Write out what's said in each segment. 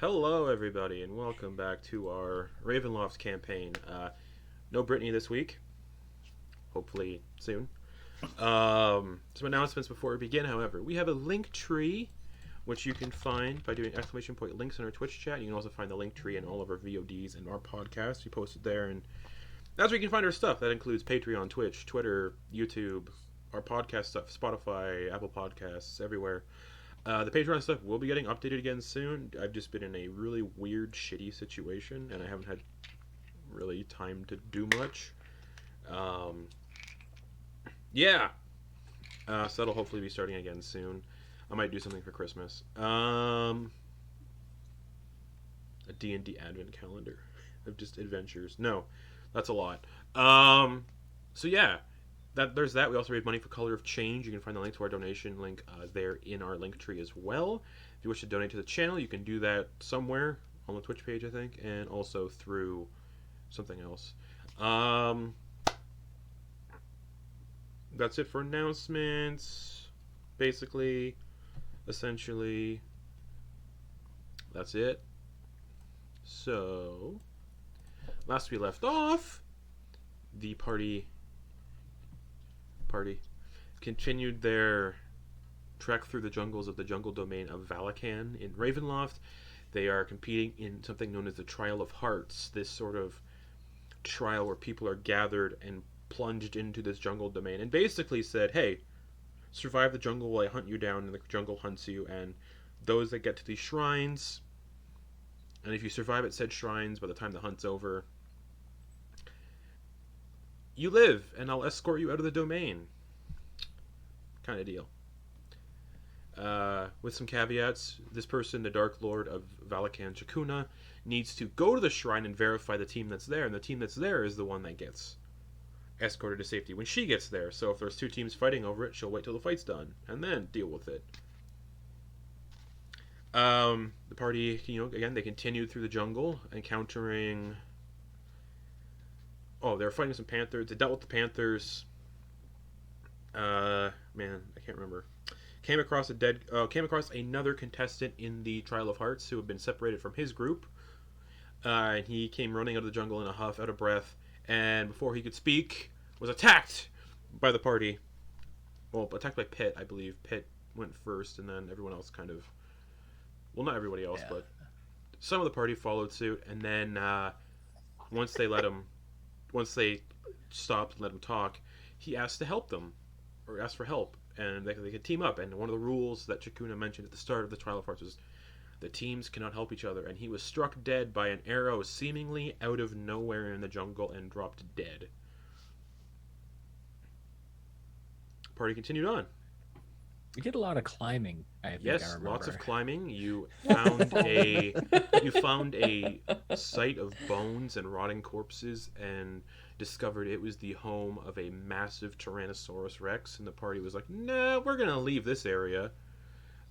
Hello, everybody, and welcome back to our Ravenloft campaign. No Brittany this week. Hopefully soon. Some announcements before we begin, however. We have a link tree, which you can find by doing !point links in our Twitch chat. You can also find the link tree in all of our VODs and our podcasts. We posted there, and that's where you can find our stuff. That includes Patreon, Twitch, Twitter, YouTube, our podcast stuff, Spotify, Apple Podcasts, everywhere. The Patreon stuff will be getting updated again soon. I've just been in a really weird, shitty situation, and I haven't had really time to do much. So that'll hopefully be starting again soon. I might do something for Christmas. A D&D advent calendar of just adventures. No, that's a lot. There's that. We also raise money for Color of Change. You can find the link to our donation link there in our link tree as well. If you wish to donate to the channel, you can do that somewhere on the Twitch page, I think, and also through something else. That's it for announcements. Basically, essentially, that's it. So, last we left off, the party continued their trek through the jungles of the jungle domain of Valachan in Ravenloft. They are competing in something known as the Trial of Hearts, this sort of trial where people are gathered and plunged into this jungle domain and basically said, hey, survive the jungle while I hunt you down and the jungle hunts you, and those that get to these shrines, and if you survive at said shrines by the time the hunt's over, you live, and I'll escort you out of the domain. Kind of deal. With some caveats, this person, the Darklord of Valachan, Chakuna, needs to go to the shrine and verify the team that's there, and the team that's there is the one that gets escorted to safety when she gets there. So if there's two teams fighting over it, she'll wait till the fight's done, and then deal with it. The party, again, they continued through the jungle, encountering... they were fighting some panthers. They dealt with the panthers. I can't remember. Came across another contestant in the Trial of Hearts who had been separated from his group. And he came running out of the jungle in a huff, out of breath, and before he could speak, was attacked by the party. Well, attacked by Pitt, I believe. Pitt went first, and then everyone else kind of... Well, not everybody else, but some of the party followed suit, and then once they stopped and let him talk, he asked to help them, or asked for help, and they could team up. And one of the rules that Chakuna mentioned at the start of the Trial of Hearts was the teams cannot help each other, and he was struck dead by an arrow seemingly out of nowhere in the jungle and dropped dead. The party continued on. We did a lot of climbing. I remember. Lots of climbing. You found a site of bones and rotting corpses, and discovered it was the home of a massive Tyrannosaurus Rex. And the party was like, "Nah, we're gonna leave this area,"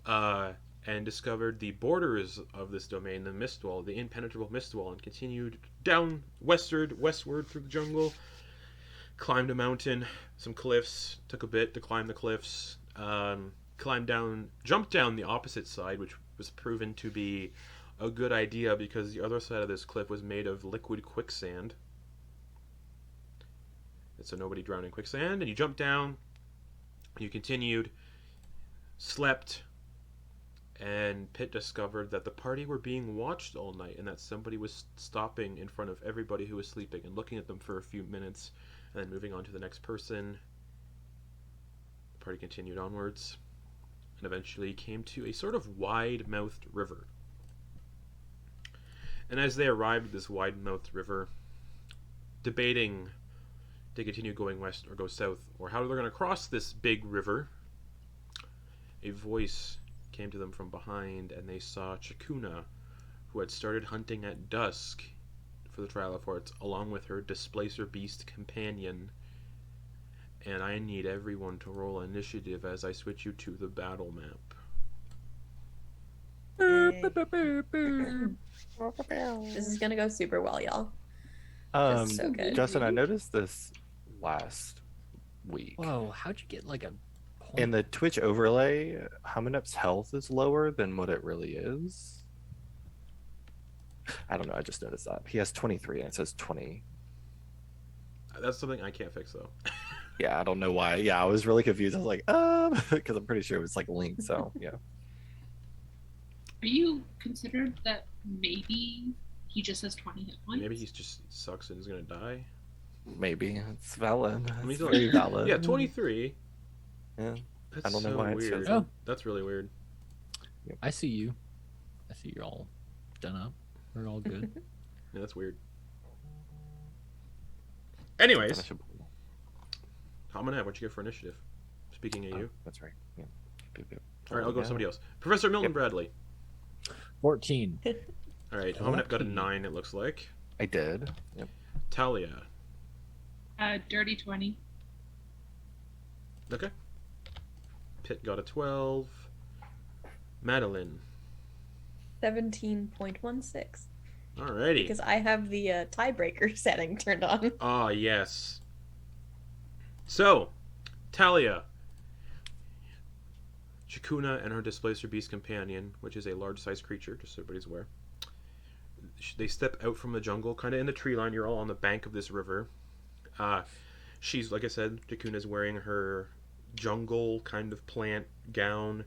and discovered the borders of this domain, the Mistwall, the impenetrable Mistwall, and continued down westward through the jungle. Climbed a mountain, some cliffs. Took a bit to climb the cliffs. Jumped down the opposite side, which was proven to be a good idea because the other side of this cliff was made of liquid quicksand. And so nobody drowned in quicksand. And you jumped down, you continued, slept, and Pitt discovered that the party were being watched all night and that somebody was stopping in front of everybody who was sleeping and looking at them for a few minutes and then moving on to the next person. The party continued onwards and eventually came to a sort of wide-mouthed river. And as they arrived at this wide-mouthed river, debating to continue going west or go south, or how they're going to cross this big river, a voice came to them from behind, and they saw Chakuna, who had started hunting at dusk for the Trial of Hearts, along with her Displacer Beast companion. And I need everyone to roll initiative as I switch you to the battle map. This is gonna go super well, y'all. It's so good. Justin, I noticed this last week. Whoa, how'd you get like a point? In the Twitch overlay, Hamunep's health is lower than what it really is. I don't know. I just noticed that he has 23 and it says 20. That's something I can't fix though. Yeah, I don't know why. Yeah, I was really confused. I was like, because I'm pretty sure it was like linked. So yeah. Are you considered that maybe he just has 20 hit points? Maybe he just sucks and is gonna die. Maybe it's valid. I mean, It's very valid. Yeah, 23. Yeah. That's I don't know so why it weird. says that. That's really weird. I see you. I see you're all done up. We're all good. Yeah, that's weird. Anyways, Hamunep, what'd you get for initiative? Speaking of you. That's right. Yeah. All right, I'll go with somebody else. Professor Milton Bradley. 14. All right, Hamunep got a 9, it looks like. I did. Yep. Thalia. Dirty 20. Okay. Pitt got a 12. Madeliene. 17.16. Alrighty. Because I have the tiebreaker setting turned on. Ah, yes. So, Thalia. Chakuna and her Displacer Beast companion, which is a large-sized creature, just so everybody's aware. They step out from the jungle, kind of in the tree line. You're all on the bank of this river. She's, like I said, Chakuna's wearing her jungle kind of plant gown,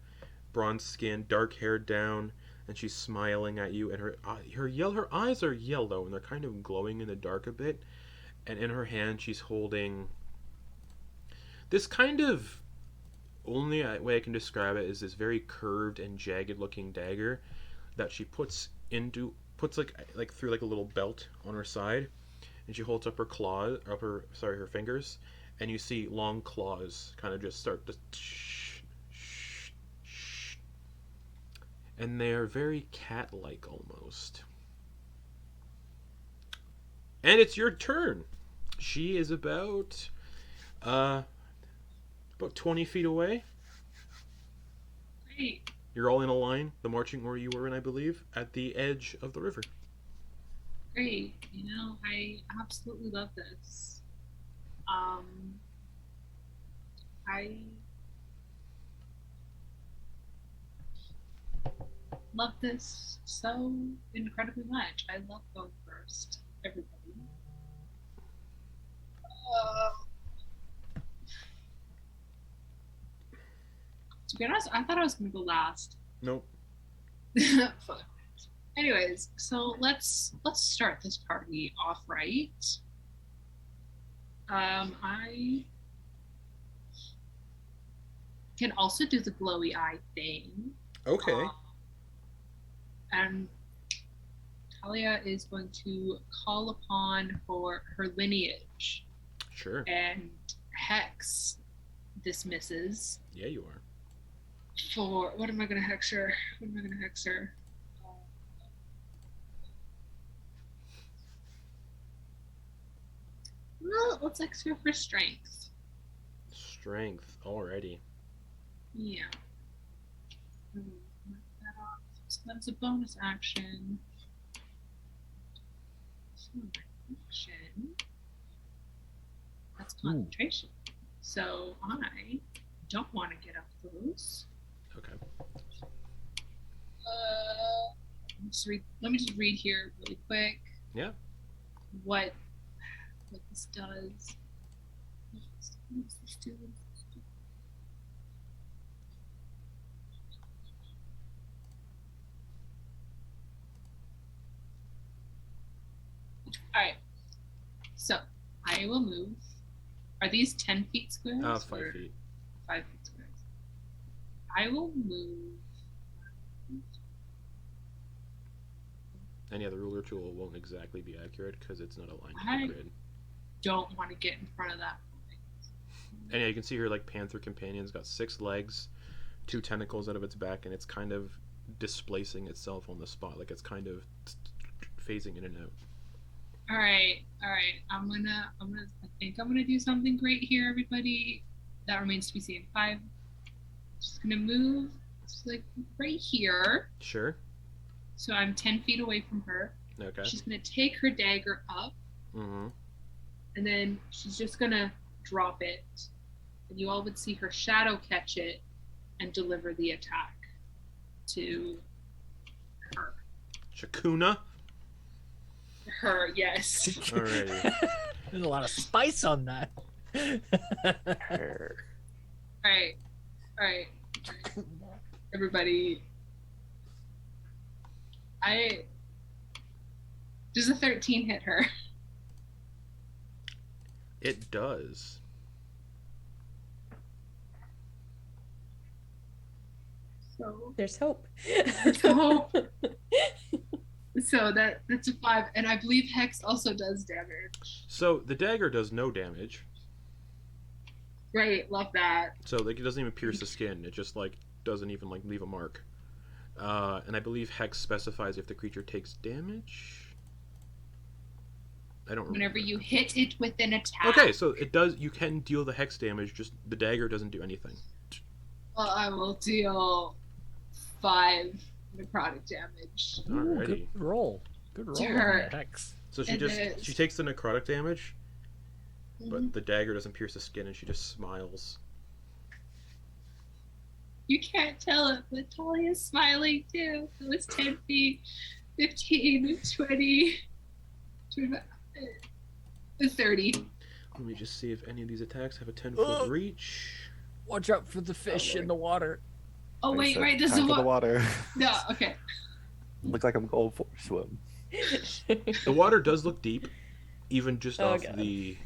bronze skin, dark hair down, and she's smiling at you. And her eyes are yellow, and they're kind of glowing in the dark a bit. And in her hand, she's holding this kind of, only way I can describe it is this very curved and jagged looking dagger that she puts like through like a little belt on her side, and she holds up her fingers, and you see long claws kind of just start to and they are very cat-like almost. And it's your turn. She is about 20 feet away. Great. You're all in a line, the marching order you were in, I believe, at the edge of the river. Great. I absolutely love this. I love this so incredibly much. I love going first, everybody. To be honest, I thought I was going to go last. Nope. Fun. Anyways, so let's start this party off right. I can also do the glowy eye thing. Okay. And Thalia is going to call upon for her lineage. Sure. And Hex dismisses. Yeah, you are. For what am I going to hex her? Well, let's hex her for strength. Strength already. Yeah. Knock that off. So that's a bonus action. That's concentration. So I don't want to get up close. Okay. Let me just read here really quick. Yeah. What this does. What does this do? Alright. So I will move. Are these 10 feet squares? 5 feet. 5 feet squares. I will move. Any other ruler tool won't exactly be accurate because it's not aligned to the grid. Don't want to get in front of that. And yeah, you can see her like panther companion's got 6 legs, 2 tentacles out of its back, and it's kind of displacing itself on the spot, like it's kind of phasing in and out. All right. I think I'm gonna do something great here, everybody. That remains to be seen. 5. Just gonna move, just like right here. Sure. So I'm 10 feet away from her. Okay. She's gonna take her dagger up. Mm-hmm. And then she's just gonna drop it, and you all would see her shadow catch it and deliver the attack to her. Chakuna. her, yes. Alrighty. There's a lot of spice on that. Alright. Alright. Everybody. Does a 13 hit her? It does. So There's hope. So that's a 5, and I believe Hex also does damage. So the dagger does no damage. Great, love that. So like it doesn't even pierce the skin. It just like doesn't even like leave a mark. And I believe Hex specifies if the creature takes damage. I don't remember. Whenever you hit it with an attack. Okay, so it does. You can deal the Hex damage. Just the dagger doesn't do anything. Well, I will deal 5 necrotic damage. Alrighty. Good roll. Good roll. To on her. that Hex. So she It just is. she takes the necrotic damage, Mhm. but the dagger doesn't pierce the skin, and she just smiles. You can't tell it, but Talia's smiling too. It was 10 feet, 15, 20, 30. Let me just see if any of these attacks have a 10-foot reach. Watch out for the fish in the water. Oh, wait, right. This is Time for the what. water. No, okay. Looks like I'm going for a swim. The water does look deep, even just Oh, off God. the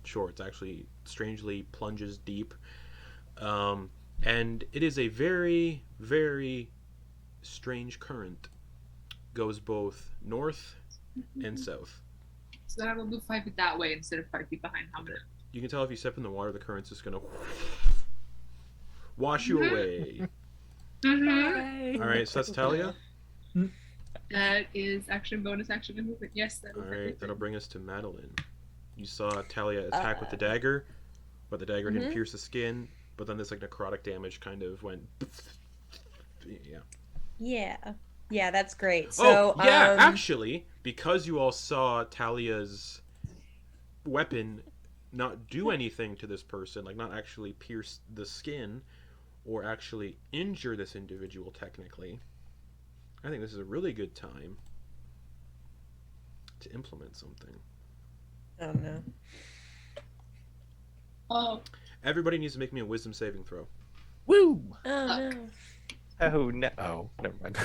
shore. It's actually strangely plunges deep, and it is a very, very strange current. Goes both north and south. So then I will move 5 feet that way instead of 5 feet behind Hamunep. You can tell if you step in the water, the current's just gonna wash you away. Mm-hmm. All right, so that's Thalia. That is action, bonus action, and movement. Yes, that is All right, everything. that'll bring us to Madeliene. You saw Thalia attack with the dagger, but the dagger didn't pierce the skin. But then this like necrotic damage kind of went. Yeah. Yeah, that's great. So, actually, because you all saw Talia's weapon not do anything to this person, like not actually pierce the skin or actually injure this individual technically, I think this is a really good time to implement something. oh no. Oh, Everybody needs to make me a wisdom saving throw. Woo! Oh Fuck. no. Oh no! Oh, never mind.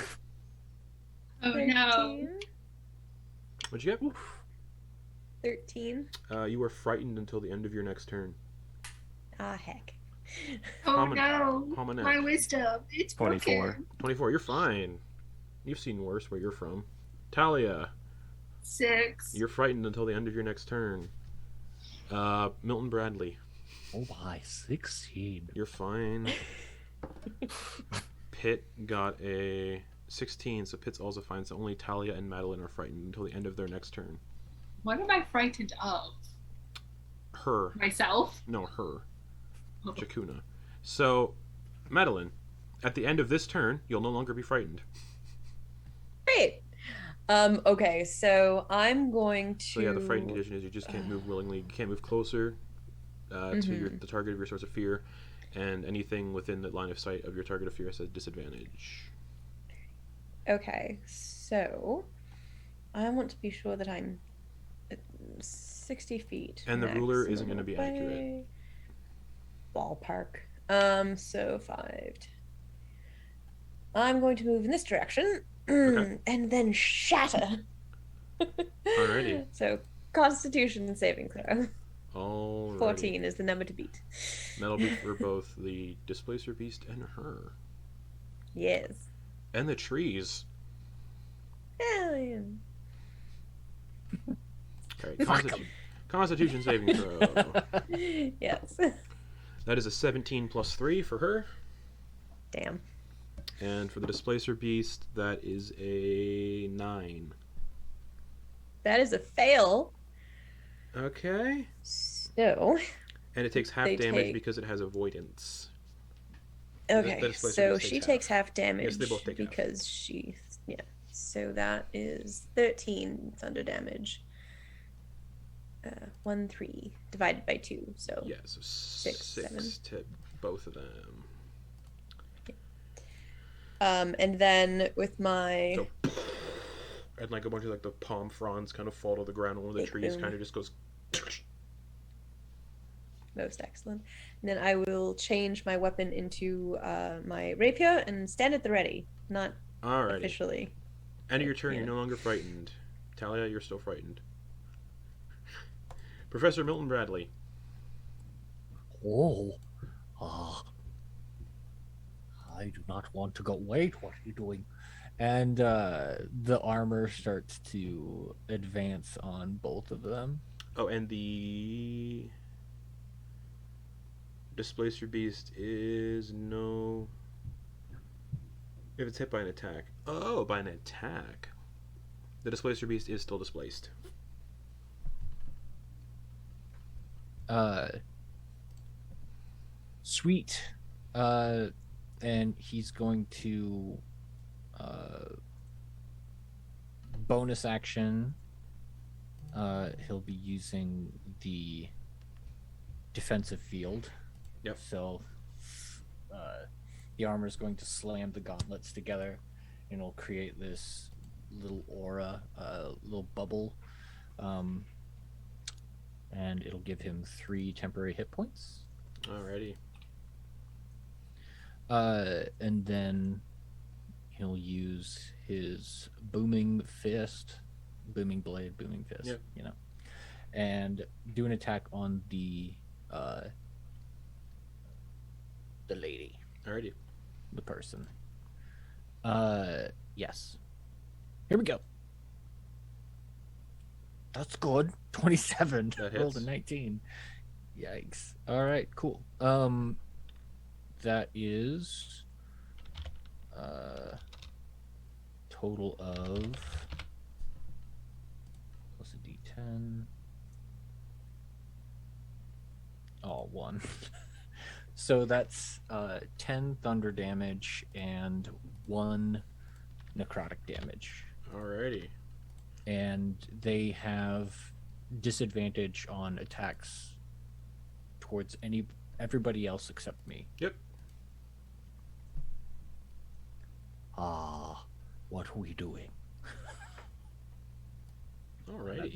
oh no. 13? What'd you get? 13? You were frightened until the end of your next turn. Ah, heck. Oh Hamunep. no. Hamunep. My wisdom. It's 24. broken. 24, you're fine. You've seen worse where you're from. Talia, 6. you're frightened until the end of your next turn. Milton Bradley, Oh my, 16. you're fine. Pitt got a 16, so Pitt's also fine, so only Talia and Madeliene are frightened until the end of their next turn. What am I frightened of? Her. Myself? No, her. Oh. Chakuna. So, Madeliene, at the end of this turn, you'll no longer be frightened. Great. Okay, so I'm going to. So yeah, the frightened condition is you just can't move willingly. You can't move closer to the target of your source of fear, and anything within the line of sight of your target of fear has a disadvantage. Okay, so I want to be sure that I'm at 60 feet. And the ruler isn't maximum gonna be away. Ballpark. So 5. I'm going to move in this direction. Okay. And then shatter. Alrighty. So Constitution saving throw. Alrighty. 14 is the number to beat. That'll be for both the Displacer Beast and her. Yes. And the trees. Hell yeah. Alright, Constitution saving throw. Yes. That is a 17 plus 3 for her. Damn. And for the Displacer Beast, that is a 9. That is a fail. Okay. So, And it takes half They damage take- because it has avoidance. okay. the Displacer So Beast she takes takes half damage Yes, they both take half. because she, yeah. So that is 13 thunder damage. 1, 3 divided by 2. So Yeah, so 6, 7. to both of them. And then with my So, and like a bunch of like the palm fronds kind of fall to the ground, and one of the Big trees boom. kind of just goes. Most excellent. And then I will change my weapon into my rapier and stand at the ready. Not Alrighty. officially. End of your turn. Yeah. You're no longer frightened. Thalia, you're still frightened. Professor Milton Bradley. Oh, I do not want to go. Wait, what are you doing? And the armor starts to advance on both of them. Oh, and the Displacer Beast is no. If it's hit by an attack. Oh, by an attack. The Displacer Beast is still displaced. Sweet. And he's going to bonus action. He'll be using the defensive field. Yep. So the armor is going to slam the gauntlets together, and it'll create this little aura, little bubble, and it'll give him 3 temporary hit points. Alrighty. And then he'll use his booming fist, booming blade, booming fist, Yep. you know, and do an attack on the lady, Alrighty. the person. Yes. Here we go. That's good. 27. That Rolled a hits. 19. Yikes. All right, cool. That is total of plus a d10. Oh, 1. So that's 10 thunder damage and 1 necrotic damage. Alrighty. And they have disadvantage on attacks towards everybody else except me. Yep. What are we doing? Alrighty.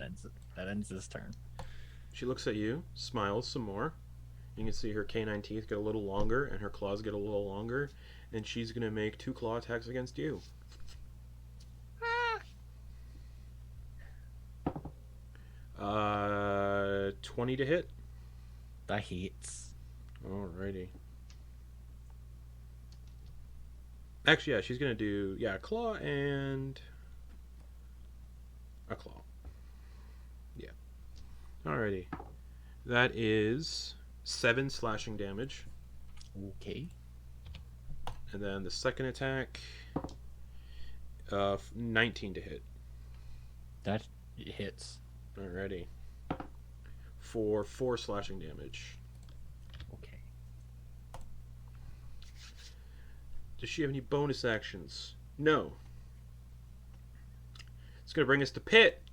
That ends this turn. She looks at you, smiles some more. You can see her canine teeth get a little longer and her claws get a little longer, and she's gonna make 2 claw attacks against you. 20 to hit. That hits. Alrighty. Actually, yeah, she's gonna do a claw and a claw. Yeah. Alrighty. That is 7 slashing damage, Okay. and then the second attack, 19 to hit. That hits. Alrighty. For 4 slashing damage. Okay. Does she have any bonus actions? No. It's gonna bring us to Pitt,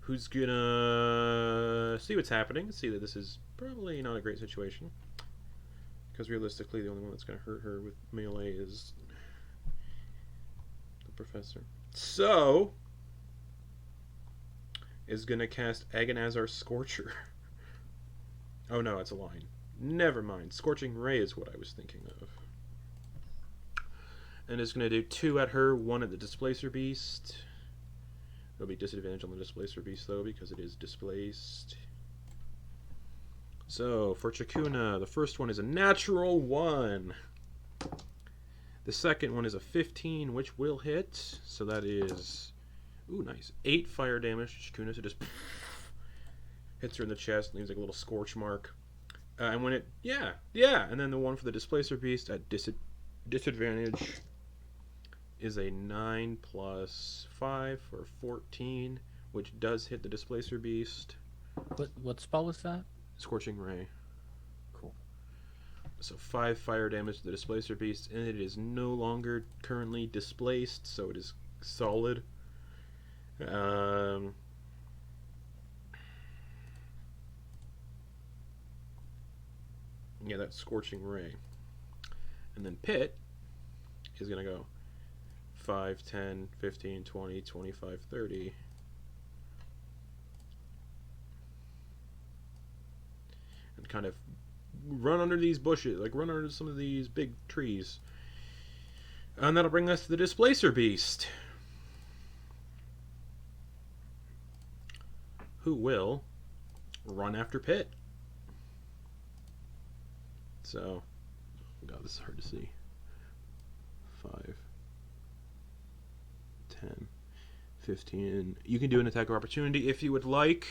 who's gonna see what's happening, see that this is probably not a great situation, because realistically the only one that's gonna hurt her with melee is the professor. So is gonna cast Agonazar Scorcher. Oh no, it's a line. Never mind. Scorching Ray is what I was thinking of. And is gonna do 2 at her, 1 at the Displacer Beast. There'll be disadvantage on the Displacer Beast though, because it is displaced. So for Chakuna, the first one is a natural 1. The second one is a 15, which will hit. So that is, ooh, nice, 8 fire damage to Chakuna. So just hits her in the chest, leaves like a little scorch mark. And when it, yeah, and then the one for the Displacer Beast at disadvantage is a 9 plus 5 for 14, which does hit the Displacer Beast. What spell was that? Scorching Ray. Cool. So 5 fire damage to the Displacer Beast, and it is no longer currently displaced, so it is solid. Yeah, that's Scorching Ray. And then Pitt is going to go 5, 10, 15, 20, 25, 30. And kind of run under these bushes, like run under some of these big trees. And that'll bring us to the Displacer Beast, who will run after Pitt. So, God, this is hard to see. 5, 10, 15. You can do an attack of opportunity if you would like.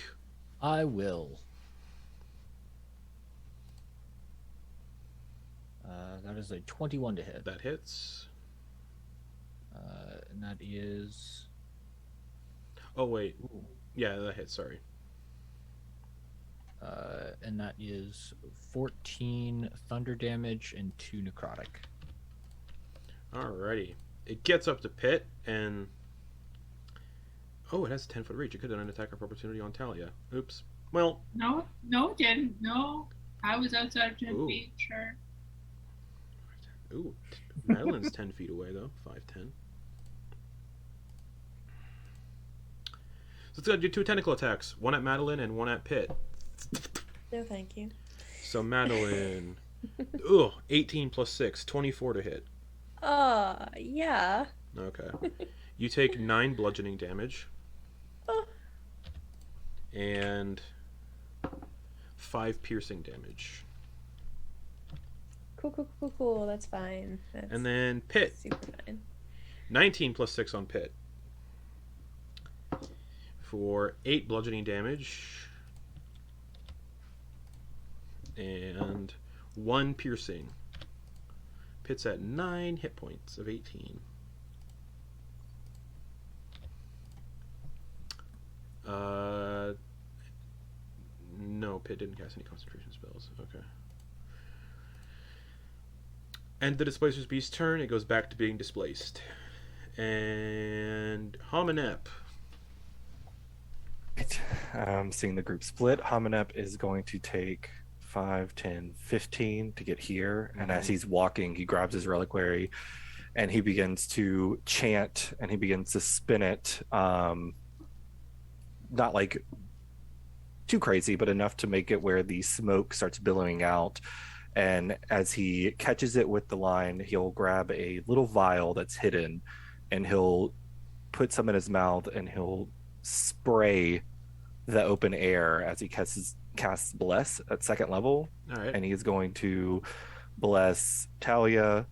I will. That is a 21 to hit. That hits. And that is... Oh, wait. Ooh. Yeah, that hits, sorry. And that is 14 thunder damage and 2 necrotic. Alrighty. It gets up to Pitt, and... Oh, it has a 10-foot reach. It could have done an attack of opportunity on Thalia. Oops. Well... No, it didn't. No. I was outside of 10 Ooh. feet, sure. Ooh. Madeleine's 10 feet away, though. 5, 10. So it's going to do 2 tentacle attacks. One at Madeliene and one at Pitt. No, thank you. So Madeliene... Ugh. 18 plus 6. 24 to hit. Yeah. Okay. You take 9 bludgeoning damage. Oh. And 5 piercing damage. Cool. That's fine. That's And then Pitt. super fine. 19 plus 6 on Pitt. For 8 bludgeoning damage. And 1 piercing. Pitt's at 9 hit points of 18. No, Pitt didn't cast any concentration spells. Okay. And the Displacer Beast's turn, it goes back to being displaced. And Hamunep. Seeing the group split, Hamunep is going to take 5, 10, 15 to get here. And as he's walking, he grabs his reliquary and he begins to chant and he begins to spin it. Not like too crazy, but enough to make it where the smoke starts billowing out. And as he catches it with the line, he'll grab a little vial that's hidden and he'll put some in his mouth and he'll spray the open air as he casts Bless at 2nd level. All right. And he is going to bless Thalia,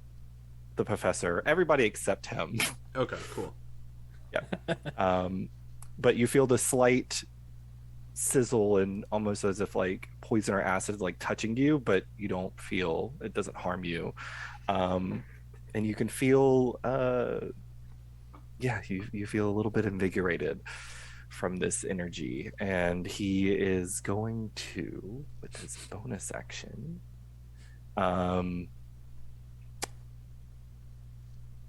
the professor, everybody except him. Okay, cool. But you feel the slight sizzle and almost as if like poison or acid is like touching you, but you don't feel, it doesn't harm you. And you can feel you feel a little bit invigorated from this energy. And he is going to, with his bonus action,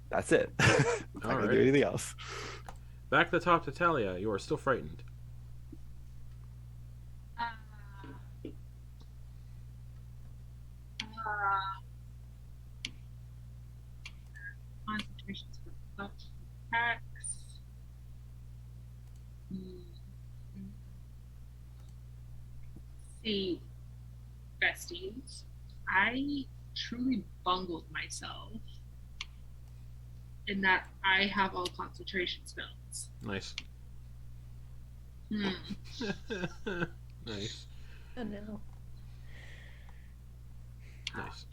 that's it. Not gonna do anything else. Back to the top to Thalia. You are still frightened. Concentration spell attacks. See, besties, I truly bungled myself in that I have all concentration spells. Nice. Nice. Oh no. Nice.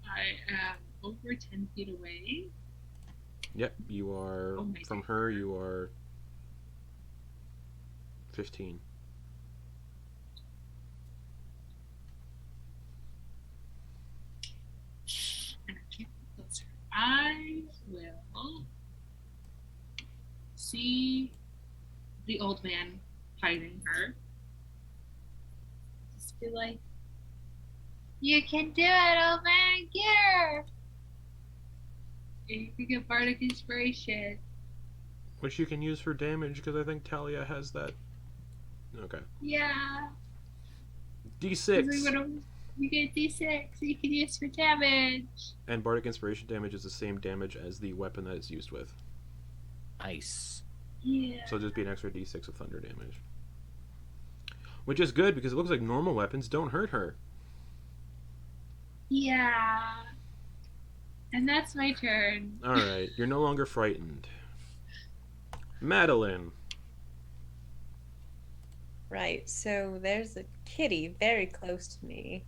I am over 10 feet away. Yep, you are, Oh my from God. her, you are 15. And I can't get closer. I will see the old man hiding her. Just be like, "You can do it, old man. Get her." And you can get bardic inspiration. Which you can use for damage, because I think Thalia has that. Okay. Yeah. D6. Is anyone You get D6 you can use for damage. And Bardic Inspiration damage is the same damage as the weapon that it's used with. Nice. Yeah. So it'll just be an extra d6 of thunder damage. Which is good because it looks like normal weapons don't hurt her. Yeah. And that's my turn. Alright, you're no longer frightened. Madeliene. Right, so there's a kitty very close to me,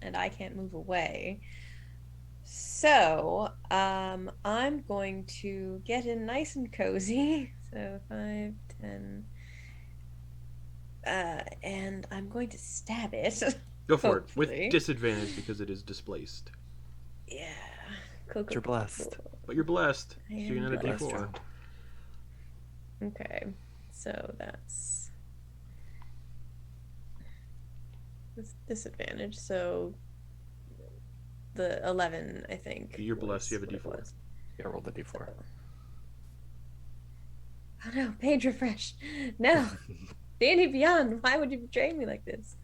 and I can't move away. So, I'm going to get in nice and cozy. So 5, 10, and I'm going to stab it. Go for it. Hopefully. With disadvantage because it is displaced. Yeah. Cool, But you're blessed. But you're blessed. I So you're am going to blessed. d4. Okay, so that's disadvantage. So the 11, I think. You're blessed, you have a was what it D4. was. Yeah, roll the d4. Oh no, page refresh. No. Danny Beyond, why would you betray me like this?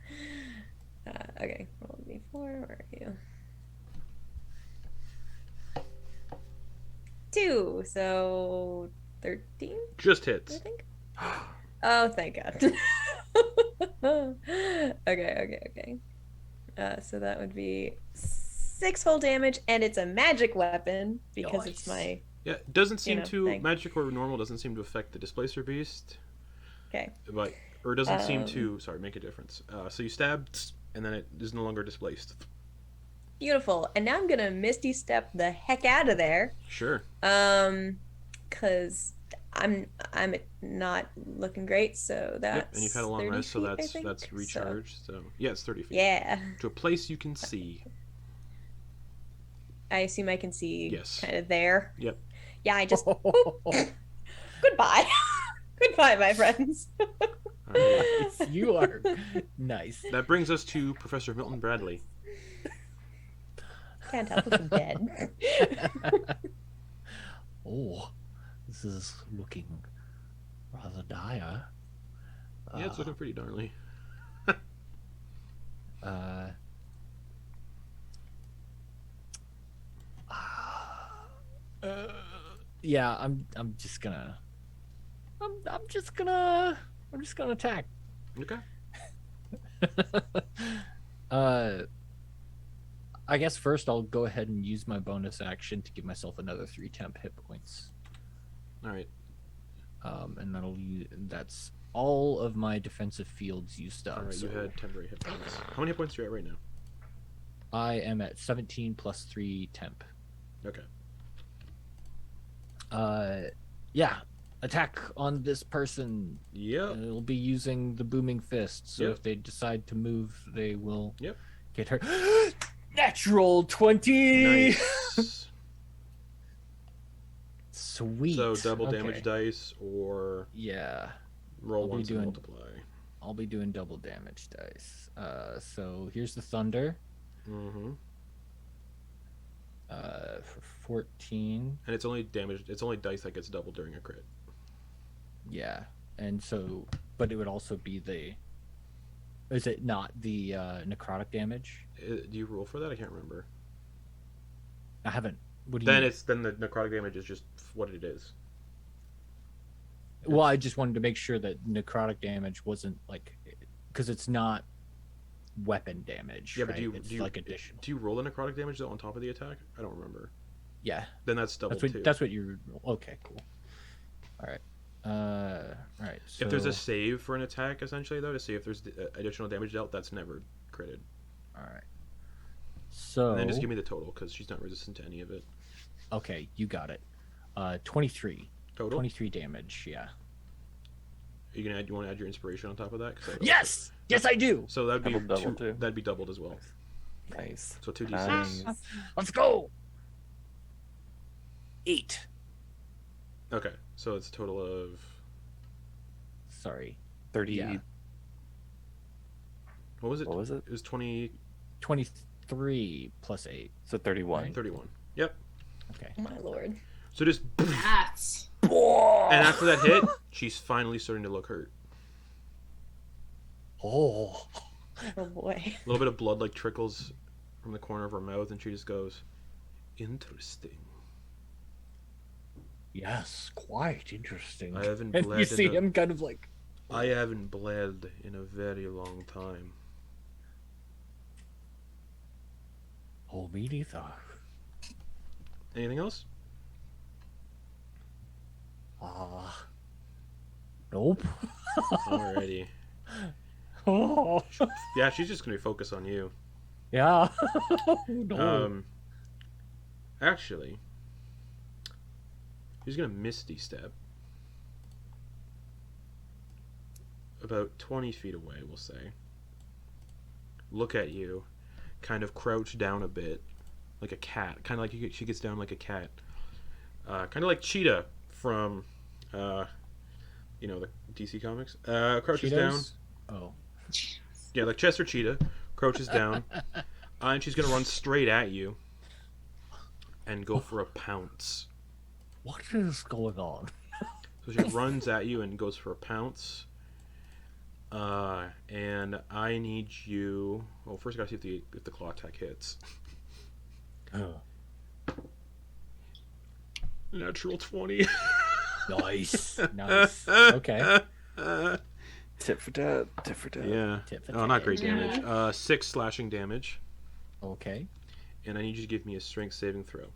Okay, roll D4. Where are you? 2, so 13, Just I hits. think. Oh, thank God. Okay. So that would be 6 full damage, and it's a magic weapon because it's my. Yeah, it doesn't seem know, to... thing. Magic or normal doesn't seem to affect the Displacer Beast. Okay. But, or it doesn't seem to... Sorry, make a difference. So you stab, and then it is no longer displaced. Beautiful. And now I'm gonna Misty Step the heck out of there. Sure. Cause I'm not looking great, so that's Yep, and you've had a long 30 rest, so feet, I that's think. recharged. So yeah, it's 30 feet. Yeah. To a place you can see. I assume I can see Yes. kind of there. Yep. Yeah, I just goodbye. Goodbye, my friends. All right. Nice. You are nice. That brings us to Professor Milton Bradley. Can't help but dead. Oh, this is looking rather dire. Yeah, it's looking pretty darnly. Yeah, I'm just gonna attack. Okay. I guess first I'll go ahead and use my bonus action to give myself another 3 temp hit points. All right. And that's all of my defensive fields used up. All right. So You had temporary hit points. How many hit points are you at right now? I am at 17 plus 3 temp. Okay. Yeah, attack on this person. Yep. It'll be using the booming fist. So Yep. if they decide to move, they will Yep. get hurt. Natural 20. Nice. Sweet. So double Okay. damage dice or Yeah, roll I'll be once and doing- multiply. I'll be doing double damage dice. So here's the thunder. Mm-hmm. For 14. And it's only damage. It's only dice that gets doubled during a crit. Yeah, and so, but it would also be the. Is it not the necrotic damage? Do you roll for that? I can't remember. I haven't. What do Then you? then the necrotic damage is just what it is. Well, I just wanted to make sure that necrotic damage wasn't like, because it's not weapon damage. Yeah, but right? do It's you like additional. Do you roll the necrotic damage though on top of the attack? I don't remember. Yeah, Then that's double that's what too. that's what you. Okay, cool. All right. Right. So, If there's a save for an attack, essentially though, to see if there's additional damage dealt, that's never critted. all right. So And then just give me the total because she's not resistant to any of it. okay, you got it. 23. Total. 23 damage. Yeah. You can add. You want to add your inspiration on top of that? 'Cause that would Yes. Yes, I do. So that'd be Double too. That'd be doubled as well. Nice. So 2d6. Nice. Let's go. 8. Okay, so it's a total of Sorry. 30. Yeah. what was it? What was it? It was 20, 23 plus 8. So 31. 31. Yep. Okay. Oh my lord. So just That's and after that hit, she's finally starting to look hurt. Oh. Oh boy. A little bit of blood like trickles from the corner of her mouth, and she just goes, "Interesting. Yes, quite interesting. I haven't And bled you see in a- him kind of like, I haven't bled in a very long time." oh, me neither. Anything else? Nope. Alrighty. Oh, Yeah, she's just gonna focus on you. yeah. No. Actually, she's gonna misty step about 20 feet away, we'll say. Look at you, kind of crouch down a bit, like a cat. Kind of like she gets down like a cat. Kind of like Cheetah from, the DC comics. Crouches down. Cheetos? Oh. Yeah, like Chester Cheetah crouches down, and she's gonna run straight at you and go for a pounce. What is going on? So she runs at you and goes for a pounce. And I need you. Well, first I gotta see if the claw attack hits. Oh. Natural 20. Nice. Nice. Okay. Tit for tat. Tit for tat. Yeah. Tit for Oh, not tat. great damage. 6 slashing damage, Okay. and I need you to give me a strength saving throw.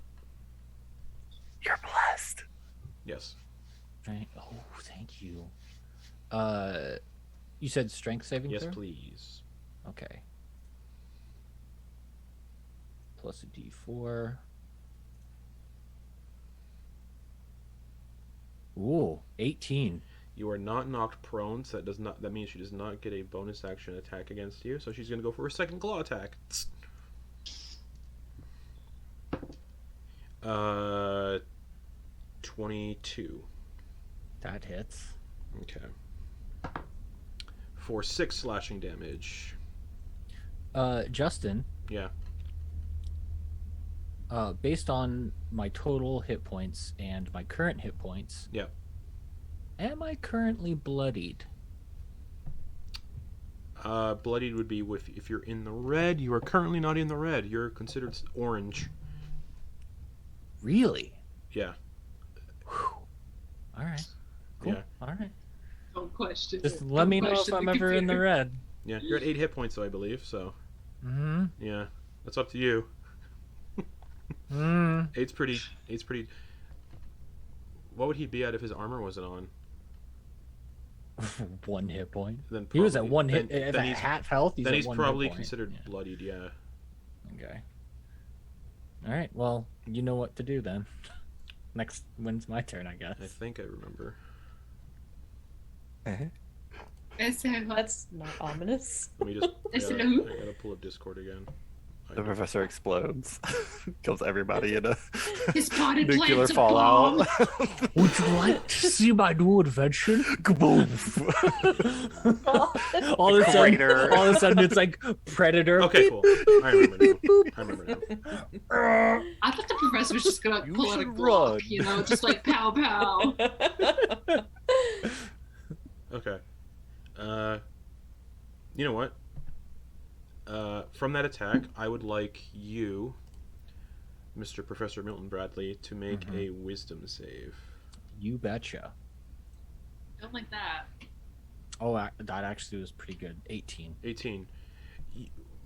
You're blessed. Yes. Oh, thank you. You said strength saving Yes, throw? please. Okay. Plus a D4. Ooh, 18. You are not knocked prone, so that means she does not get a bonus action attack against you. So she's gonna go for her second claw attack. 22. That hits. Okay. For 6 slashing damage. Justin. Yeah. Based on my total hit points and my current hit points. Yep. Am I currently bloodied? Bloodied would be if you're in the red. You are currently not in the red. You're considered orange. Really? Yeah. All right. Cool. Yeah. All right. Don't question. Just it. let Don't me know if question I'm ever in the computer. red. Yeah. You're at 8 hit points, though, I believe. So. Mm-hmm. Yeah. That's up to you. Mm. 8's pretty. What would he be at if his armor wasn't on? 1 hit point. Then He was at probably- 1 hit. Then, If then at he's, half health, then at he's 1 probably hit point. considered Yeah. bloodied. Yeah. Okay. All right. Well, you know what to do then. Next, when's my turn? I guess. I think I remember. It's That's not ominous. Let me just. Is it I who? gotta pull up Discord again. The professor explodes, kills everybody in a His potted nuclear plants a fallout. Would you like to see my new invention? Kaboom! all of a sudden, Crater. all of a sudden, it's like Predator. Okay, Beep, cool. boop, boop, I remember beep, now. boop. I remember now. I thought the professor was just gonna You pull out a should Glock, run. you know, just like pow pow. Okay. You know what? From that attack, I would like you, Mr. Professor Milton Bradley, to make a wisdom save. You betcha. Don't like that. Oh, that actually was pretty good. 18. 18.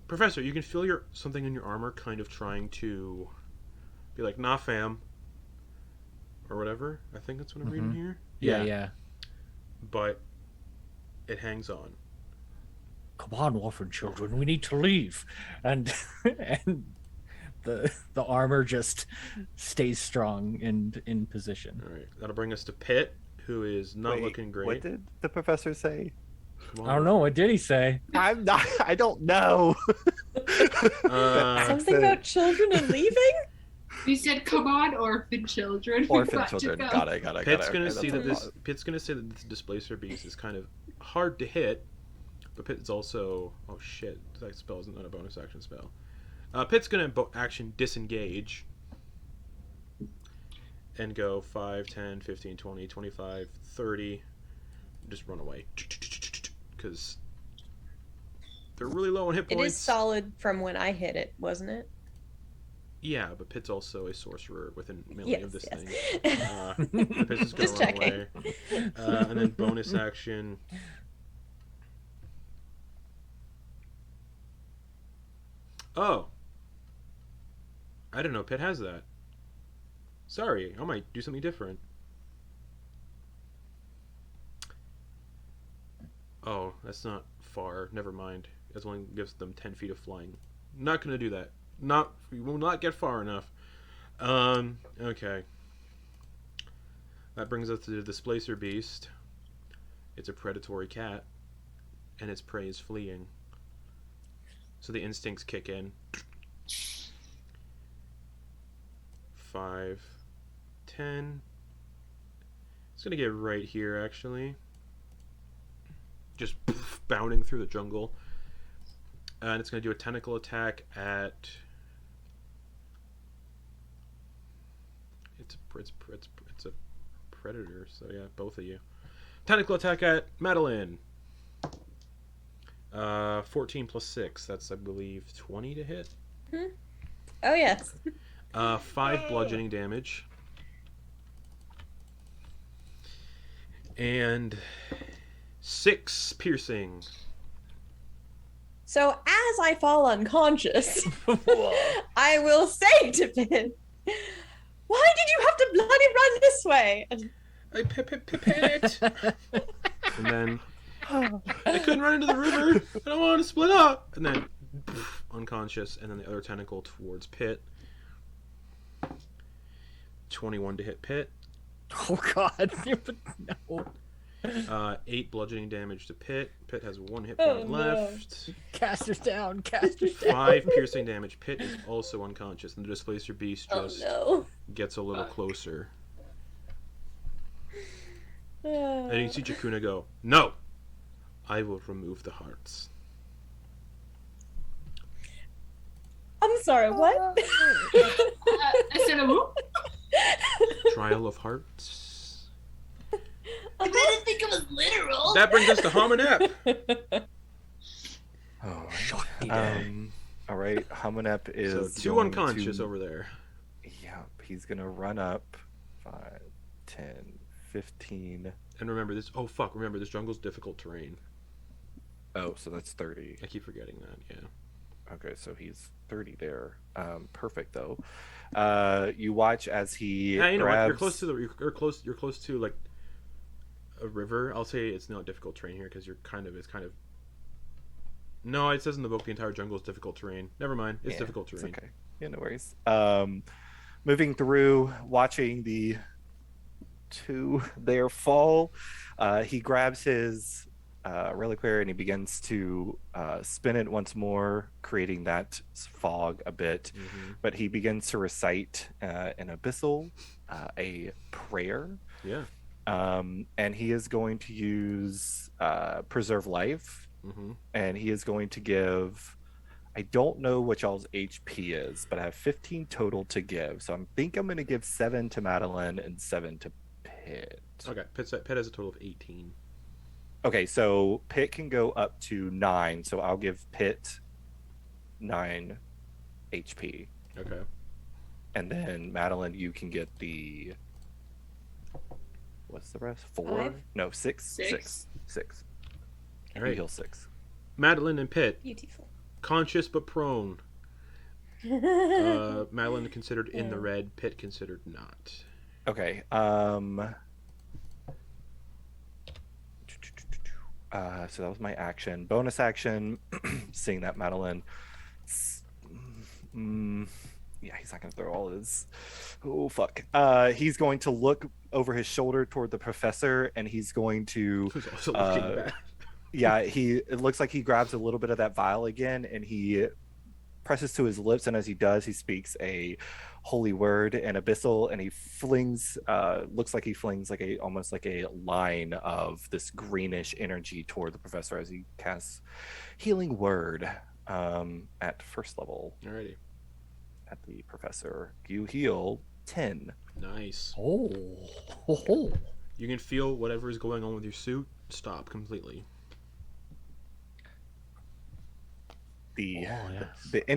Professor, you can feel something in your armor kind of trying to be like, nah, fam. Or whatever. I think that's what I'm reading here. Yeah. But it hangs on. Come on, orphan children, we need to leave. And the armor just stays strong and in position. All right. That'll bring us to Pitt, who is not Wait, looking great. What did the professor say? Come on. I don't know. What did he say? I'm not. I don't know. Something about children and leaving? He said, "Come on, orphan children." We've Orphan got to children. go." Got it. Got it. Pitt's got it. gonna Okay, see that that's a this. lot. Pitt's gonna say that this Displacer Beast is kind of hard to hit, but Pitt's also. Oh shit! That spell isn't a bonus action spell. Pitt's gonna action disengage and go 5, 10, 15, 20, 25, 30. Just run away because They're really low on hit It points. is solid from when I hit it, wasn't it? Yeah, but Pitt's also a sorcerer within melee of this thing. yes. Pitt's is Just gonna run checking. away. And then bonus action. Oh. I didn't know Pitt has that. Sorry, I might do something different. Oh, that's not far. Never mind. It only gives them 10 feet of flying. Not gonna do that. We will not get far enough. Okay. That brings us to the Displacer Beast. It's a predatory cat, and its prey is fleeing. So the instincts kick in. 5, 10. It's gonna get right here, actually. Just bounding through the jungle. And it's gonna do a tentacle attack at... It's a predator, so yeah, both of you. Tentacle attack at Madeliene. 14 plus 6. That's, I believe, 20 to hit. Oh, yes. 5 bludgeoning damage. And 6 piercing. So as I fall unconscious, I will say to Pin, why did you have to bloody run this way? I pit. And then I couldn't run into the river. I don't want to split up. And then unconscious. And then the other tentacle towards Pit. 21 to hit Pit. Oh God! No. 8 bludgeoning damage to Pit. Pit has 1 hit point left. Cast her down. Cast her down. 5 piercing damage. Pit is also unconscious, and the Displacer Beast just Oh gets a little closer. no. And you see Chakuna go, "No, I will remove the hearts." I'm sorry, what? I said a whoop. Trial of Hearts. I didn't think it was literal. That brings us to Hamunep. Oh, Shot me down. all right. Hamunep is So 2 going unconscious to- over there. Yeah, he's gonna run up 5, 10, 15. And remember this. Oh fuck! Remember this jungle's difficult terrain. Oh, so that's 30. I keep forgetting that. Yeah. Okay, so he's 30 there. Perfect though. You watch as he Yeah, you know what? grabs... You're close to the. You're close. You're close to like a river. I'll say it's not difficult terrain here because it's kind of. No, it says in the book the entire jungle is difficult terrain. Never mind. It's difficult terrain. It's okay. Yeah, no worries. Moving through, watching the 2 there fall, he grabs his reliquary and he begins to spin it once more, creating that fog a bit. Mm-hmm. But he begins to recite an abyssal, a prayer. Yeah. And he is going to use Preserve Life. Mm-hmm. And he is going to give... I don't know what y'all's HP is, but I have 15 total to give. So I think I'm going to give 7 to Madeliene and 7 to Pitt. Okay. Pit has a total of 18. Okay, so Pitt can go up to 9. So I'll give Pitt 9 HP. Okay. And then Madeliene, you can get the... What's the rest? 4? 5? No, 6. Six. 6. All right. You heal 6. Madeliene and Pit, Beautiful. conscious but prone. Madeliene considered in the red. Pit considered not. Okay. So that was my action. Bonus action, seeing that Madeliene. Yeah, he's not going to throw all his... Oh, fuck. He's going to look over his shoulder toward the professor, and he's going to... Who's also looking back. Yeah, it looks like he grabs a little bit of that vial again, and he presses to his lips, and as he does, he speaks a holy word, an abyssal, and he flings, looks like he flings like almost like a line of this greenish energy toward the professor as he casts healing word at first level Alrighty. at the professor. You heal 10. Nice. Oh. Oh. You can feel whatever is going on with your suit stop completely. the yes. the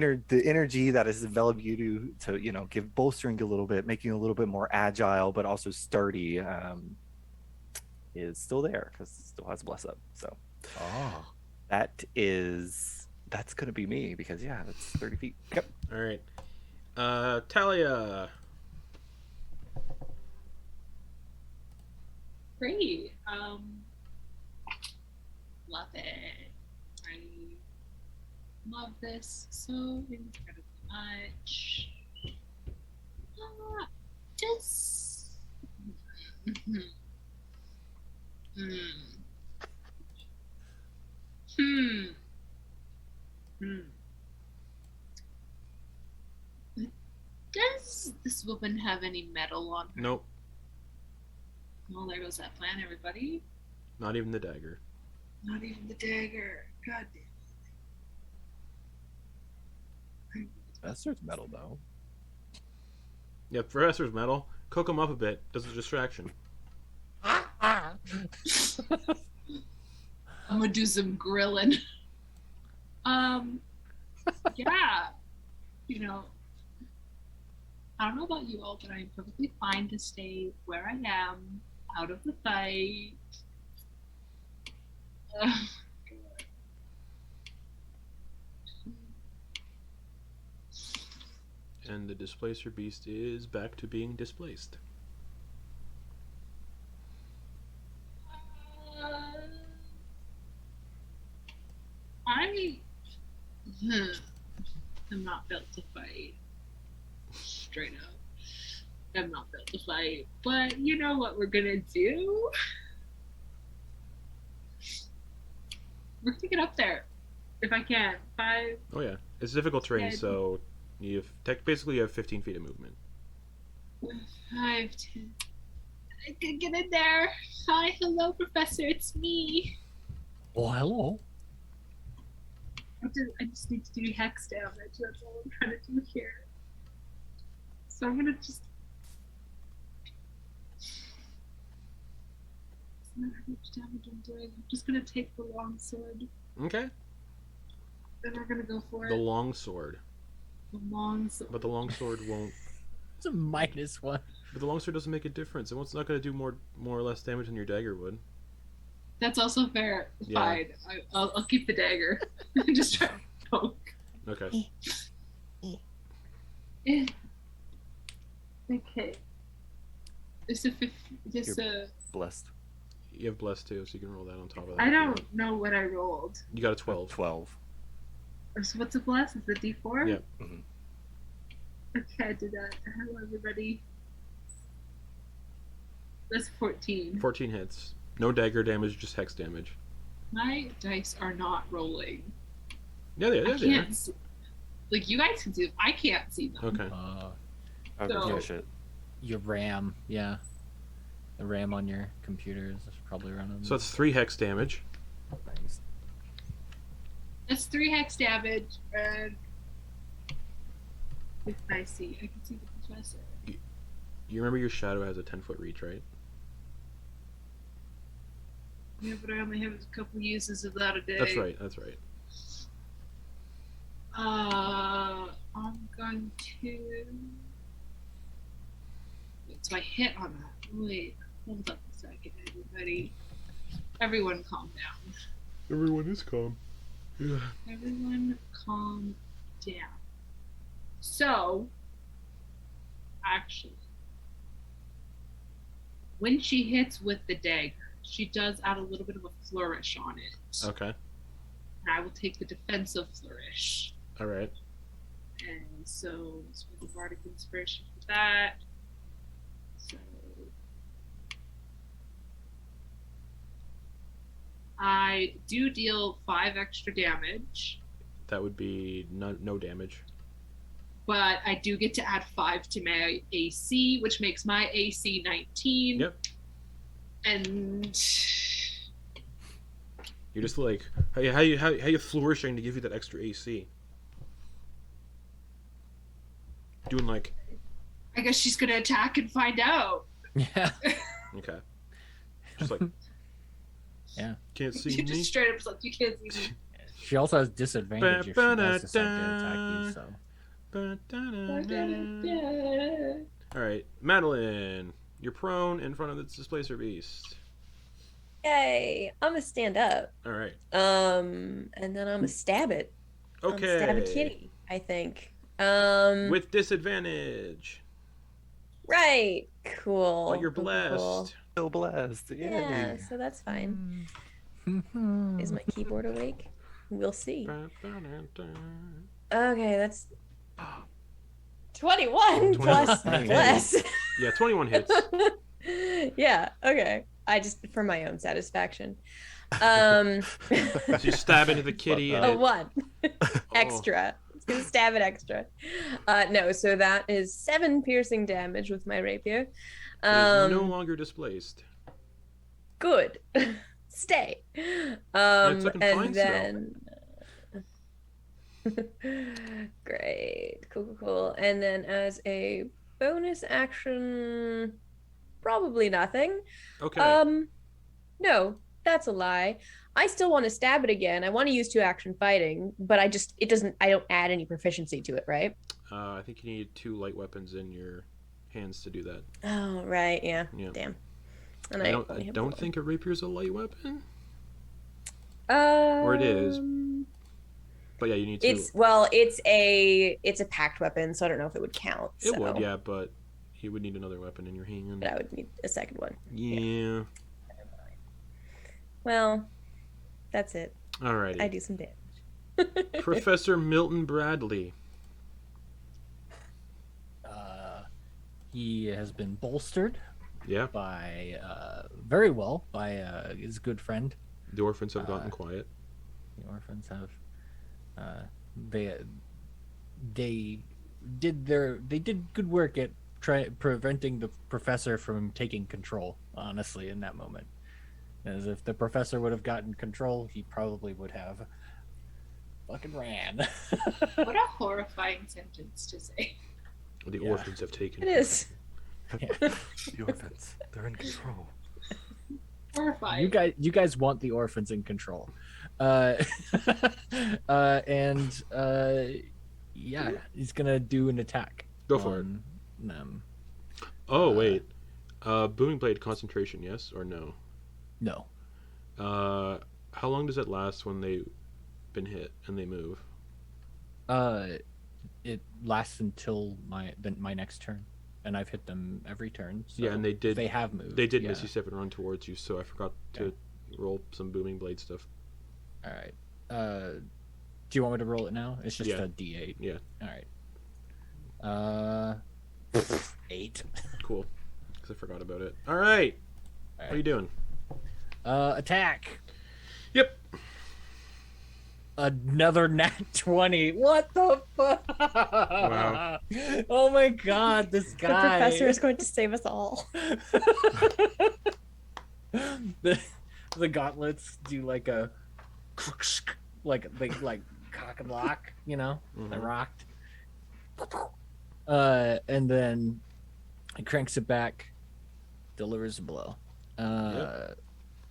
energy that has developed you to give bolstering a little bit, making you a little bit more agile, but also sturdy, is still there because it still has bless up. So Oh. that's gonna be me because that's 30 feet. Yep. All right. Thalia. Great. Love it. I love this so incredibly much. Just. Hmm. Does this woman have any metal on her? Nope. Well, there goes that plan, everybody. Not even the dagger. Not even the dagger. God damn. Professor's metal though. Yeah, Professor's metal. Cook him up a bit. Does a distraction. I'm gonna do some grilling. Yeah. I don't know about you all, but I'm perfectly fine to stay where I am, out of the fight. And the Displacer Beast is back to being displaced. I'm not built to fight. Straight up. I'm not built to fight. But you know what we're gonna do? We're gonna get up there. If I can. 5. Oh yeah, it's difficult terrain, Yeah. so you basically you have 15 feet of movement. 5, 10. I can get in there. Hi, hello, Professor. It's me. Oh, hello. I just need to do hex damage. That's all I'm trying to do here. So I'm gonna just. It's not how much damage I'm doing. I'm just gonna take the long sword. Okay. Then we're gonna go for The it. long sword, The long sword. but the long sword won't. It's a -1. But the long sword doesn't make a difference. It's not going to do more or less damage than your dagger would. That's also fair. Yeah. Fine. I'll keep the dagger. Just try to poke. Okay. Okay. This Blessed. You have blessed too, so you can roll that on top of that. I don't know what I rolled. You got a 12. 12. So what's a bless? Is it D4? Yep. Mhm. Okay, I did that. Hello, everybody. That's 14. 14 hits. No dagger damage, just hex damage. My dice are not rolling. Yeah, they I are. can't see. Like, you guys can see them. I can't see them. Okay. I'll So- refresh it. Your RAM, yeah. The RAM on your computer is probably running. So that's 3 hex damage. Nice. That's 3 hex damage, and if I can see the professor. You remember your shadow has a 10-foot reach, right? Yeah, but I only have a couple uses of that a day. That's right. That's right. I'm going to. Wait, so I hit on that. Wait, hold up a second, everybody. Everyone, calm down. Everyone is calm. Yeah. Everyone, calm down. So, actually, when she hits with the dagger, she does add a little bit of a flourish on it. Okay. And I will take the defensive flourish. All right. And so, with the bardic inspiration for that. So, I do deal 5 extra damage, That would be no damage. but I do get to add 5 to my AC, which makes my AC 19. Yep. And You're just like, how you flourishing to give you that extra AC? Doing like, I guess she's gonna attack and find out. Yeah. okay. Just like, Yeah. can't see You just me. straight up like, you can't see me. She also has disadvantage if she does decide to attack you. So All right, Madeliene, you're prone in front of the Displacer Beast. Yay! I'm gonna stand up. All right. And then I'm gonna stab it. Okay. Stab a kitty, I think. With disadvantage. Right. Cool. But you're blessed. Cool. Still blessed. Yay. Yeah, so that's fine. Is my keyboard awake? We'll see. Okay, that's 21 plus bless. Yeah, 21 hits. Yeah, okay. I just for my own satisfaction. So you stab into the kitty and A it, 1 extra. It's gonna stab it extra. No, so that is 7 piercing damage with my rapier. it is no longer displaced. Good. Stay. it's looking fine And then great. Cool. And then as a bonus action, probably nothing. Okay. No, that's a lie. I still want to stab it again. I want to use 2 action fighting, but I don't add any proficiency to it, right? I think you need 2 light weapons in your hands to do that. Oh, right. Yeah. Yeah. Damn. And I only have don't 1. think a rapier is a light weapon. Or it is. But yeah, you need to. It's a packed weapon, so I don't know if it would count. It would, yeah, but you would need another weapon in your hand. But I would need a second one. Yeah. Well, that's it. Alrighty. I do some damage. Professor Milton Bradley. he has been bolstered Yeah. by very well by his good friend. The orphans have gotten quiet. The orphans have they did good work at preventing the professor from taking control, honestly, in that moment. As if the professor would have gotten control, he probably would have fucking ran. What a horrifying sentence to say. The Yeah. orphans have taken. It is. The orphans, they're in control. Horrifying. You guys want the orphans in control. Yeah, he's gonna do an attack. Go for it. Them. Oh wait. Booming blade concentration, yes or no? No. How long does it last when they've been hit and they move? It lasts until my next turn, and I've hit them every turn. So Yeah, and they have moved. They did yeah. miss you step and run towards you, so I forgot to roll some booming blade stuff. All right. Do you want me to roll it now? It's just Yeah. a D8. Yeah. All right. 8. Cool. Because I forgot about it. All right. What are you doing? Attack. Yep. Another nat 20. What the fuck? Wow. Oh my god, this The guy. professor is going to save us all. the gauntlets do like a like cock and lock, you know? They rocked. And then he cranks it back, delivers a blow. Yep.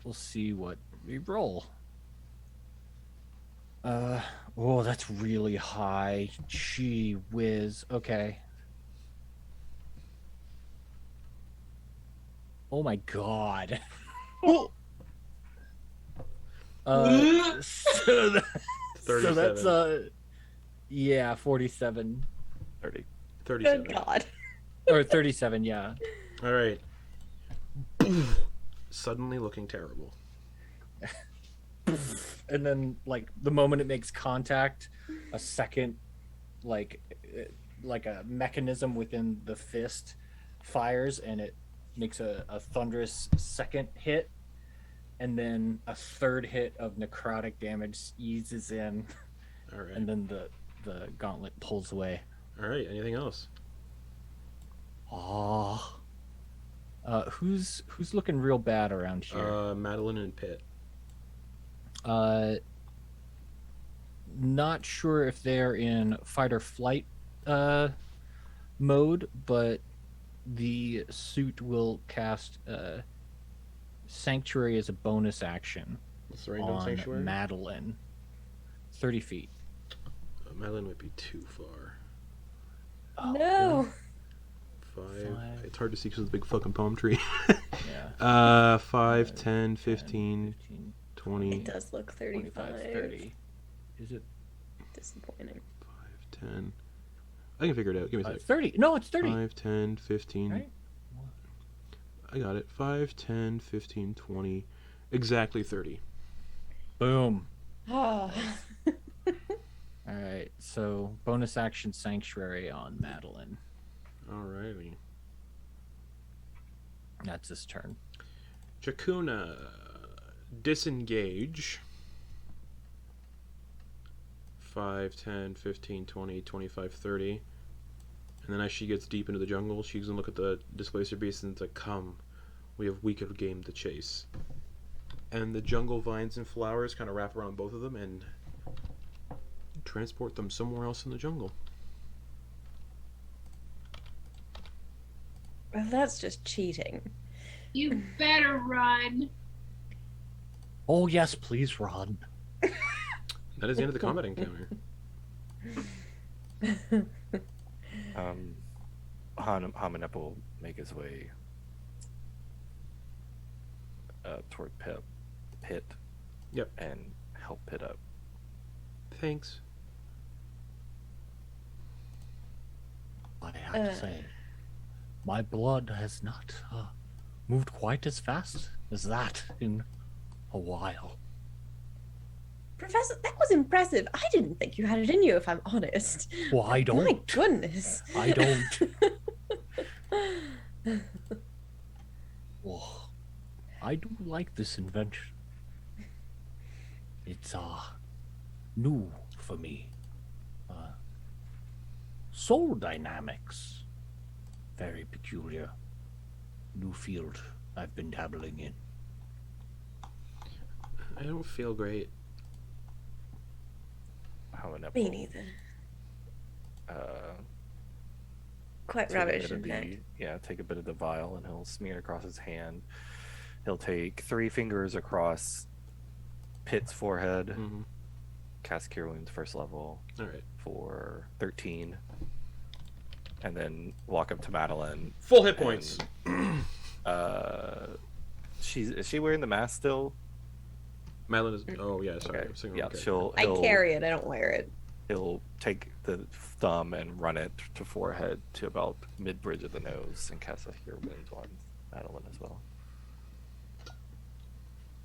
We'll see what we roll. That's really high. Gee whiz. Okay. Oh my god. So, so that's 47 30. 37. Good God. or 37, yeah. All right. Suddenly looking terrible. And then like the moment it makes contact, a second like a mechanism within the fist fires, and it makes a thunderous second hit, and then a third hit of necrotic damage eases in. All right. And then the gauntlet pulls away. All right. Anything else? Oh. Who's looking real bad around here? Madeliene and Pitt. Not sure if they're in fight or flight mode, but the suit will cast Sanctuary as a bonus action What's the range on on Sanctuary? Madeliene. 30 feet. Madeliene might be too far. Oh, No. 5. Five. It's hard to see because of the big fucking palm tree. Yeah. 5, 10, 15, 15, 20. It does look 35. 25, 30. Is it Disappointing. 5, 10. I can figure it out. Give me a sec. 30? No, it's 30. 5, 10, 15. Right? I got it. 5, 10, 15, 20. Exactly 30. Boom. Ah. All right. So bonus action Sanctuary on Madeliene. Alrighty. That's his turn. Chakuna. Disengage. 5, 10, 15, 20, 25, 30. And then as she gets deep into the jungle, she's going to look at the Displacer Beast and it's like, come, we have weaker game to chase. And the jungle vines and flowers kind of wrap around both of them and transport them somewhere else in the jungle. Well, that's just cheating. You better run. Oh, yes, please run. That is the end of the combat encounter. Hamunep will make his way toward Pit. Yep. And help Pit up. Thanks. I have to say, my blood has not moved quite as fast as that in a while. Professor, that was impressive. I didn't think you had it in you, if I'm honest. Well, I don't. My goodness. I don't. Well, I do like this invention. It's new for me. Soul dynamics. Very peculiar. New field I've been dabbling in. I don't feel great. Hamunep Me will, neither. Quite take a rubbish, bit in of the, fact. take a bit of the vial and he'll smear it across his hand. He'll take 3 fingers across Pit's forehead, Mm-hmm. cast Cure Wounds first level Alright. for 13, and then walk up to Madeliene. Full hit points. And, is she wearing the mask still? Madeliene is. Oh, yeah, sorry. Okay. I'm saying Yeah, okay. I carry it, I don't wear it. He'll take the thumb and run it to forehead to about mid-bridge of the nose and cast a Cure Wounds on Madeliene as well.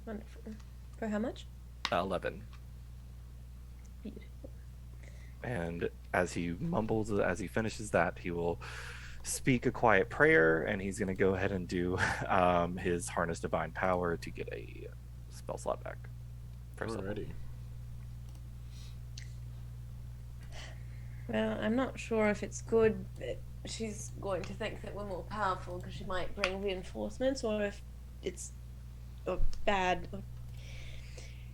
Wonderful. For how much? 11. Beautiful. And as he finishes that, he will speak a quiet prayer, and he's going to go ahead and do his Harness Divine Power to get a spell slot back. First level. Alrighty. Well, I'm not sure if it's good that she's going to think that we're more powerful because she might bring reinforcements, or if it's bad.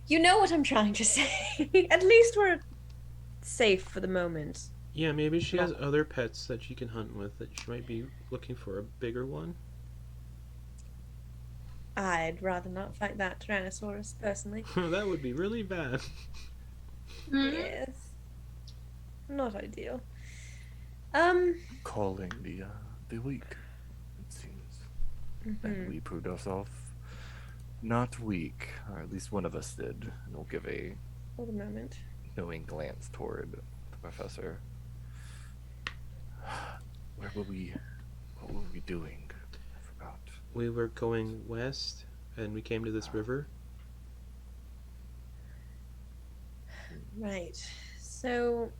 You know what I'm trying to say. At least we're safe for the moment. Yeah, maybe she has other pets that she can hunt with that she might be looking for a bigger one. I'd rather not fight that Tyrannosaurus, personally. That would be really bad. Yes. Not ideal. Calling the weak, it seems. And we proved ourselves not weak, or at least one of us did. And we'll give a For the moment. knowing glance toward the professor. What were we doing? I forgot. We were going west, and we came to this river. Right. So,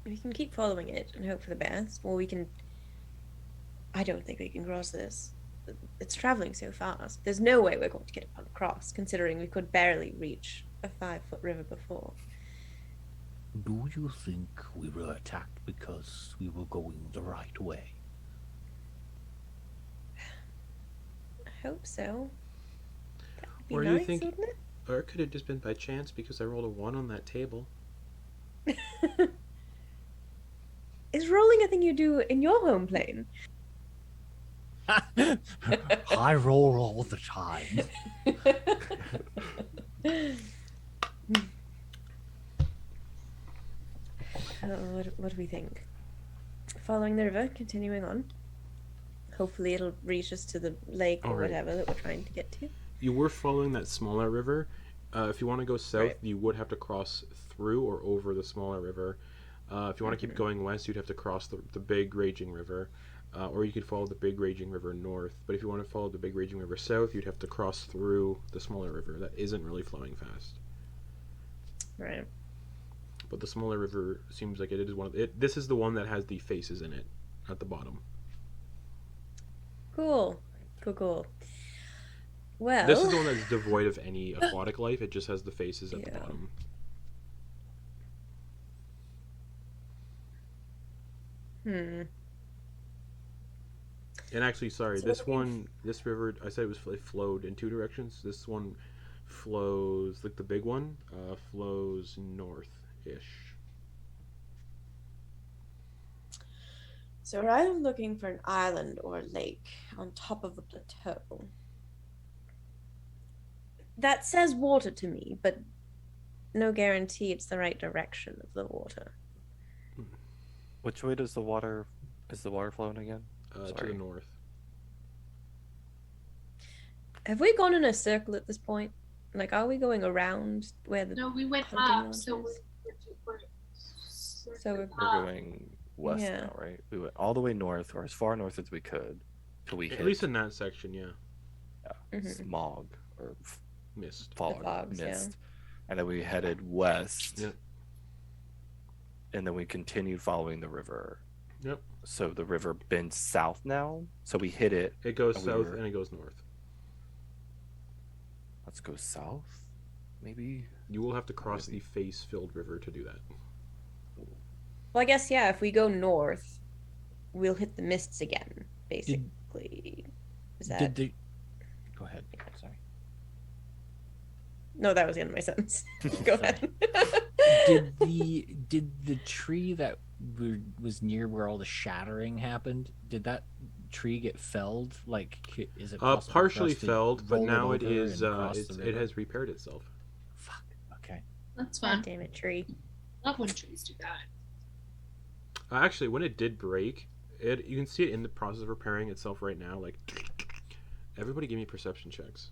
we can keep following it and hope for the best, or we can... I don't think we can cross this. It's traveling so fast. There's no way we're going to get across, considering we could barely reach a 5-foot river before. Do you think we were attacked because we were going the right way? I hope so. That would be Or nice, you think- wouldn't it? Or it could have just been by chance because I rolled a 1 on that table. Is rolling a thing you do in your home plane? I roll all the time. what do we think? Following the river, continuing on. Hopefully it'll reach us to the lake or Alright. whatever that we're trying to get to. You were following that smaller river. If you want to go south, Right. you would have to cross through or over the smaller river. If you want to keep going west, you'd have to cross the big raging river. Or you could follow the big raging river north. But if you want to follow the big raging river south, you'd have to cross through the smaller river that isn't really flowing fast. Right. But the smaller river seems like it is one of it. This is the one that has the faces in it at the bottom. Cool. Well, This is the one that's devoid of any aquatic life. It just has the faces at the Yeah. bottom. And actually, sorry, So this what do we- one, this river, I said it flowed in two directions. This one flows, like the big one, flows north-ish. So we're either looking for an island or a lake on top of the plateau. That says water to me, but no guarantee it's the right direction of the water. Which way does the water flowing again? To Sorry. the north. Have we gone in a circle at this point? Like, are we going around where the... No, we went Hunting up, so launches. we're So we're- We're going west Yeah. now, right? We went all the way north, or as far north as we could, till we At hit least in that section, yeah. Mhm. smog or Mist. fog, fogs, yeah. mist, and then we headed west. Yep. And then we continued following the river. Yep. So the river bends south now. So we hit it. It goes And we south were- and it goes north. Let's go south, maybe. You will have to cross Maybe. the face-filled river to do that. Well, I guess, yeah, if we go north, we'll hit the mists again, basically. Is that... Did the? Go ahead. Sorry. No, that was the end of my sentence. Go ahead. Did the tree that was near where all the shattering happened? Did that tree get felled? Like, is it possible for Partially us to felled, but roll now it over is. and cross the It river? has repaired itself. Fuck. Okay. That's God fun. damn it, tree. Love when trees do that. Actually, when it did break, you can see it in the process of repairing itself right now. Like, everybody, give me perception checks.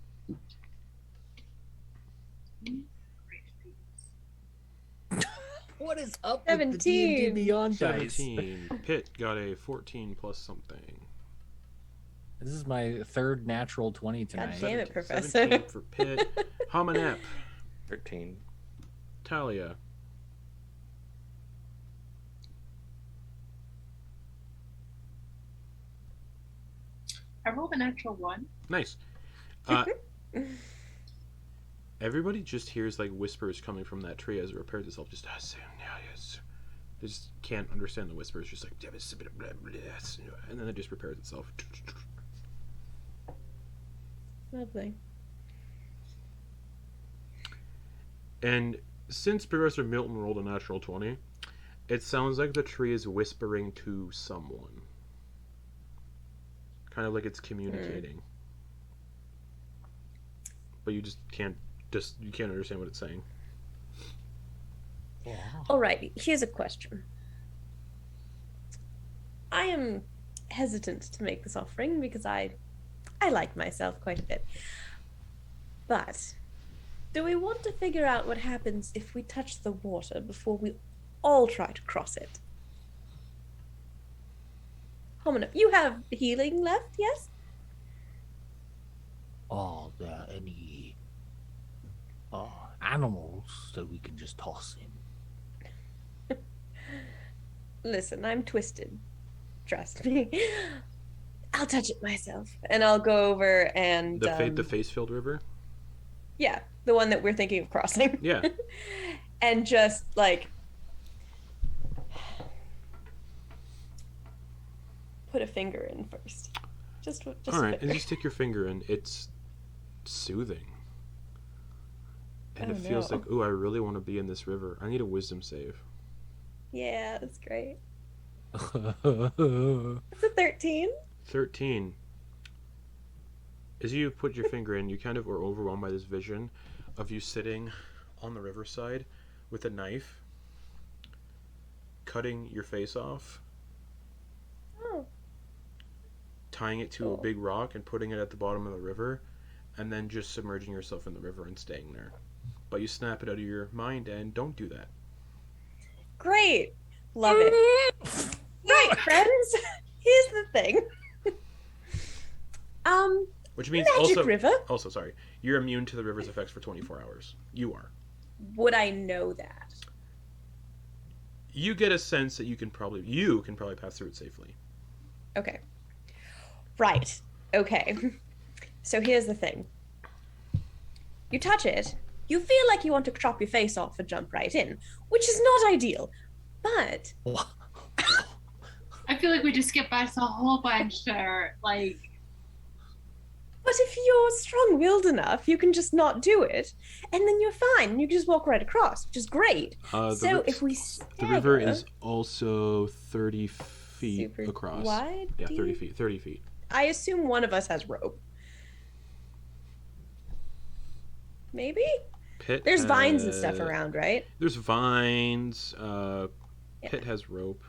What is up 17. with the D&D Beyond dice? 17. Pitt got a 14 plus something. This is my third natural 20 tonight. God damn it, Professor. 17 for Pitt. Hamunep. 13. Thalia. I rolled a natural 1. Nice. Everybody just hears like whispers coming from that tree as it repairs itself. Just yes. They just can't understand the whispers. Just like and then it just repairs itself. Lovely. And since Professor Milton rolled a natural 20, it sounds like the tree is whispering to someone. Kind of like it's communicating. But you just can't understand what it's saying. Alrighty, here's a question. I am hesitant to make this offering because I like myself quite a bit. But do we want to figure out what happens if we touch the water before we all try to cross it? Hamunep, you have healing left, yes? Are there any animals that we can just toss in? Listen, I'm twisted. Trust me. I'll touch it myself. And I'll go over and... The face-filled river? Yeah, the one that we're thinking of crossing. Yeah. And just, like... put a finger in first. Just All a right, and finger. just stick your finger in. It's soothing. And Oh, it feels no. like, ooh, I really want to be in this river. I need a wisdom save. Yeah, that's great. It's a 13. 13. As you put your finger in, you kind of are overwhelmed by this vision of you sitting on the riverside with a knife, cutting your face off, Oh. tying it to Cool. a big rock and putting it at the bottom of the river, and then just submerging yourself in the river and staying there. But you snap it out of your mind and don't do that. Great. Love it. Right, friends. Here's the thing. Which means Magic River. also sorry, you're immune to the river's effects for 24 hours. You are. Would I know that? You get a sense that you can probably pass through it safely. Okay. Right. Okay. So here's the thing. You touch it, you feel like you want to chop your face off and jump right in, which is not ideal. But I feel like we just skipped by a whole bunch there. Like, but if you're strong-willed enough, you can just not do it, and then you're fine. You can just walk right across, which is great. So if we the river is also 30 feet super across. wide, Yeah, do 30 you- feet. 30 feet. I assume one of us has rope. Maybe? There's vines and stuff around, right? There's vines. Pit has rope.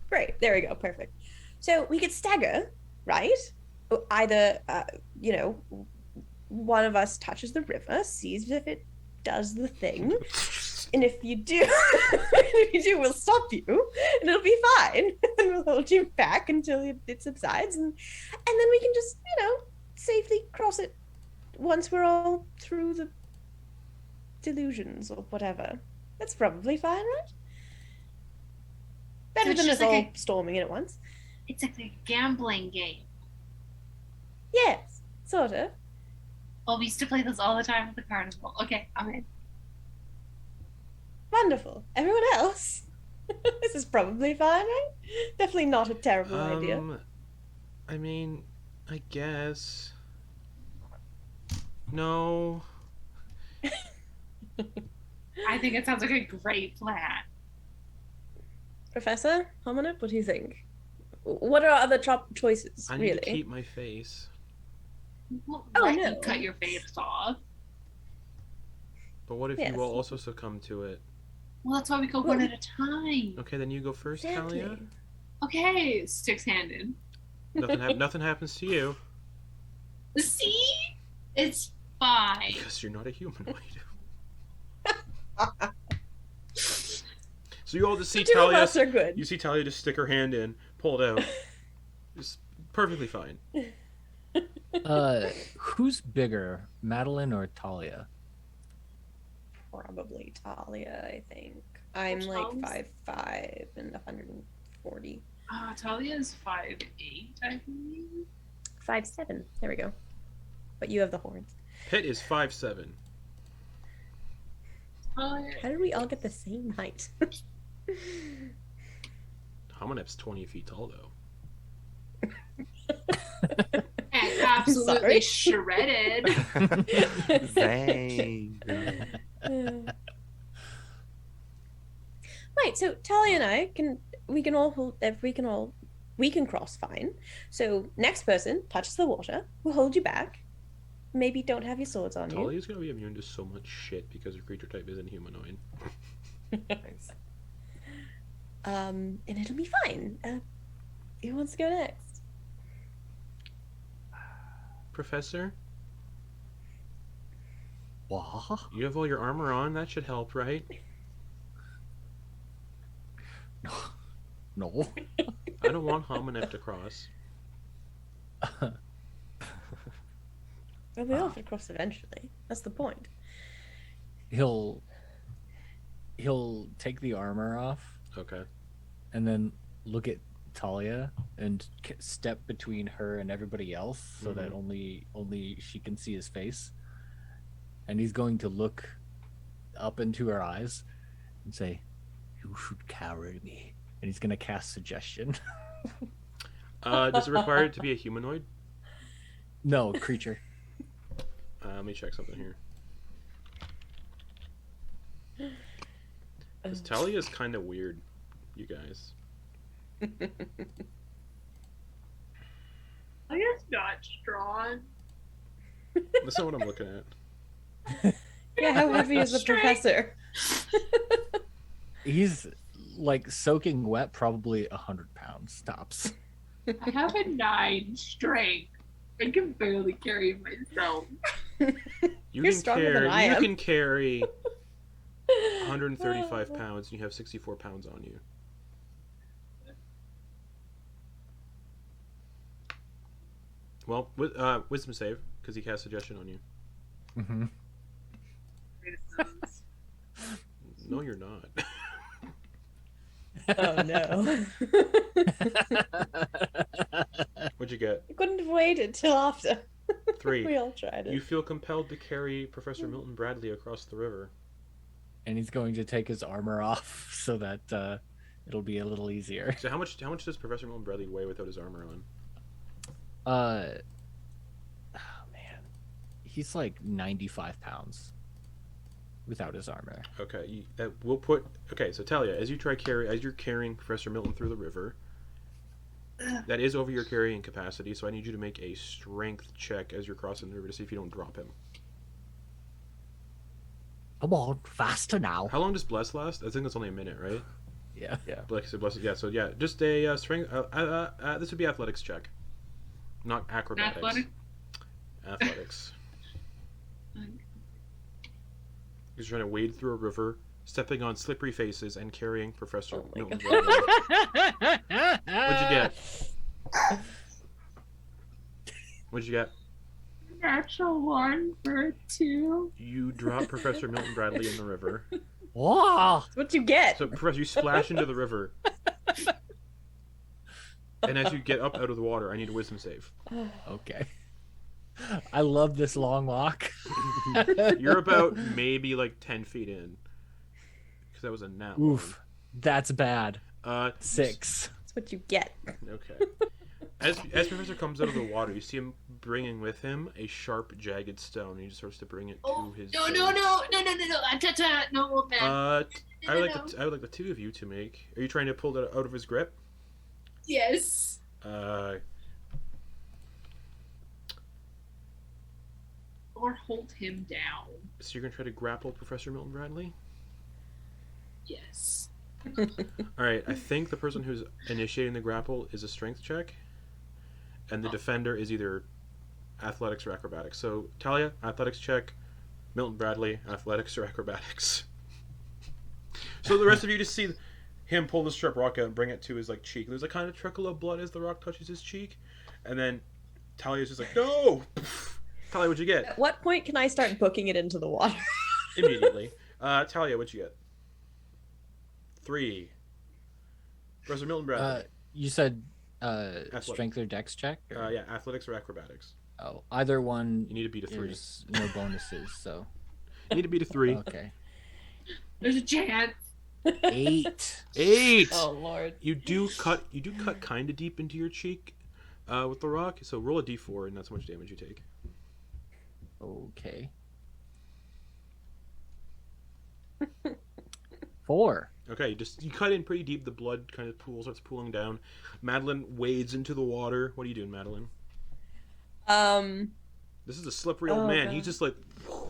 Great. There we go. Perfect. So we could stagger, right? Either, one of us touches the river, sees if it does the thing, and if you do, we'll stop you, and it'll be fine, and we'll hold you back until it subsides, and then we can just, safely cross it once we're all through the delusions or whatever. That's probably fine, right? Better So it's than us just like all storming in at once. it's like a gambling game. Yes, sort of. Oh, we used to play this all the time at the carnival. Okay, I'm in. Wonderful. Everyone else? This is probably fine, right? Definitely not a terrible idea. I mean, I guess. No. I think it sounds like a great plan. Professor Hamunep, what do you think? What are our other top choices, I need really? to keep my face. We'll Oh, let no. you cut your face off. But what if Yes. you all also succumb to it? Well, that's why we go Well, one at a time. Okay, then you go first, Exactly. Thalia. Okay, six-handed. Nothing happens to you See? It's fine. because you're not a humanoid. So you all just see The two of Thalia. us are good. You see Thalia just stick her hand in, pull it out. Just perfectly fine. Who's bigger, Madeliene or Thalia? Probably Thalia, I think. I'm Which like ones? 5'5" and 140. Talia's 5'8", I believe. 5'7". There we go. But you have the horns. Pit is 5'7". Talia, How did we all get the same height? Hamunep's 20 feet tall, though. and absolutely sorry. shredded. Zang. Right, so Thalia and I we can cross fine. So next person touches the water, we'll hold you back. Maybe don't have your swords on you. Thalia's gonna be immune to so much shit because her creature type isn't humanoid. Nice. And it'll be fine. Who wants to go next? Professor, What? you have all your armor on. That should help, right? No. I don't want Hamunep to cross. Well, we all have to cross eventually. That's the point. He'll take the armor off Okay. and then look at Thalia and step between her and everybody else so that only she can see his face. And he's going to look up into her eyes and say, "You should carry me." And he's going to cast suggestion. Does it require it to be a humanoid? No, creature. Let me check something here. Because Thalia is kind of weird, you guys. Talia's not strong. That's not what I'm looking at. Yeah, how heavy is the Strength. professor? He's like soaking wet, probably 100 pounds tops. I have a 9 strength. I can barely carry myself. You're stronger than I You am. can carry 135 pounds, and you have 64 pounds on you. Well, wisdom save, because he cast suggestion on you. Mm-hmm. No, you're not. Oh no. What'd you get? I couldn't have waited till after. 3. We all tried it. You feel compelled to carry Professor Milton Bradley across the river. And he's going to take his armor off so that it'll be a little easier. So how much does Professor Milton Bradley weigh without his armor on? Oh man, he's like 95 pounds without his armor. Okay, so Thalia, as you're carrying Professor Milton through the river, that is over your carrying capacity, so I need you to make a strength check as you're crossing the river to see if you don't drop him. Come on, faster now. How long does Bless last? I think it's only a minute, right? Yeah. Bless, yeah, so yeah, just a strength, this would be athletics check. Not acrobatics. Athletics. He's trying to wade through a river, stepping on slippery faces, and carrying Professor Milton Bradley. What'd you get? What'd you get? Natural 1 for a 2. You drop Professor Milton Bradley in the river. Whoa! That's what you get. So, Professor, you splash into the river. And as you get up out of the water, I need a wisdom save. Okay. I love this long walk. You're about maybe like 10 feet in. Because that was a nat one. Oof. That's bad. 6. That's what you get. Okay. As Professor comes out of the water, you see him bringing with him a sharp, jagged stone. He just starts to bring it to his. No, face. no, man. I would like the two of you to make. Are you trying to pull that out of his grip? Yes. Or hold him down. So you're gonna try to grapple Professor Milton Bradley? Yes. All right. I think the person who's initiating the grapple is a strength check, and the defender is either athletics or acrobatics. So Thalia, athletics check. Milton Bradley, athletics or acrobatics. So the rest of you just see him pull the strip rock out and bring it to his like cheek. There's a kind of trickle of blood as the rock touches his cheek, and then Talia's just like, "No!" Thalia, what'd you get? At what point can I start booking it into the water? Immediately. Thalia, what'd you get? 3. Professor Milton Bradley. You said strength or dex check? Or? Yeah, athletics or acrobatics. Oh, either one. You need to beat a 3. There's no bonuses, so. You need to beat a 3. Okay. There's a chance. 8. 8. Oh Lord. You do cut kind of deep into your cheek with the rock. So roll a d4, and that's how much damage you take. Okay. 4. Okay, you cut in pretty deep. The blood kind of starts pooling down. Madeliene wades into the water. What are you doing, Madeliene? This is a slippery old man. God. He's just like.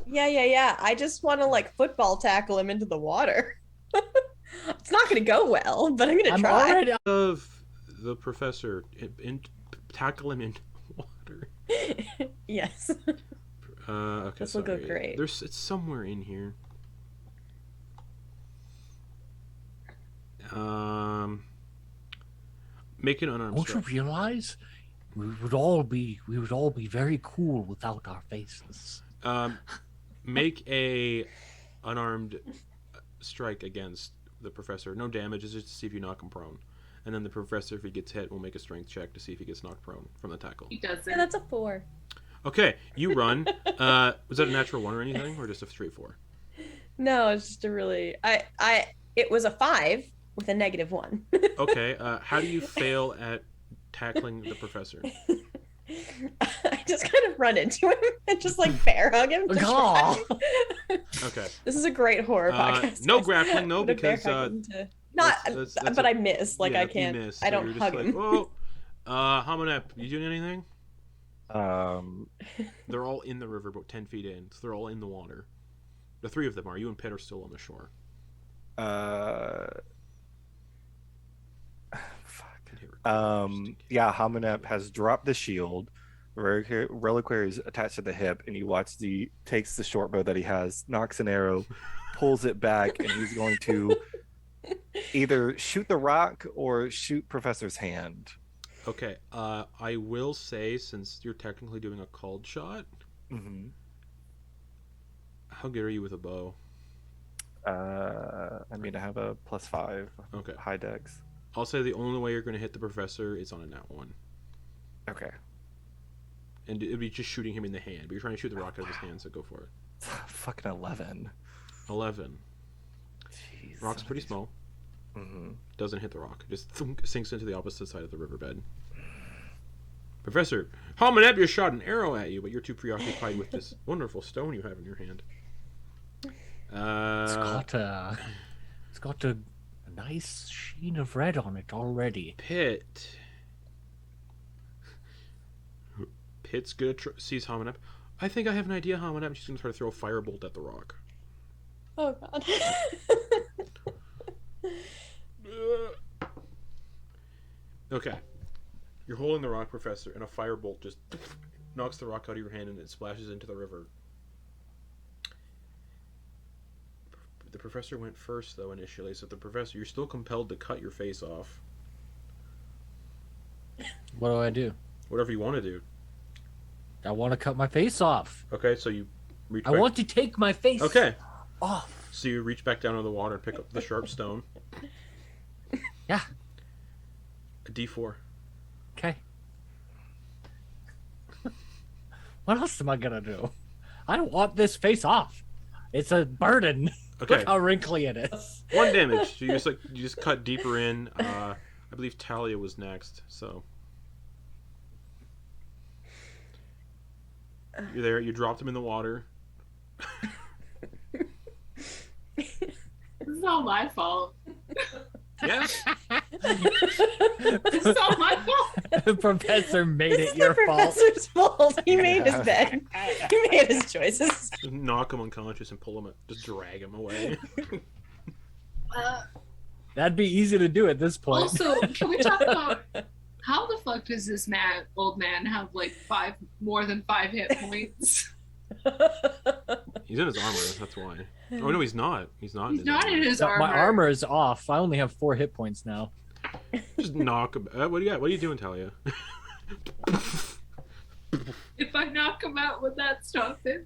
Yeah. I just want to like football tackle him into the water. It's not going to go well, but I'm going to try. Already... Of the professor, tackle him into the water. Yes. Okay, This will go great. It's somewhere in here. Make an unarmed Don't strike. you realize we would all be very cool without our faces? Make a unarmed strike against the professor. No damage. It's just to see if you knock him prone. And then the professor, if he gets hit, will make a strength check to see if he gets knocked prone from the tackle. He doesn't. Yeah, that's a 4. Okay, you run. Was that a natural 1 or anything, or just a straight 4? No, it's just a really. It was a 5 with a -1. Okay. How do you fail at tackling the professor? I just kind of run into him and just like bear hug him. Aw. Okay. This is a great horror podcast. No guys. grappling, no, I'm gonna bear because hug him to... not. that's but I miss. Like I you can't. miss, I so don't you're just hug like, him. Oh, Hamunep, you doing anything? Um, They're all in the river, about 10 feet in. So they're all in the water. The 3 of them are. You and Pitt are still on the shore. Fuck. Can hit record just in case. Yeah, Hamunep has dropped the shield. Reliquary is attached to the hip, and you watch takes the short bow that he has, knocks an arrow, pulls it back, and he's going to either shoot the rock or shoot Professor's hand. Okay, I will say, since you're technically doing a called shot, Mm-hmm. how good are you with a bow? I mean, I have a +5 Okay. high dex. I'll say the only way you're going to hit the professor is on a nat 1. Okay. And it'd be just shooting him in the hand, but you're trying to shoot the rock out of his hand, so go for it. Fucking 11. 11. Jeez. Rock's pretty small. Mm-hmm. Doesn't hit the rock. Just thunk, sinks into the opposite side of the riverbed. Professor, Hamunep just shot an arrow at you, but you're too preoccupied with this wonderful stone you have in your hand. It's got a nice sheen of red on it already. Pit's gonna sees Hamunep. I think I have an idea, Hamunep. She's gonna try to throw a firebolt at the rock. Oh god. Okay. You're holding the rock, Professor, and a firebolt just knocks the rock out of your hand and it splashes into the river. The Professor went first, though, initially, so the Professor, you're still compelled to cut your face off. What do I do? Whatever you want to do. I want to cut my face off. Okay, so you reach I back... want to take my face off. So you reach back down into the water and pick up the sharp stone. Yeah. A D4. Okay. What else am I gonna do? I don't want this face off. It's a burden. Okay. Look how wrinkly it is. 1 damage. So you just cut deeper in. I believe Thalia was next, so... You're there. You dropped him in the water. This is all my fault. Yes. This is all my fault. The professor made This it is your the fault. professor's fault. He made his bed. He made his choices. Just knock him unconscious and pull him. Just drag him away. That'd be easy to do at this point. Also, can we talk about how the fuck does this old man have like more than 5 hit points? He's in his armor. That's why. Oh no, he's not. He's not. He's not in his So armor. my armor is off. I only have 4 hit points now. Just knock him. What do you got? What are you doing, Thalia? If I knock him out, would that stop it?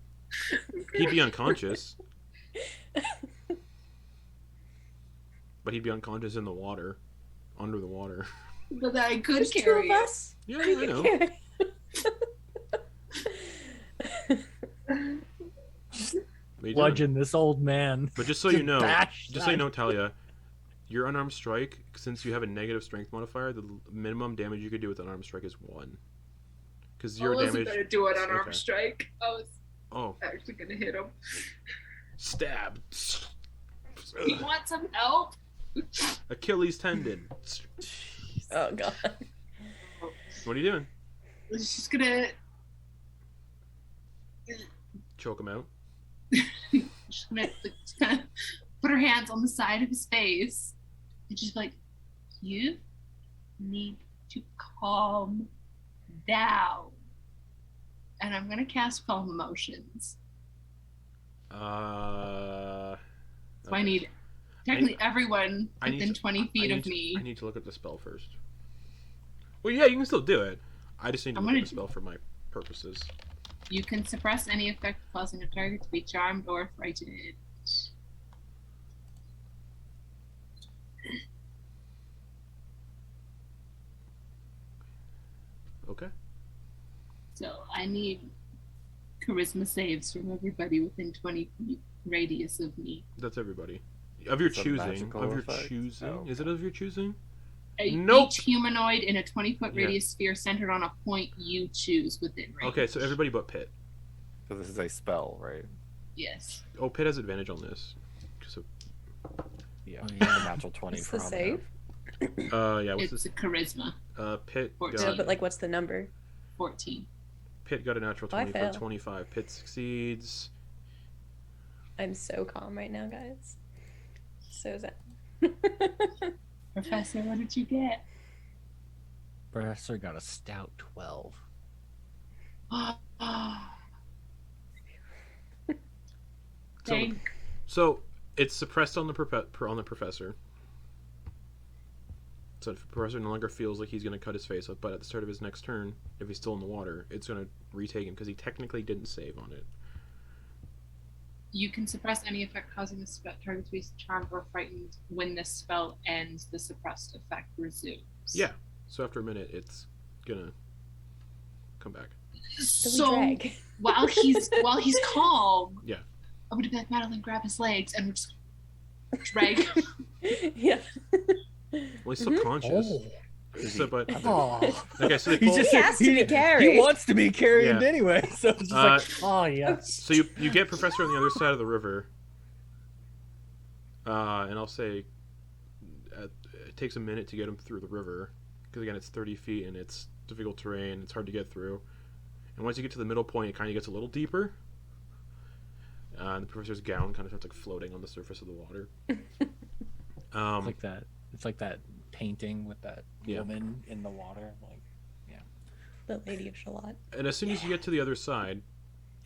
He'd be unconscious. But he'd be unconscious in the water, under the water. But I could There's 2 carry of it. us. Yeah, I know. What are you doing? Bludgeon this old man. But just so you know, Bash just so you that. know, Thalia, your unarmed strike, since you have a negative strength modifier, the minimum damage you could do with an unarmed strike is 1. Because I your wasn't damage. gonna do an unarmed Okay. strike. I was Oh, actually gonna hit him. stab. You want some help? Achilles tendon. Oh god. What are you doing? She's just gonna Choke him out. She's gonna like, put her hands on the side of his face and just like, you need to calm down. And I'm gonna cast Calm Emotions. Uh. So I need technically everyone I need within to- 20 feet I of me. need to look at the spell first. Well, yeah, you can still do it. I just need to I'm look at gonna- the spell for my purposes. You can suppress any effect causing a target to be charmed or frightened. Okay. So I need charisma saves from everybody within 20 feet radius of me. That's everybody. Of your It's a choosing. magical Of your effect? choosing. Oh, Is it of your choosing? Nope. Each humanoid in a 20-foot Yeah. radius sphere centered on a point you choose within range. Okay, so everybody but Pitt. So this is a spell, right? Yes. Oh, Pitt has advantage on this. So, Yeah. Oh, yeah. A natural 20 What's for the Hamunep. save? yeah, what's It's this? a charisma. Pitt 14. No, got, but like, what's the number? 14. Pitt got a natural Oh, I 20 for fail. 25. Pitt succeeds. I'm so calm right now, guys. So zen. Professor, what did you get? Professor got a stout 12. Dang. So it's suppressed on the professor. So if the professor no longer feels like he's going to cut his face off, but at the start of his next turn, if he's still in the water, it's going to retake him because he technically didn't save on it. You can suppress any effect causing the target to be charmed or frightened. When this spell ends, the suppressed effect resumes. Yeah. So after a minute, it's gonna come back. So we drag. while he's calm, Yeah. I'm gonna be like, Madeliene, grab his legs, and we're just drag. Yeah. Well, he's subconscious. So, but Oh. okay, so they He pull. just has to be carried. He wants to be carried Yeah. anyway. So it's just like, oh yes. So you get Professor on the other side of the river, and I'll say it takes a minute to get him through the river because again it's 30 feet and it's difficult terrain. It's hard to get through, and once you get to the middle point, it kind of gets a little deeper. And the professor's gown kind of starts like floating on the surface of the water. It's like that. It's like that painting with that Yeah. woman in the water. Like, The Lady of Shalott. And as soon as you get to the other side,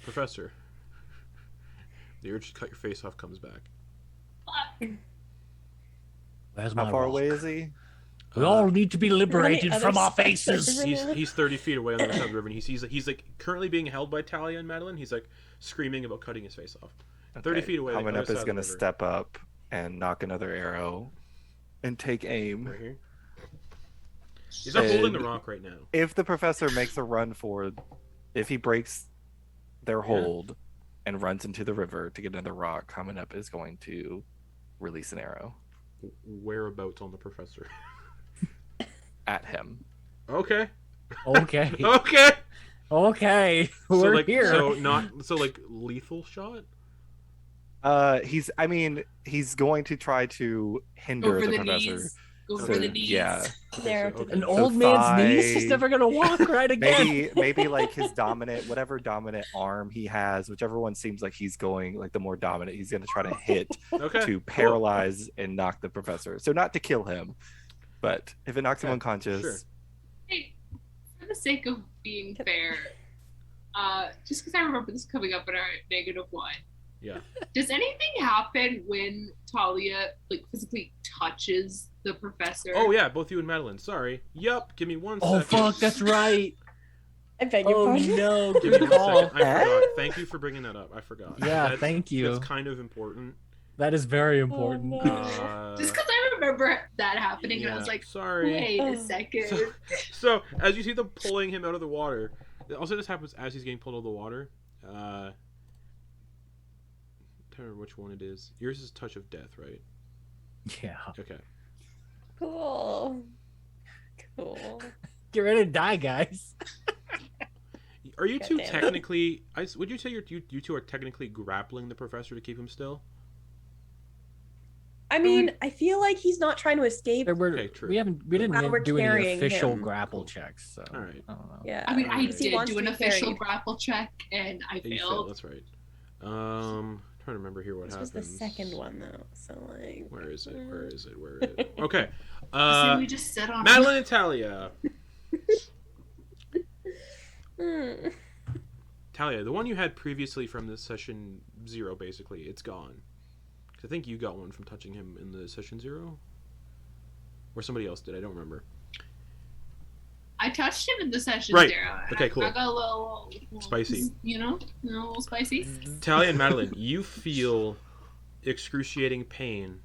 Professor, the urge to cut your face off comes back. where's my How far rock? away is he? We all need to be liberated other from our specters faces. in- He's 30 feet away on the other side of the river, and he's like currently being held by Thalia and Madeliene. He's like screaming about cutting his face off. 30 feet away. on the other Hamunep side is of going the to river. step up and knock another arrow and take aim. Right here. He's not holding the And rock right now. If the professor makes a run for, if he breaks their hold and runs into the river to get another rock, Hamunep is going to release an arrow Whereabouts on the professor? at him. Okay. Okay. Okay. Okay. So We're like here. so like lethal shot. He's going to try to hinder Over the the professor. knees. Go So, for the knees. Yeah, There. Okay. An So old man's knees thigh- is never gonna walk right again. maybe like his dominant, whatever dominant arm he has, whichever one seems like he's going like the more dominant, he's going to try to hit Okay. to paralyze and knock the professor. So not to kill him, but if it knocks him Okay, unconscious, sure. Hey, for the sake of being fair, just because I remember this coming up in our -1. Yeah. Does anything happen when Thalia like physically touches the professor? Oh yeah, both you and Madeliene. Sorry. Yup. Give me 1 second. Oh fuck, that's right. I beg your Oh pardon. no, Give me good 1 call. second. I forgot. Thank you for bringing that up. I forgot. Yeah, thank you. That's kind of important. That is very important. no. Just because I remember that happening, and I yeah, was like, sorry. wait Oh. a second. So as you see them pulling him out of the water, also this happens as he's getting pulled out of the water. I don't remember which one it is. Yours is Touch of Death, right? Yeah. Okay. Cool. Cool. Get ready to die, guys. Are you two Goddamn it. technically? Would you say you two are technically grappling the professor to keep him still? I mean, I feel like he's not trying to escape. Okay, true. We didn't Now we're do any carrying official him. grapple checks, so All right. I don't know. Yeah. I mean, I Alright. He did wants do to an be official carried. grapple check, and I You failed. failed. That's right. Trying to remember here what This happens. was the second one though, so like. Where is it? Where is it? Where is it? Okay. So we just sit on Madeliene and Thalia. Hmm. Thalia, the one you had previously from the session 0, basically, it's gone. 'Cause I think you got one from touching him in the session 0, or somebody else did. I don't remember. I touched him in the session Right. 0. and Okay, I- cool. I got a little Spicy. You know, a little spicy. Thalia and Madeliene, you feel excruciating pain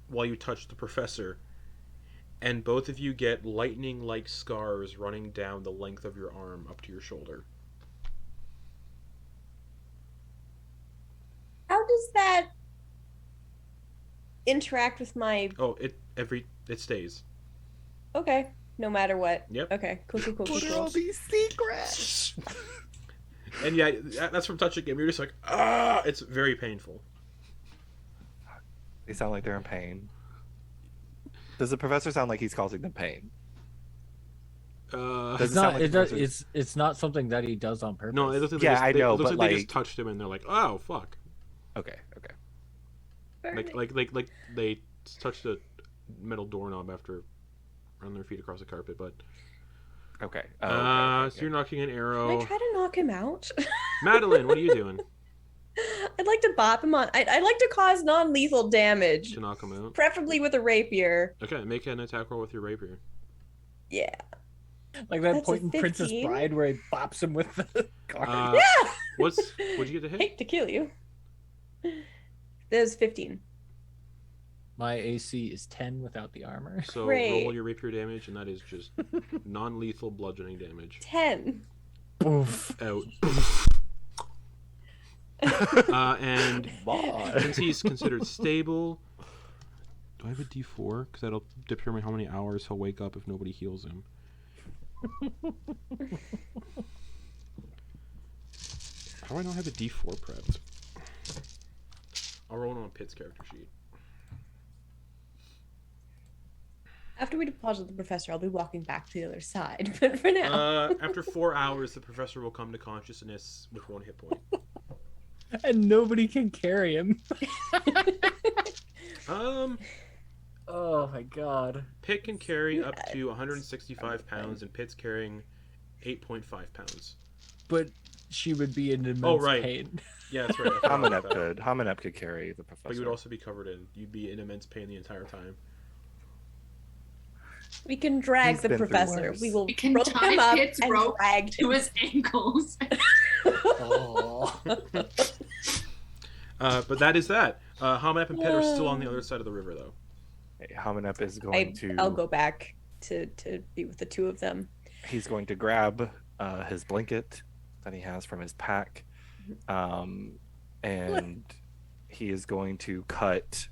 while you touch the professor, and both of you get lightning-like scars running down the length of your arm up to your shoulder. How does that interact with my? Oh, it stays. Okay, no matter what. Yep. Okay, cool. What are all these secrets? And yeah, that's from touching him. You're just like, ah! It's very painful. They sound like they're in pain. Does the professor sound like he's causing them pain? Uh, Does It's it sound not. like It the does. professor- It's not something that he does on purpose. no, it looks like Yeah, I know, it looks but like they like- just touched him and they're like, oh fuck, Okay, okay. like they touched metal doorknob after running their feet across the carpet. But Okay. so you're knocking an Can arrow. I try to knock him out? Madeliene, what are you doing I'd like to bop him on. I'd like to cause non-lethal damage, to knock him out? preferably with a rapier. Okay, make an attack roll with your rapier. Yeah. Like that That's point a in Princess 15. Bride where he bops him with the card. Yeah. What'd you get to hit? Hate to kill you. There's 15. My AC is 10 without the armor. So Great. roll your rapier damage, and that is just non-lethal bludgeoning damage. 10. Oof. Out. And since he's considered stable, do I have a D4? Because that'll determine how many hours he'll wake up if nobody heals him. How do I not have a D4 prepped? I'll roll it on Pitt's character sheet. After we deposit the professor, I'll be walking back to the other side. But for now. After 4 hours, the professor will come to consciousness with 1 hit point. And nobody can carry him. Oh my god. Pitt can carry up to 165 pounds, and Pitt's carrying 8.5 pounds. But she would be in immense right. pain. Yeah, that's right. I forgot about that. Hamunep could carry the professor. But you would also be covered in. You'd be in immense pain the entire time. We can drag He's the been through professor. worse. We will We can rope tie him up Pitt's and rope drag to his ankles. Oh. But that is that. Hamunep and Pitt are still on the other side of the river, though. Hamunep is going to. I'll go back to be with the two of them. He's going to grab his blanket that he has from his pack, and he is going to cut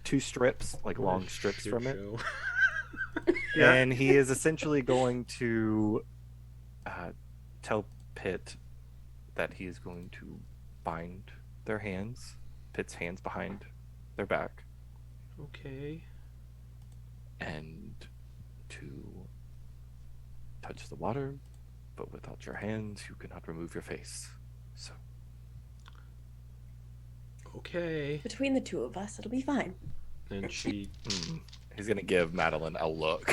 2 strips, like long strips from it. Yeah. And he is essentially going to tell Pitt that he is going to bind their hands, Pitt's hands behind their back, Okay. and to touch the water, but without your hands, you cannot remove your face. So, Okay. Between the two of us, it'll be fine. And she he's going to give Madeliene a look.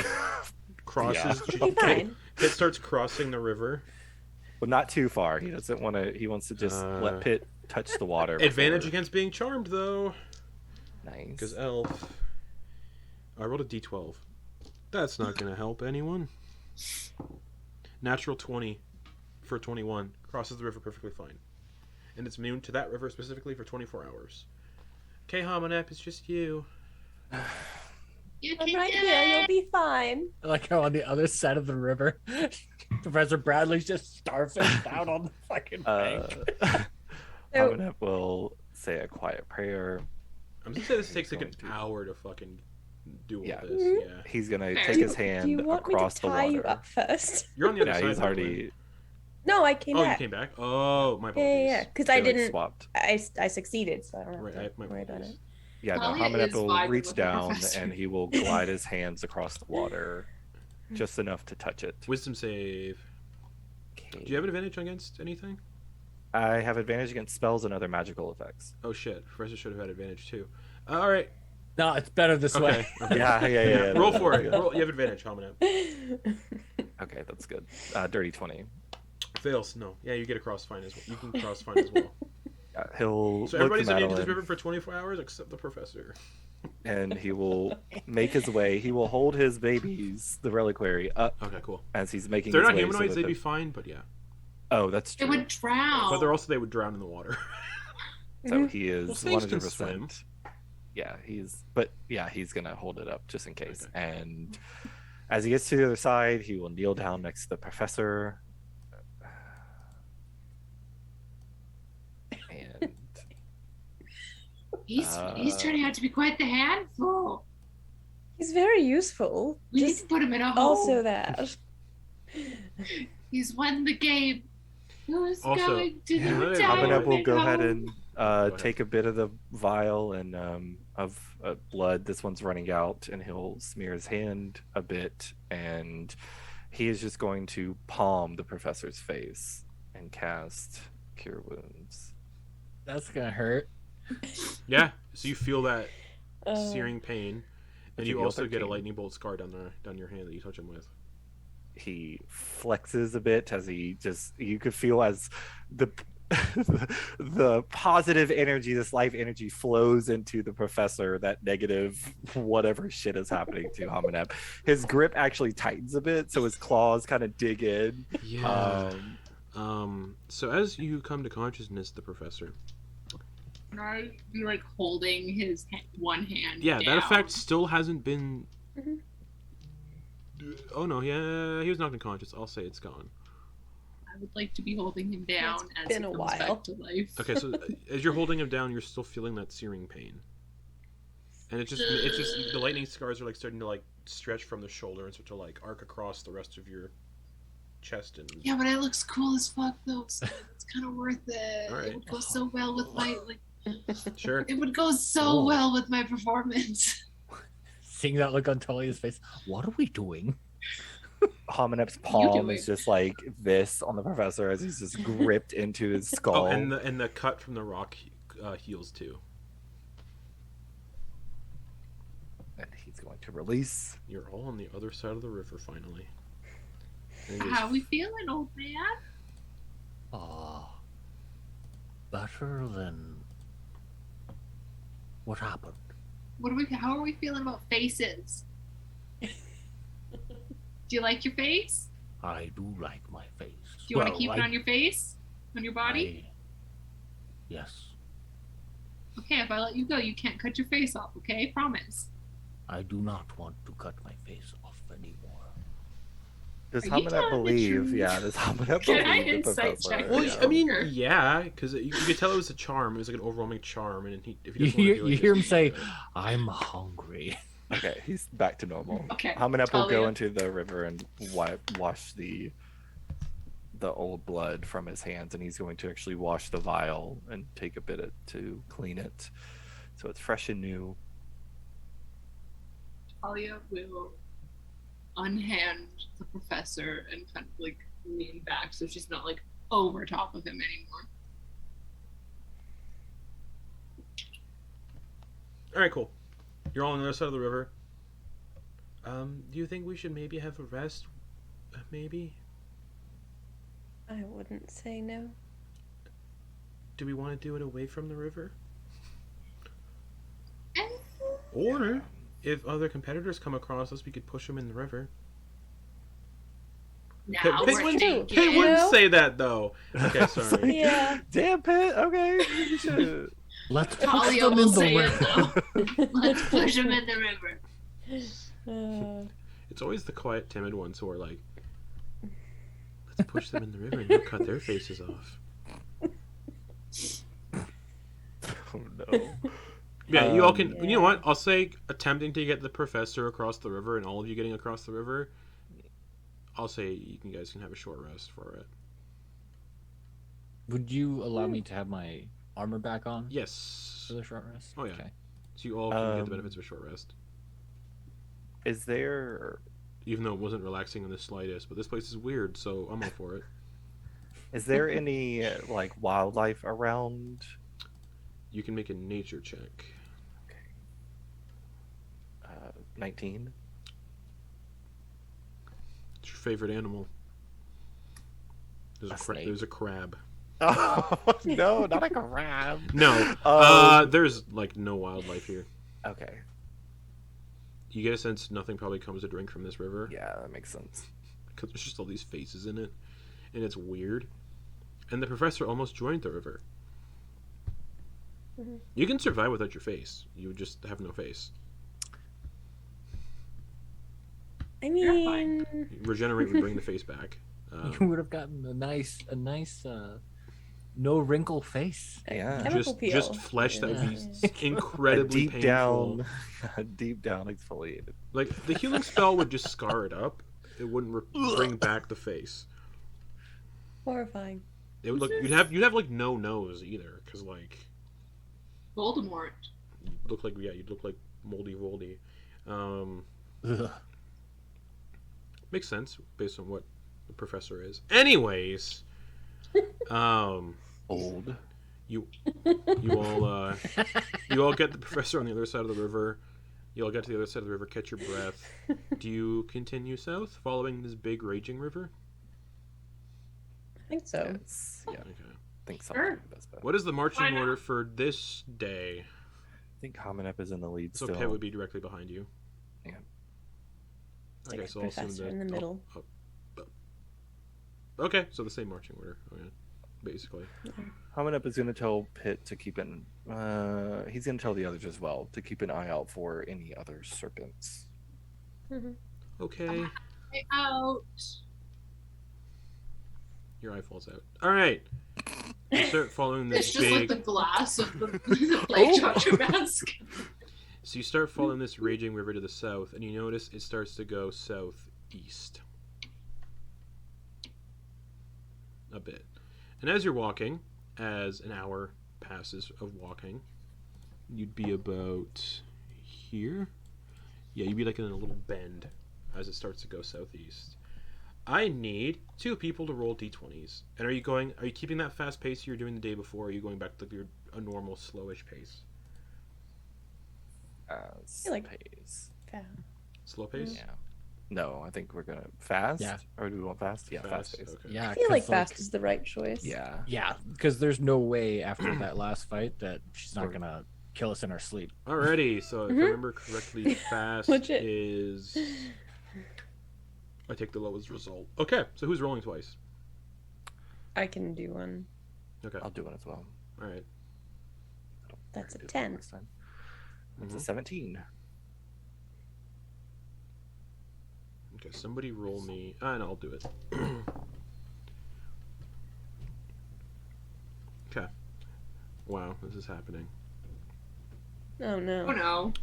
crosses. It'll be fine. Pitt starts crossing the river. Well, not too far. He doesn't want to. He wants to just let Pitt touch the water. Advantage before- against being charmed, though. Nice. Because elf. I rolled a d12. That's not going to help anyone. Natural 20 for 21. Crosses the river perfectly fine. And it's immune to that river specifically for 24 hours. Okay, Hamunep, it's just you. You I'm can right do here. You'll it. be fine. I like how on the other side of the river, Professor Bradley's just starfish down on the fucking bank. So- Hamunep will say a quiet prayer. I'm just saying this takes like an Going to- hour to fucking do all Yeah. this. Yeah. He's gonna Fair. take Do his Do hand you want me across to the tie water. you up first? You're on the other Yeah, side. he's by the way. already. No, I came Oh, back. you came back? Oh, my apologies. Yeah. Because they, I like, didn't. swapped. I succeeded, so I don't have Right, to my worry about it. apologies. Yeah, no, Thalia Hamunep is will vibing reach with the down professor. and he will glide his hands across the water, just enough to touch it. Wisdom save. Do you have an advantage against anything? I have advantage against spells and other magical effects. Oh shit, Professor should have had advantage too. All right. No, it's better this Okay. way. Okay. Yeah. Roll for it. Roll. You have advantage, Hamunep. Okay, that's good. Dirty 20. Fails. No. Yeah, you get a cross fine as well. You can cross fine as well. He'll So look everybody's to immune to this Madeliene, river for 24 hours except the professor. and he will make his way. He will hold his babies, the reliquary, up Okay, cool. as he's making If they're his not way. humanoids, so they'd that be fine, but yeah. Oh, that's They true. would drown. But they would drown in the water. So he is Well, snakes can 100%. swim. Yeah, he's gonna hold it up just in case. Okay. And as he gets to the other side, he will kneel down next to the professor. And He's turning out to be quite the handful. He's very useful. We need Just to put him in a home. also that. He's won the game. Who's Also, going to yeah, the really, Hamunep will diamond go ahead home? and take a bit of the vial and of blood. This one's running out, and he'll smear his hand a bit, and he is just going to palm the professor's face and cast Cure Wounds. That's gonna hurt. Yeah. So you feel that Uh, searing pain. And It's you a also get a 13. lightning bolt scar down your hand that you touch him with. He flexes a bit as you could feel as the the positive energy, this life energy flows into the professor, that negative whatever shit is happening to Hamunep. His grip actually tightens a bit, so his claws kind of dig in. Yeah. So as you come to consciousness, the professor. And I be like holding his one hand. Yeah, down. that effect still hasn't been. Mhm. Oh no, yeah, he was knocked unconscious. I'll say it's gone. I would like to be holding him down It's as been he a comes while. back to life. Okay, so as you're holding him down, you're still feeling that searing pain, and it's just the lightning scars are like starting to like stretch from the shoulder and start to like arc across the rest of your chest and. Yeah, but it looks cool as fuck though. So it's kind of worth it. All right. It would go so well with my Sure. It would go so Oh. well with my performance. Seeing that look on Talia's face, what are we doing? Hamunep's do palm it. is just like this on the professor as he's just gripped into his skull. Oh, and the cut from the rock heals too. And he's going to release. You're all on the other side of the river finally. And it How is- we feeling, old man? Ah, better than what happened. How are we feeling about faces? Do you like your face? I do like my face. Do you want to keep it on your face? On your body? Yes, Okay, if I let you go, you can't cut your face off, okay? Promise. I do not want to cut my face off anymore. Does Are you Hamunep telling the believe? truth? Yeah, does Hamunep Can I believe the insight professor? check? Well, Yeah. I mean, Sure. yeah, because you could tell it was a charm. It was like an overwhelming charm, and if he You doesn't want to do it, you hear him just- say, "I'm hungry." Okay, he's back to normal. Okay. Hamunep will go Thalia. into the river and wash the old blood from his hands, and he's going to actually wash the vial and take a bit to clean it, so it's fresh and new. Thalia will unhand the professor and kind of like lean back so she's not like over top of him anymore. All right, cool. You're all on the other side of the river. Do you think we should maybe have a rest? Maybe. I wouldn't say no. Do we want to do it away from the river? Eh, Or if other competitors come across us, we could push them in the river. Now Pit we're wouldn't- thinking. Pit You wouldn't know? say that though. Okay, sorry. Yeah. Damn Pit. Okay. you should- Let's put Thalia them will in the say river. it though. Let's push him in the river. It's always the quiet, timid ones who are like, "Let's push them in the river and they'll cut their faces off." Oh no. Yeah, you all can. You know what? I'll say attempting to get the professor across the river and all of you getting across the river. I'll say guys can have a short rest for it. Would you allow me to have my armor back on Yes. for the short rest? Oh, yeah. Okay. So you all can get the benefits of a short rest. Is there Even though it wasn't relaxing in the slightest, but this place is weird, so I'm all for it. any like wildlife around? You can make a nature check. 19. What's your favorite animal? A snake. There's a crab. Oh no, not a crab. No. There's like no wildlife here. Okay. You get a sense nothing probably comes to drink from this river. Yeah, that makes sense. Because there's just all these faces in it. And it's weird. And the professor almost joined the river. Mhm. You can survive without your face. You would just have no face. I You're mean, Regenerate would bring the face back. You would have gotten a nice, no wrinkle face. Yeah. chemical peel. just flesh that would be Yeah. incredibly deep painful. deep down exfoliated. Like the healing spell would just scar it up. It wouldn't bring back the face. Horrifying. It would look. You'd have like no nose either, because like Voldemort. you'd look like you'd look like moldy Voldy. Ugh. Makes sense based on what the professor is. Anyways, Old. you all get the professor on the other side of the river. You'll get to the other side of the river, catch your breath. Do you continue south, following this big raging river? I think so. Yes. Yeah. Okay. I think so. Sure. What is the marching Why not? order for this day? I think Hamunep is in the lead So still. Pit would be directly behind you. Yeah. Okay, Like so I'll assume Professor that in the middle. Okay, so the same marching order. Okay, basically. Hamunep is going to tell Pit to keep an. He's going to tell the others as well to keep an eye out for any other serpents. Okay, Way out. your eye falls out. All right. You start following It's this just like big. the glass of the plague doctor mask. So you start following this raging river to the south, and you notice it starts to go southeast a bit. And as you're walking, as an hour passes of walking, you'd be about here. Yeah, you'd be like in a little bend as it starts to go southeast. I need 2 people to roll d20s. And are you keeping that fast pace you were doing the day before, or are you going back to a normal slowish pace? feel like- Pace. Slow pace? Yeah. No, I think we're gonna fast. Yeah. Or do we want fast? Yeah, fast pace. Okay. Yeah, I feel like 'cause, fast is the right choice. Yeah. Yeah, because there's no way after that last fight that she's not gonna kill us in our sleep. Alrighty, so if I Mhm. remember correctly, fast Legit. is. I take the lowest result. Okay, so who's rolling twice? I can do one. Okay, I'll do one as well. alright. That's a Do it 10. next time. That's a Mhm. 17. Okay, somebody roll me. And I'll do it. Okay. Wow, this is happening. Oh no. Oh no.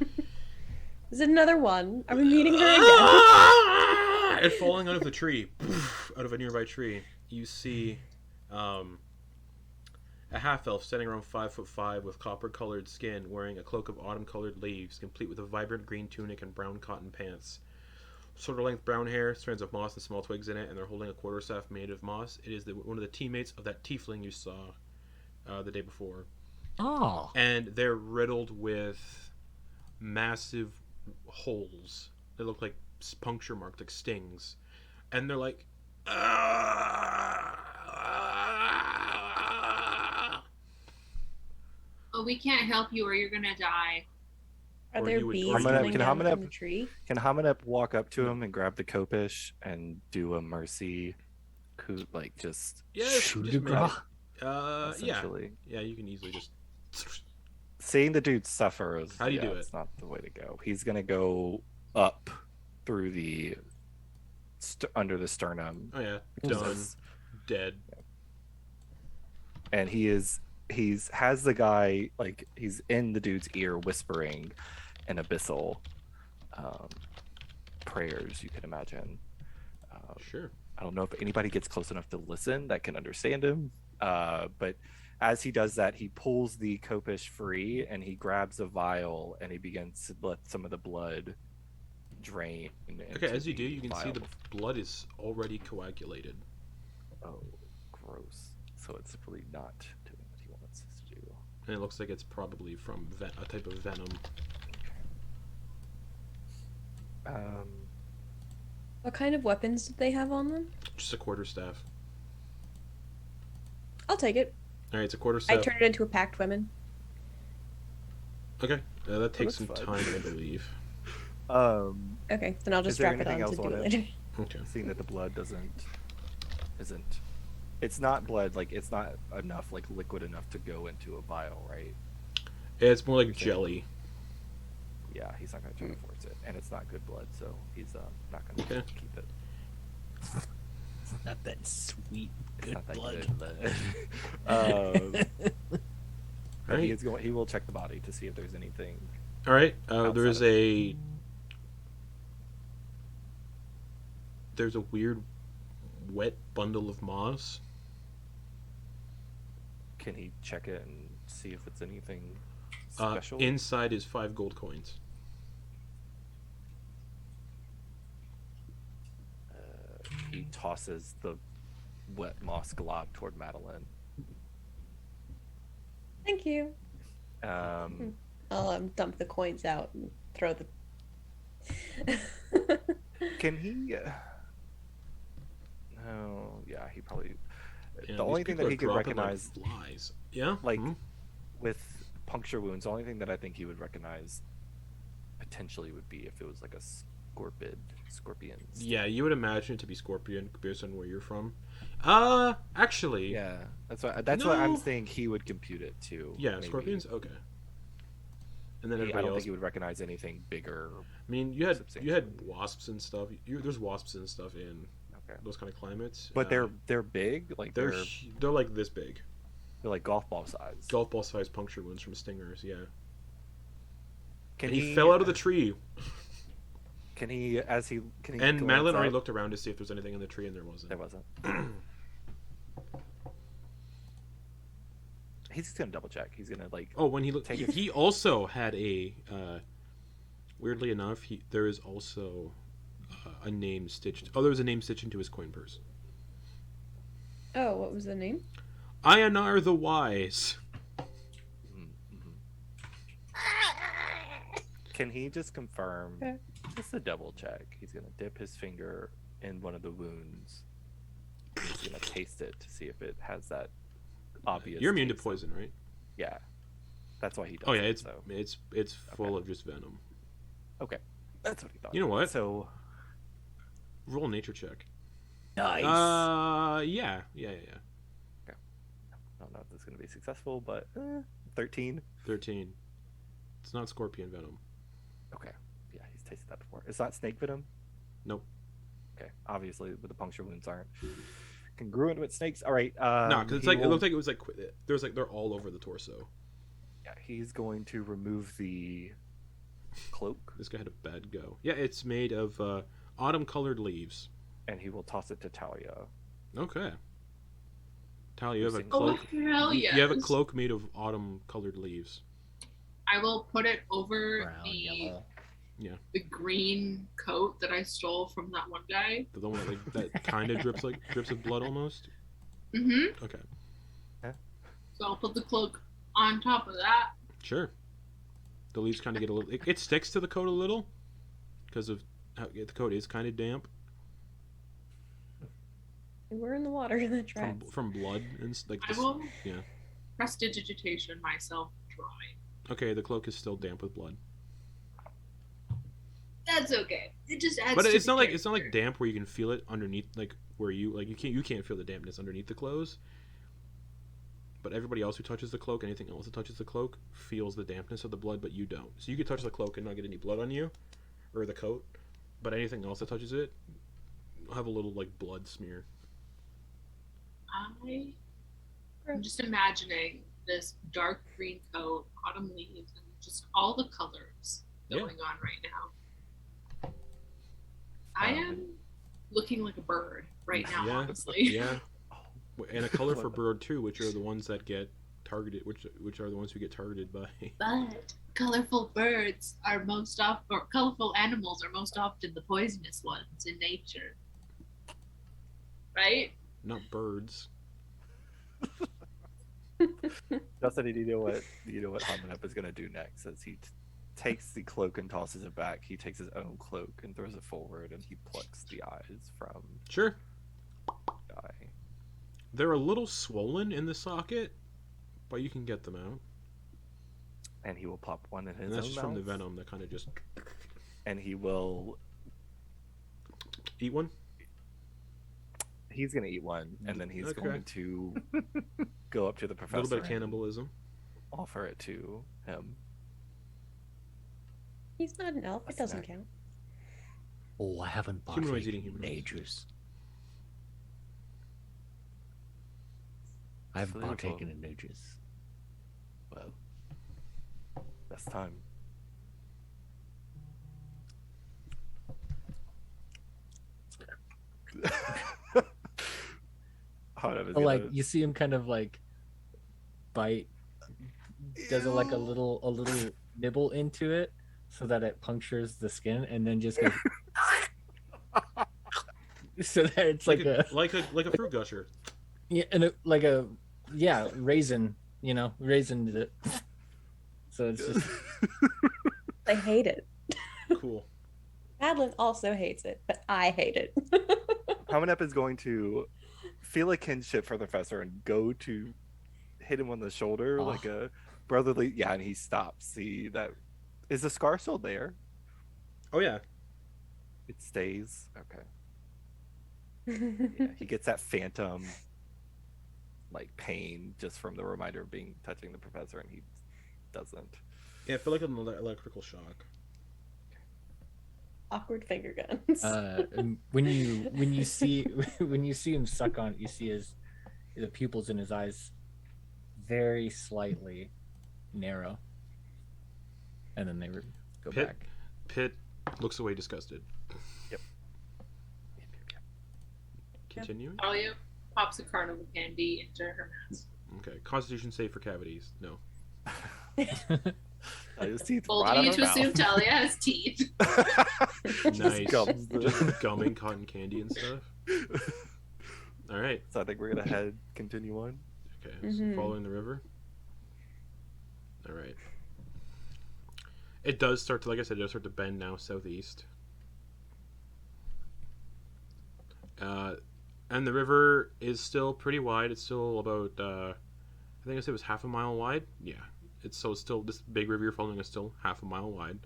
Is it another one? Are we meeting her again? And falling out of the tree, out of a nearby tree, you see a half-elf standing around 5'5" with copper-colored skin, wearing a cloak of autumn-colored leaves, complete with a vibrant green tunic and brown cotton pants. Shoulder-length brown hair, strands of moss and small twigs in it, and they're holding a quarterstaff made of moss. It is one of the teammates of that tiefling you saw the day before. Oh. And they're riddled with massive holes. They look like puncture marked, like stings. And they're like, Oh, we can't help you or you're gonna die. Are Or there you would- bees or you coming would- down Hamunep- from the tree? Can Hamunep walk up to him and grab the copish and do a mercy, like just Yeah, Shoot just a make gra- it. Yeah. essentially? Yeah, you can easily just. Seeing the dude suffer is How do you do it's it? not the way to go. He's gonna go up through the under the sternum. Oh, yeah. which Done. is- Dead. and he's has the guy like he's in the dude's ear whispering an abyssal prayers, you can imagine. Sure. I don't know if anybody gets close enough to listen that can understand him, but as he does that, he pulls the copish free and he grabs a vial and he begins to let some of the blood drain. Okay, into as you do, the you can see vial. the blood is already coagulated. Oh, gross! So it's really not doing what he wants us to do. And it looks like it's probably from a type of venom. What kind of weapons did they have on them? Just a quarterstaff. I'll take it. Alright, it's a I quarterstaff. turn it into a packed weapon. Okay, that takes some that's time, fine. I believe. Okay, then I'll just Is there strap it anything on else to do on it it? later. Okay. Seeing that the blood isn't it's not blood, like it's not enough, like liquid enough to go into a vial, right? It's more like Okay. jelly. Yeah, he's not gonna try to force it, and it's not good blood, so he's not gonna Okay. keep it. It's not that sweet It's good not that blood. good blood. But Right. he will check the body to see if there's anything. Alright, Outside there's a weird wet bundle of moss. Can he check it and see if it's anything Uh, special? inside is 5 gold coins. He tosses the wet moss glob toward Madeliene. Thank you. Um, I'll dump the coins out and throw the Can he? No, yeah, he probably. Yeah, The only thing that he could recognize, like flies. Yeah. like with puncture wounds, the only thing that I think he would recognize potentially would be if it was like a scorpion. Yeah, you would imagine it to be scorpion based on where you're from. Actually. Yeah, that's what I'm saying. He would compute it too. Yeah, maybe. scorpions. Okay. And then I everybody don't else. think he would recognize anything bigger. I mean, you had wasps and stuff. There's wasps and stuff in those kind of climates. But they're big. Like they're like this big. They're like golf ball size. Golf ball size puncture wounds from stingers. Yeah. Can he fell out of the tree. Can he? And Madeliene already looked around to see if there was anything in the tree, and there wasn't. There wasn't. He's just gonna double check. He's gonna like. Oh, when he looked, he also had a. Weirdly enough, there is also a name stitched. Oh, there was a name stitched into his coin purse. Oh, what was the name? Ionar the Wise. Mm-hmm. Can he just confirm? Okay. Just a double check. He's gonna dip his finger in one of the wounds. And he's gonna taste it to see if it has that obvious. You're immune to poison, right? Yeah, that's why he does. Oh yeah, it's full of just venom. Okay, that's what he thought. You know what? So, roll a nature check. Nice. Yeah. Okay. I don't know if this is gonna be successful, but 13. 13. It's not scorpion venom. Okay. Yeah, he's tasted that before. It's not snake venom? Nope. Okay. Obviously, the puncture wounds aren't congruent with snakes. All right. No, because it looked like it was like there's like they're all over the torso. Yeah, he's going to remove the cloak. This guy had a bad go. Yeah, it's made of autumn-colored leaves. And he will toss it to Thalia. Okay. Thalia, you have a Oh, cloak. hell yes. You have a cloak made of autumn-colored leaves. I will put it over Brown, yellow. the green coat that I stole from that one guy. The one that kind of drips of blood almost. Mm-hmm. Okay. So I'll put the cloak on top of that. Sure. The leaves kind of get a little. It sticks to the coat a little because of how the coat is kind of damp We're in the water in the tracks. from blood and like. I will Yeah. prestidigitation myself dry. Okay, the cloak is still damp with blood. That's okay. It just adds. But to it's the not like character. damp where you can feel it underneath, like where you can't feel the dampness underneath the clothes. But everybody else who touches the cloak, anything else that touches the cloak, feels the dampness of the blood, but you don't. So you could touch the cloak and not get any blood on you, or the coat. But anything else that touches it, will have a little like blood smear. I'm just imagining this dark green coat, autumn leaves, and just all the colors going on right now. I am looking like a bird right now, Yeah, honestly. Yeah. And a colorful bird too, which are the ones that get targeted, which are the ones who get targeted by. But colorful birds are most often, or colorful animals are most often the poisonous ones in nature. Right? Not birds. Justin, you know what Hamunep is gonna do next? As he takes the cloak and tosses it back, he takes his own cloak and throws it forward, and he plucks the eyes from Sure. the eye. They're a little swollen in the socket, but you can get them out. And he will pop one in his And that's own just from the mouth, venom that kind of just and he will. eat one. He's gonna eat one, and then he's Okay. going to go up to the A professor. little bit of and cannibalism. Offer it to him. He's not an elf. It That's doesn't not- count. Oh, I haven't Humanoids partaken eating in humanoids. ages. I haven't Flavorful. partaken in ages. Well, best time. But like you see him kind of like bite, does it like a little nibble into it so that it punctures the skin, and then just goes so that it's like a like a fruit gusher. yeah, and raisin, raisin it. So it's just I hate it. Cool. Madeline also hates it, but I hate it. Hamunep is going to feel a kinship for the professor and go to hit him on the shoulder like a brotherly. Yeah, and he stops. See that? Is the scar still there? Oh yeah. It stays. Okay. Yeah, he gets that phantom like pain just from the reminder of being touching the professor, and he doesn't. Yeah, I feel like an electrical shock. Awkward finger guns. And when you see him suck on it, you see the pupils in his eyes very slightly narrow, and then they go Pit, back. Pit looks away disgusted. Yep. Continuing. Thalia pops a carnival candy into her mask. Okay. Constitution save for cavities. No. His teeth Bold right of out you of to her assume mouth. Thalia has teeth. Nice. Gums the- Just gumming cotton candy and stuff. All right. So I think we're gonna continue on. Okay. So Mhm. following the river. All right. It does start to, like I said, it does start to bend now southeast. And the river is still pretty wide. It's still about, I think I said it was half a mile wide. Yeah. It's still, this big river you're following is still half a mile wide.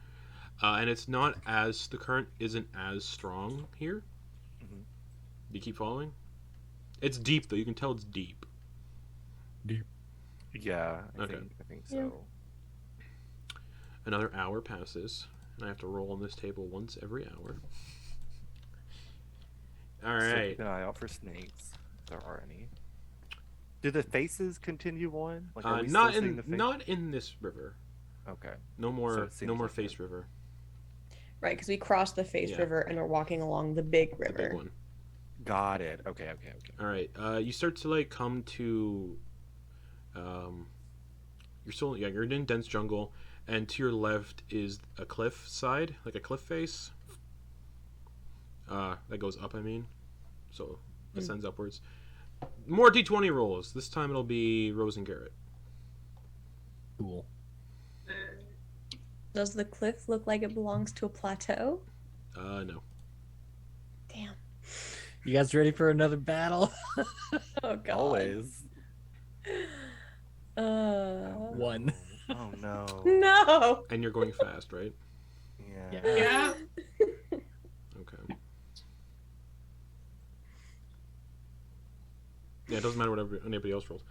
And it's not as, the current isn't as strong here. Mhm. Do you keep following? It's deep, though. You can tell it's deep. Yeah, Okay. I think so. Another hour passes, and I have to roll on this table once every hour. All So right. keep an eye out for snakes, if there are any. Do the faces continue on? Like, are we Not still seeing in the face? not in this river. Okay. No So more it seems no more like face it. river. Right, because we crossed the Face Yeah. River and are walking along the big The river. big one. Got it. Okay. All right. You start to like come to. You're in dense jungle, and to your left is a cliff side, like a cliff face. That goes up. I mean, so ascends upwards. More D20 rolls. This time it'll be Rose and Garrett. Cool. Does the cliff look like it belongs to a plateau? No. Damn. You guys ready for another battle? Oh god. Always. One. Oh no. No. And you're going fast, right? Yeah. Yeah. Okay. Yeah, it doesn't matter what anybody else rolls.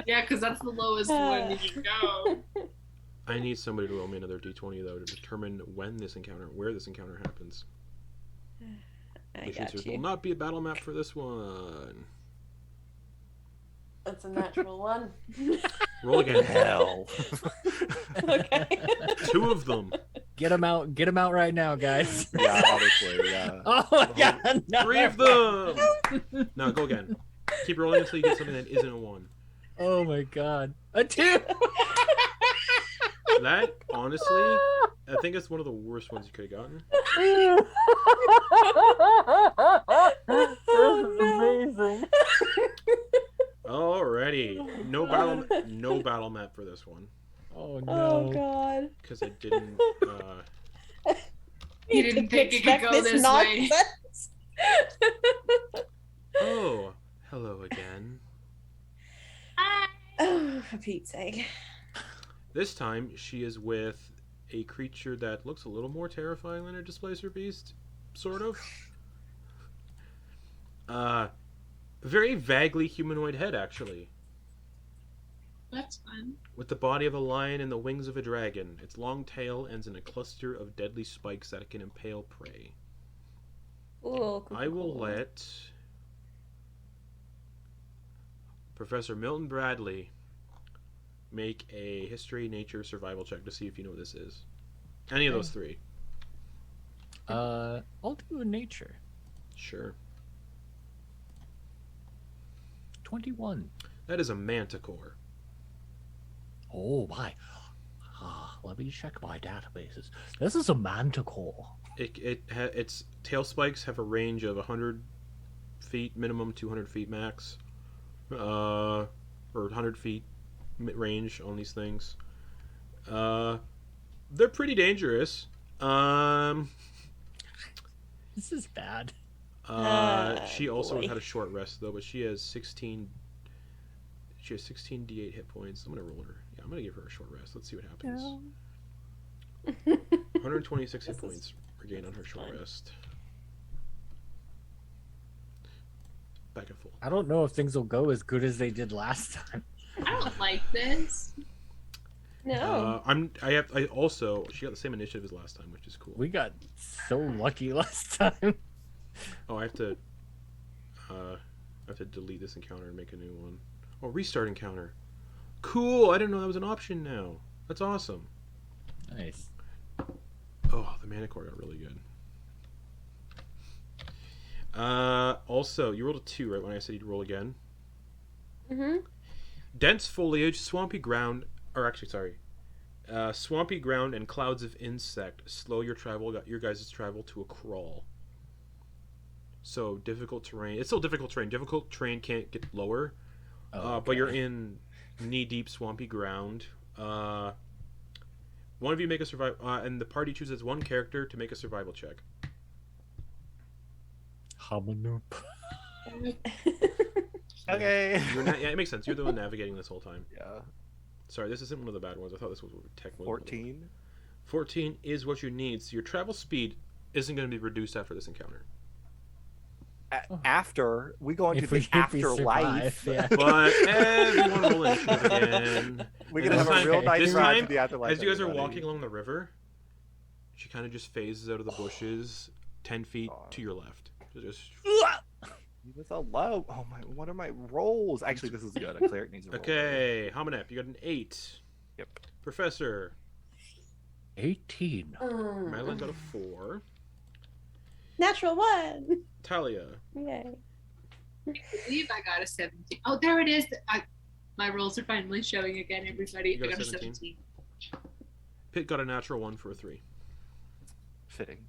Yeah, because that's the lowest one you can go. I need somebody to roll me another d20 though to determine where this encounter happens. I Which got means there will you. not be a battle map for this one. That's a natural one. Roll again. Hell. Okay. 2 of them. Get him out! Get him out right now, guys! Yeah, honestly, yeah. Oh my god! No. 3 of them. No, go again. Keep rolling until you get something that isn't a 1. Oh my god! A 2. That honestly, I think it's one of the worst ones you could have gotten. This is amazing. Alrighty. No battle map for this one Oh no! Oh god. because I didn't. You didn't think it could go this way. Oh, hello again. Oh, for Pete's sake. This time she is with a creature that looks a little more terrifying than a Displacer Beast, sort of. Very vaguely humanoid head, actually, That's fun. with the body of a lion and the wings of a dragon. Its long tail ends in a cluster of deadly spikes that can impale prey. Cool, cool, I will cool. let Professor Milton Bradley make a history, nature, survival check to see if you know what this is. Any of those 3. I'll do a nature. Sure. 21. That is a Manticore. Oh my! Let me check my databases. This is a Manticore. Its tail spikes have a range of 100 feet minimum, 200 feet max, or 100 feet range on these things. They're pretty dangerous. This is bad. She also boy. had a short rest though, but she has 16. She has 16 d8 hit points. I'm gonna roll her. Yeah, I'm gonna give her a short rest. Let's see what happens. 126 hit points regained on her short rest. Back at full. I don't know if things will go as good as they did last time. I don't like this. No. I also she got the same initiative as last time, which is cool. We got so lucky last time. Oh, I have to delete this encounter and make a new one. Oh, restart encounter. Cool. I didn't know that was an option now. That's awesome. Nice. Oh, the Manticore got really good. Also, you rolled a 2, right, when I said you'd roll again? Mm-hmm. Dense foliage, swampy ground, swampy ground and clouds of insect slow your guys' travel to a crawl. So, difficult terrain. It's still difficult terrain. Difficult terrain can't get lower, but you're in knee-deep swampy ground. One of you make a survival, and the party chooses one character to make a survival check. Hamunep. Okay. Yeah, it makes sense. You're the one navigating this whole time. Yeah. Sorry, this isn't one of the bad ones. I thought this was tech. 14. 14 is what you need. So your travel speed isn't going to be reduced after this encounter. After we go into If we the afterlife, survive, yeah. But everyone roll initiative again. we're And gonna have this a real time- nice this ride to time, the afterlife. As you guys are everybody. walking along the river, she kind of just phases out of the bushes 10 feet to your left. So just Leave us alone. Oh my! What are my rolls? Actually, this is good. A cleric needs a roll. okay. Hamunep, you got an 8. Yep. Professor 18. Madeline got a 4. Natural 1. Thalia. Yay. I believe I got a 17. Oh, there it is. My rolls are finally showing again, everybody. You got I a got a 17? 17. Pitt got a natural 1 for a 3. Fitting.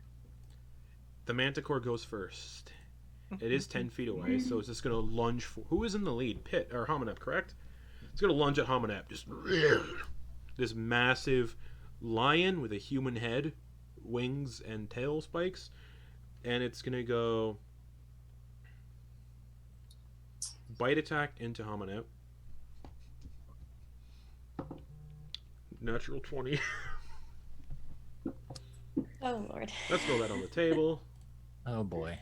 The Manticore goes first. It is 10 feet away, so it's just going to lunge for... Who is in the lead? Pitt, or Hamunep, correct? It's going to lunge at Hamunep. Just... This massive lion with a human head, wings, and tail spikes. And it's going to go... Bite attack into Hamunep. Natural 20. Oh, Lord. Let's throw that on the table. Oh boy.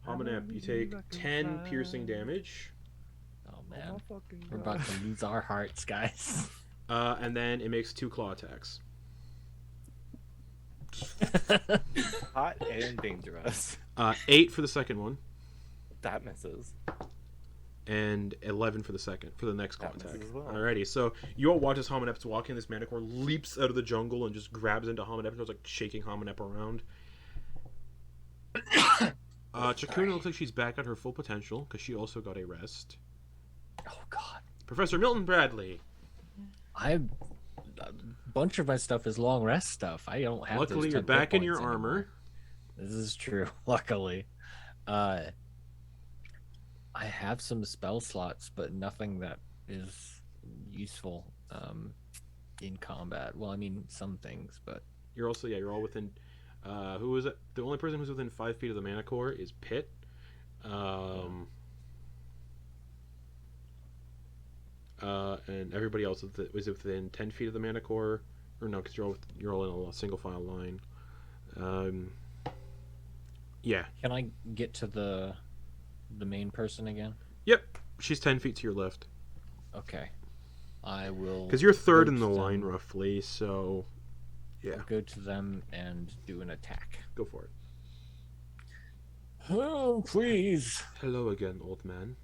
Hamunep, you take 10 piercing damage. Oh man. We're about to lose our hearts, guys. And then it makes 2 claw attacks. Hot and dangerous. 8 for the second one, That misses. and 11 for the next claw That misses attack. as well. Alrighty, so you all watch as Hamunep's walking. This Manticore leaps out of the jungle and just grabs into Hamunep and starts like shaking Hamunep around. Chakuna looks like she's back at her full potential because she also got a rest. Oh god. Professor Milton Bradley. A bunch of my stuff is long rest stuff. I don't have. Luckily, those you're 10 hit back in your points anymore. armor. This is true. Luckily, I have some spell slots, but nothing that is useful in combat. Well, I mean, some things, but You're also you're all within. Who is it? The only person who's within 5 feet of the Manticore is Pitt. And everybody else is within 10 feet of the Manticore, or no? Because you're all in a single file line. Yeah. can I get to the main person again? Yep. She's 10 feet to your left. Okay, I will. Because you're third go in the to line, them- roughly. So, yeah, Go to them and do an attack. go for it. Oh, please. Hello again, old man.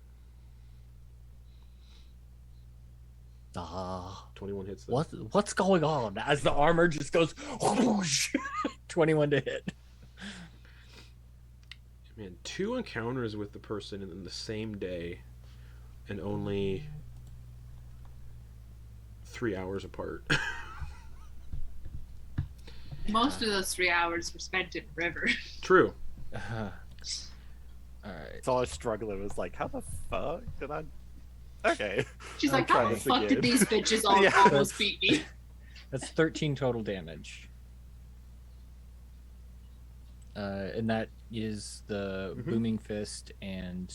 21 hits. That. What's going on? As the armor just goes whoosh, 21 to hit. Man, 2 encounters with the person in the same day, and only 3 hours apart. Most of those 3 hours were spent in the river. True. All right. So I was struggling. It was like, how the fuck did I? Okay. She's I'm like, how trying the this fuck did again. these bitches Yeah. almost beat me? That's 13 total damage. And that is the Booming Fist and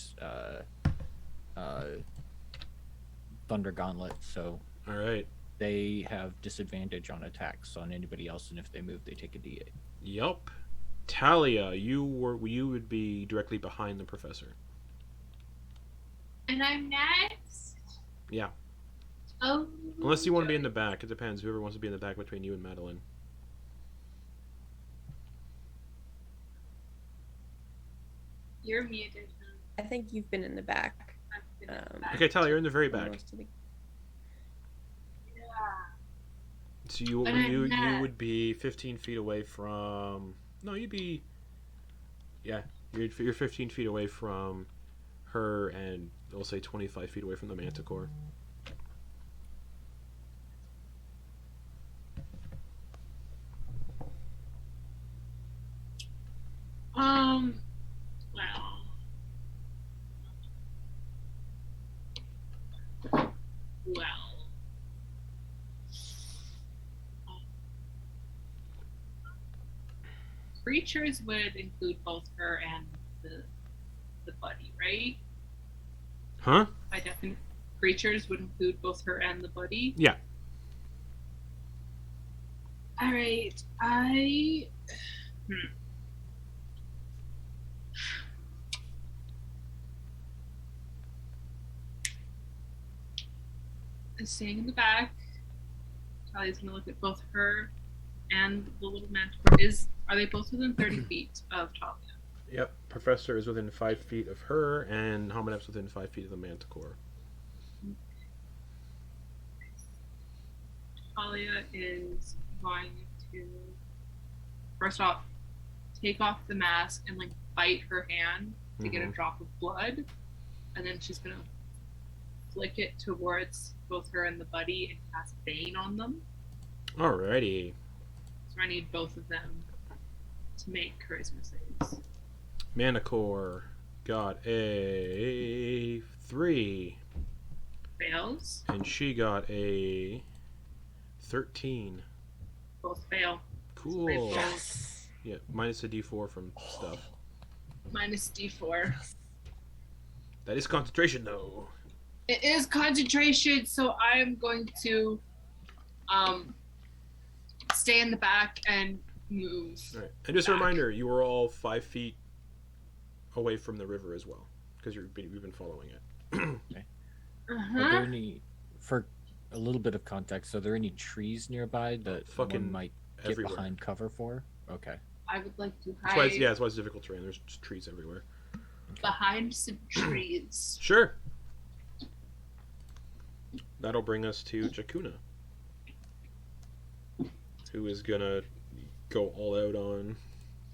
Thunder Gauntlet. So All right. they have disadvantage on attacks on anybody else, and if they move, they take a D8. Yup. Thalia, you would be directly behind the professor. And I'm next. Yeah. Oh. Unless you want to be in the back. It depends. Whoever wants to be in the back between you and Madeliene. You're muted. I think you've been in the back. I've been in the back. Okay, Thalia, you're in the very back. Most of the- Yeah. So you would be 15 feet away from... No, you'd be... Yeah, you're 15 feet away from her, and we'll say 25 feet away from the Manticore. Well. Creatures would include both her and the buddy, right? Huh? By definition, creatures would include both her and the buddy. Yeah. All right, Staying in the back. Talia's gonna look at both her and the little manticore. Are they both within 30 feet of Talia? Yep. Professor is within 5 feet of her, and Hamunep's within 5 feet of the Manticore. Talia is going to first off take off the mask and like bite her hand to get a drop of blood, and then she's gonna flick it towards both her and the buddy and cast Bane on them. Alrighty. So I need both of them to make charisma saves. Manticore got a 3. Fails. And she got a 13. Both fail. Cool. Great rolls. Yes. Yeah, minus a d4 from stuff. Minus D4. That is concentration, though. It is concentration, so I am going to stay in the back and move. All right. And just a reminder, you were all 5 feet away from the river as well, because you've been following it. Are there any, for a little bit of context, are there any trees nearby that Fucking one might get everywhere. behind cover for? Okay. I would like to That's why hide that's why it's difficult terrain. There's just trees everywhere. behind some trees. Sure. That'll bring us to Chakuna, who is gonna go all out on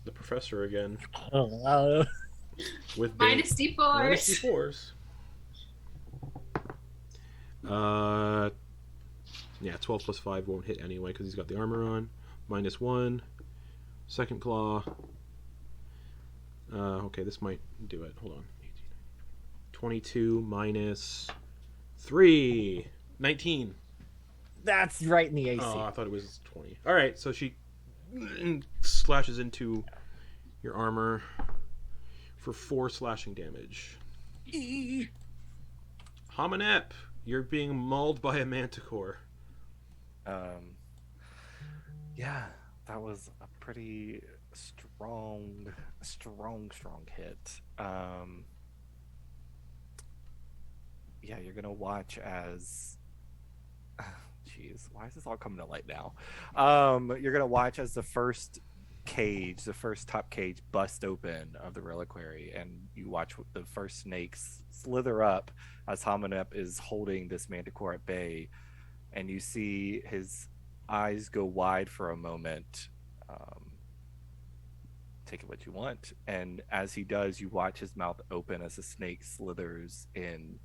the professor again with Minus D4s. minus d4s. Yeah, 12 plus 5 won't hit anyway because he's got the armor on. -1. Second claw. Okay, this might do it. Hold on. 22 minus 3. 19. That's right in the AC. Oh, I thought it was 20. Alright, so she slashes into your armor for 4 slashing damage. Hamunep, you're being mauled by a manticore. Yeah, that was a pretty strong hit. Yeah, you're gonna watch as jeez, why is this all coming to light now? You're gonna watch as the first top cage bust open of the reliquary, and you watch the first snakes slither up as Hamunep is holding this manticore at bay, and you see his eyes go wide for a moment. Take it what you want, and as he does, you watch his mouth open as the snake slithers in,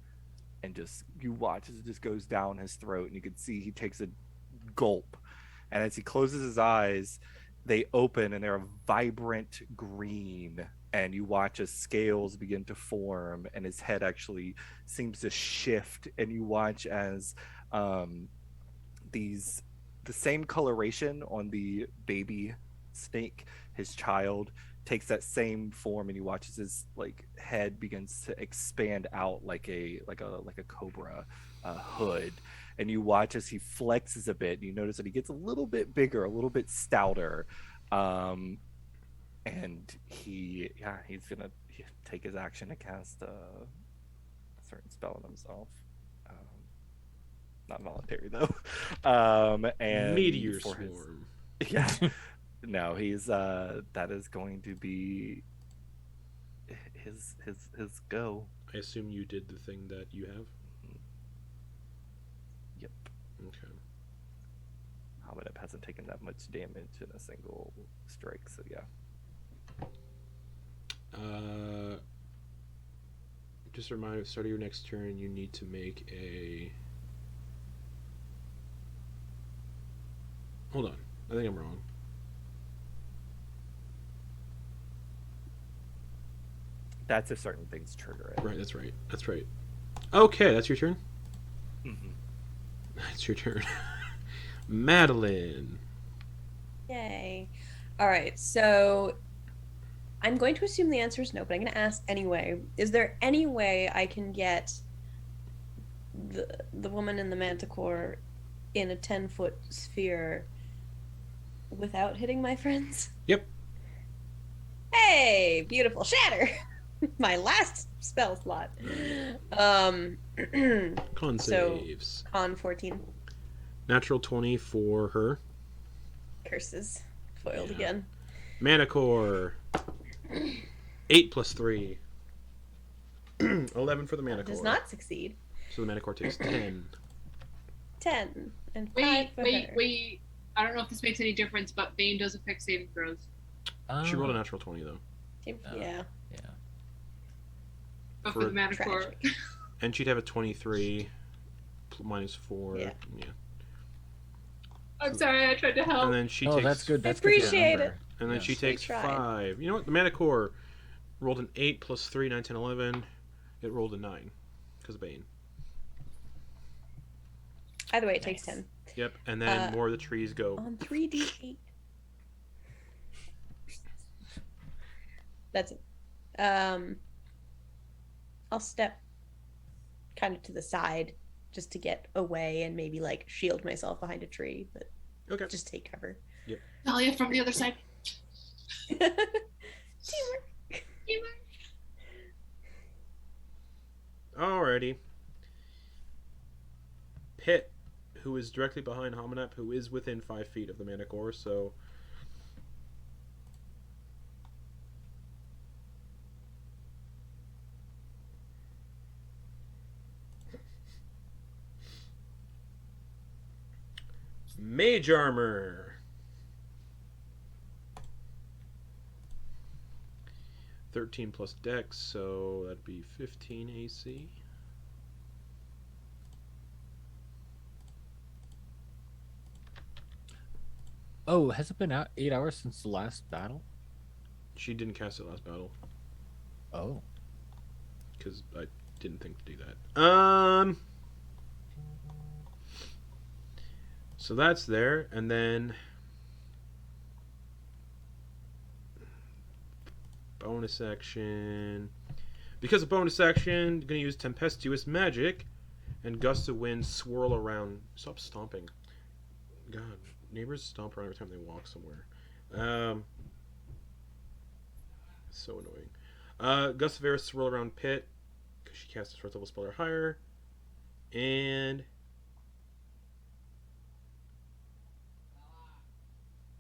and you watch as it just goes down his throat, and you can see he takes a gulp, and as he closes his eyes, they open and they're a vibrant green, and you watch as scales begin to form and his head actually seems to shift, and you watch as these the same coloration on the baby snake, his child, takes that same form, and he watches his like head begins to expand out like a cobra hood, and you watch as he flexes a bit. And you notice that he gets a little bit bigger, a little bit stouter, and he's gonna take his action to cast a certain spell on himself. Not voluntary though. And Meteor for Swarm. yeah. No, he's that is going to be his go. I assume you did the thing that you have? Yep. Okay. Hamunep hasn't taken that much damage in a single strike, so yeah. Just a reminder, at the start of your next turn, you need to make a... Hold on. I think I'm wrong. That's if certain things trigger it. Right, that's right. That's right. Okay, that's your turn? Mm-hmm. That's your turn. Madeliene. Yay. All right, so I'm going to assume the answer is no, but I'm going to ask anyway. Is there any way I can get the woman in the Manticore in a 10-foot sphere without hitting my friends? Yep. Hey, beautiful shatter. My last spell slot. Con So- saves. Con 14. Natural 20 for her. Curses. Foiled Yeah. again. Manicore. 8 plus 3. 11 for the Manicore. Does not succeed. So the Manicore takes 10. 10. And 5 Wait, for wait, her. wait. I don't know if this makes any difference, but Bane does affect saving throws. She rolled a natural 20, though. Yeah. Yeah. But For for the Manticore. tragic. And she'd have a 23 minus 4. Yeah. I'm sorry, I tried to help. And then she Oh, takes... that's good. That's Appreciate good to it. And then Yeah. she takes tried. 5. You know what? The Manicore rolled an 8 plus 3, 9, 10, 11. It rolled a 9 because of Bane. Either way, it takes Nice. 10. Yep. And then more of the trees go. On 3d8. That's it. I'll step kind of to the side just to get away and maybe like shield myself behind a tree, but Okay. just take cover. Thalia from the other side. Teamwork. Alrighty. Pit, who is directly behind Hamunep, who is within 5 feet of the Manicore, so... Mage Armor. 13 plus Dex, so that'd be 15 AC. Oh, has it been out 8 hours since the last battle? She didn't cast it last battle Oh. because I didn't think to do that. So that's there, and then bonus action. Because of bonus action, I'm gonna use tempestuous magic, and gusts of wind swirl around. Stop stomping. God, neighbors stomp around every time they walk somewhere. So annoying. Gusts of air swirl around Pit because she casts a fourth level spell or higher, and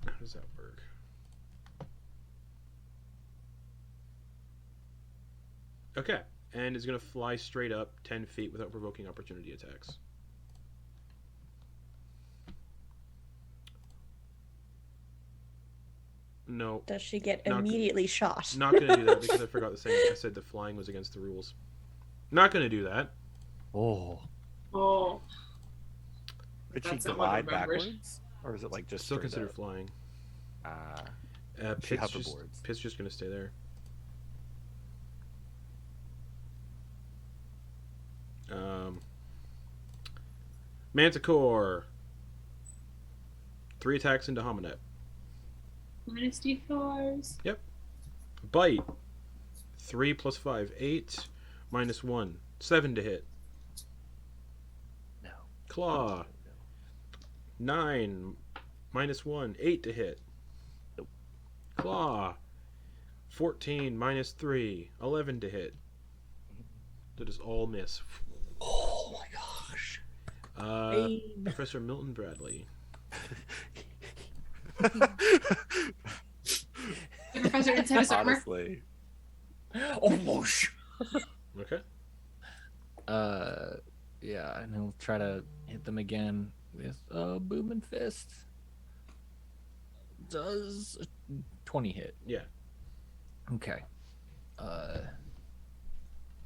how does that work? Okay, and is going to fly straight up 10 feet without provoking opportunity attacks. No, Does she get Not- immediately shot? not going to do that because I forgot to say I said the flying was against the rules. Not going to do that. Oh. Oh. Did she That's not glide what I remembered. backwards, or is it like just Still straight considered up? flying. She Pit's just, hoverboards. Pit's just going to stay there. Manticore. 3 attacks into Hamunep. Minus D4s. Bite. 3 plus 5, 8. Minus 1, 7 to hit. No. Claw. 9. Minus 1, 8 to hit. Nope. Claw. 14 minus 3, 11 to hit. That is all miss. Oh my gosh. Professor Milton Bradley. The professor inside his armor. Honestly. Oh, whoosh. Okay. Yeah, and he'll try to hit them again with a booming fist. Does a 20 hit? Yeah. Okay. Is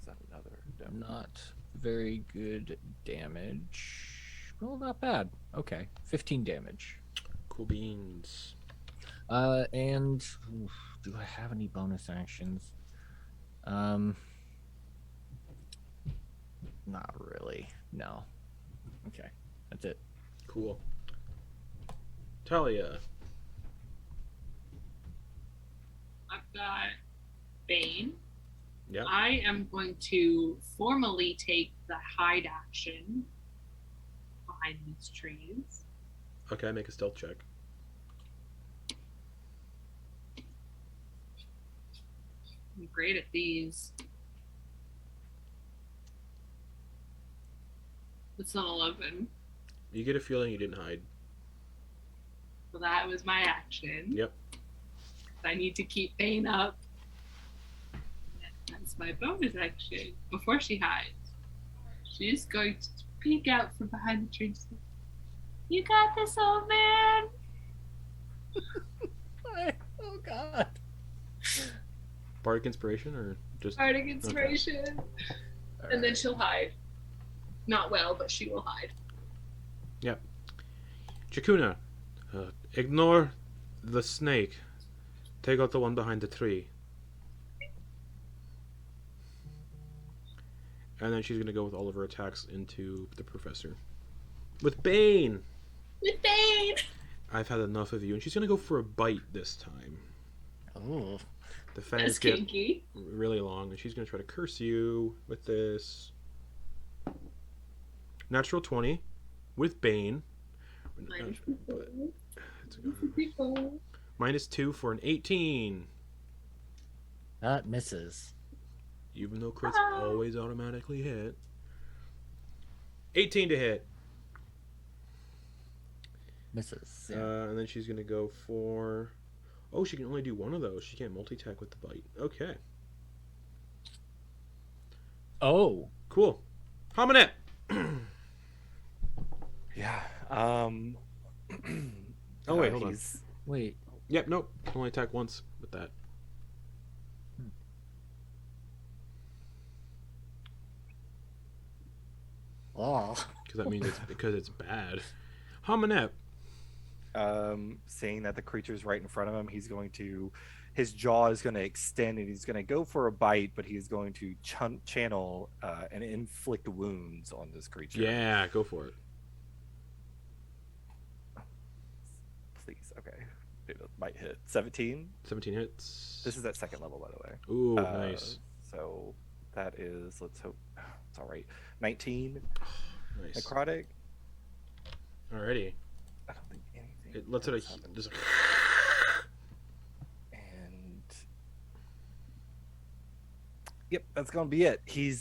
that another? Not very good damage. Well, not bad. Okay, 15 damage. Cool beans. And do I have any bonus actions? Not really. No. Okay, that's it. Cool. Thalia. I've got Bane. Yeah. I am going to formally take the hide action behind these trees. Okay, make a stealth check. I'm great at these. It's an 11. You get a feeling you didn't hide. So that was my action. Yep. I need to keep Bane up. That's my bonus action. Before she hides, she's going to peek out from behind the tree. You got this, old man. Oh God. Bardic inspiration or just Bardic inspiration. And then she'll hide. Not well, but she will hide. Yep. Chakuna. Ignore the snake. Take out the one behind the tree. And then she's going to go with all of her attacks into the professor. With Bane! With Bane! I've had enough of you. And she's going to go for a bite this time. Oh. The fangs That's get kinky. really long. And she's going to try to curse you with this. Natural 20. With Bane. Minus 2 for an 18. That misses. Even though crits always automatically hit. 18 to hit. Misses. Yeah. And then she's going to go for... Oh, she can only do one of those. She can't multi-attack with the bite. Okay. Oh. Cool. Hamunep! Yeah. Oh, wait, hold on. Wait. Yep, nope. Can only attack once with that. Oh. Because that means it's bad. Hamunep. Seeing that the creature's right in front of him, his jaw is going to extend and he's going to go for a bite, but he's going to channel and inflict wounds on this creature. Yeah, go for it. Please, okay. It might hit. 17? 17 hits. This is at second level, by the way. Ooh, nice. So that is, let's hope it's all right. 19. Nice. Necrotic. Alrighty. I don't think anything. It lets it else happens. just And yep, that's gonna be it. He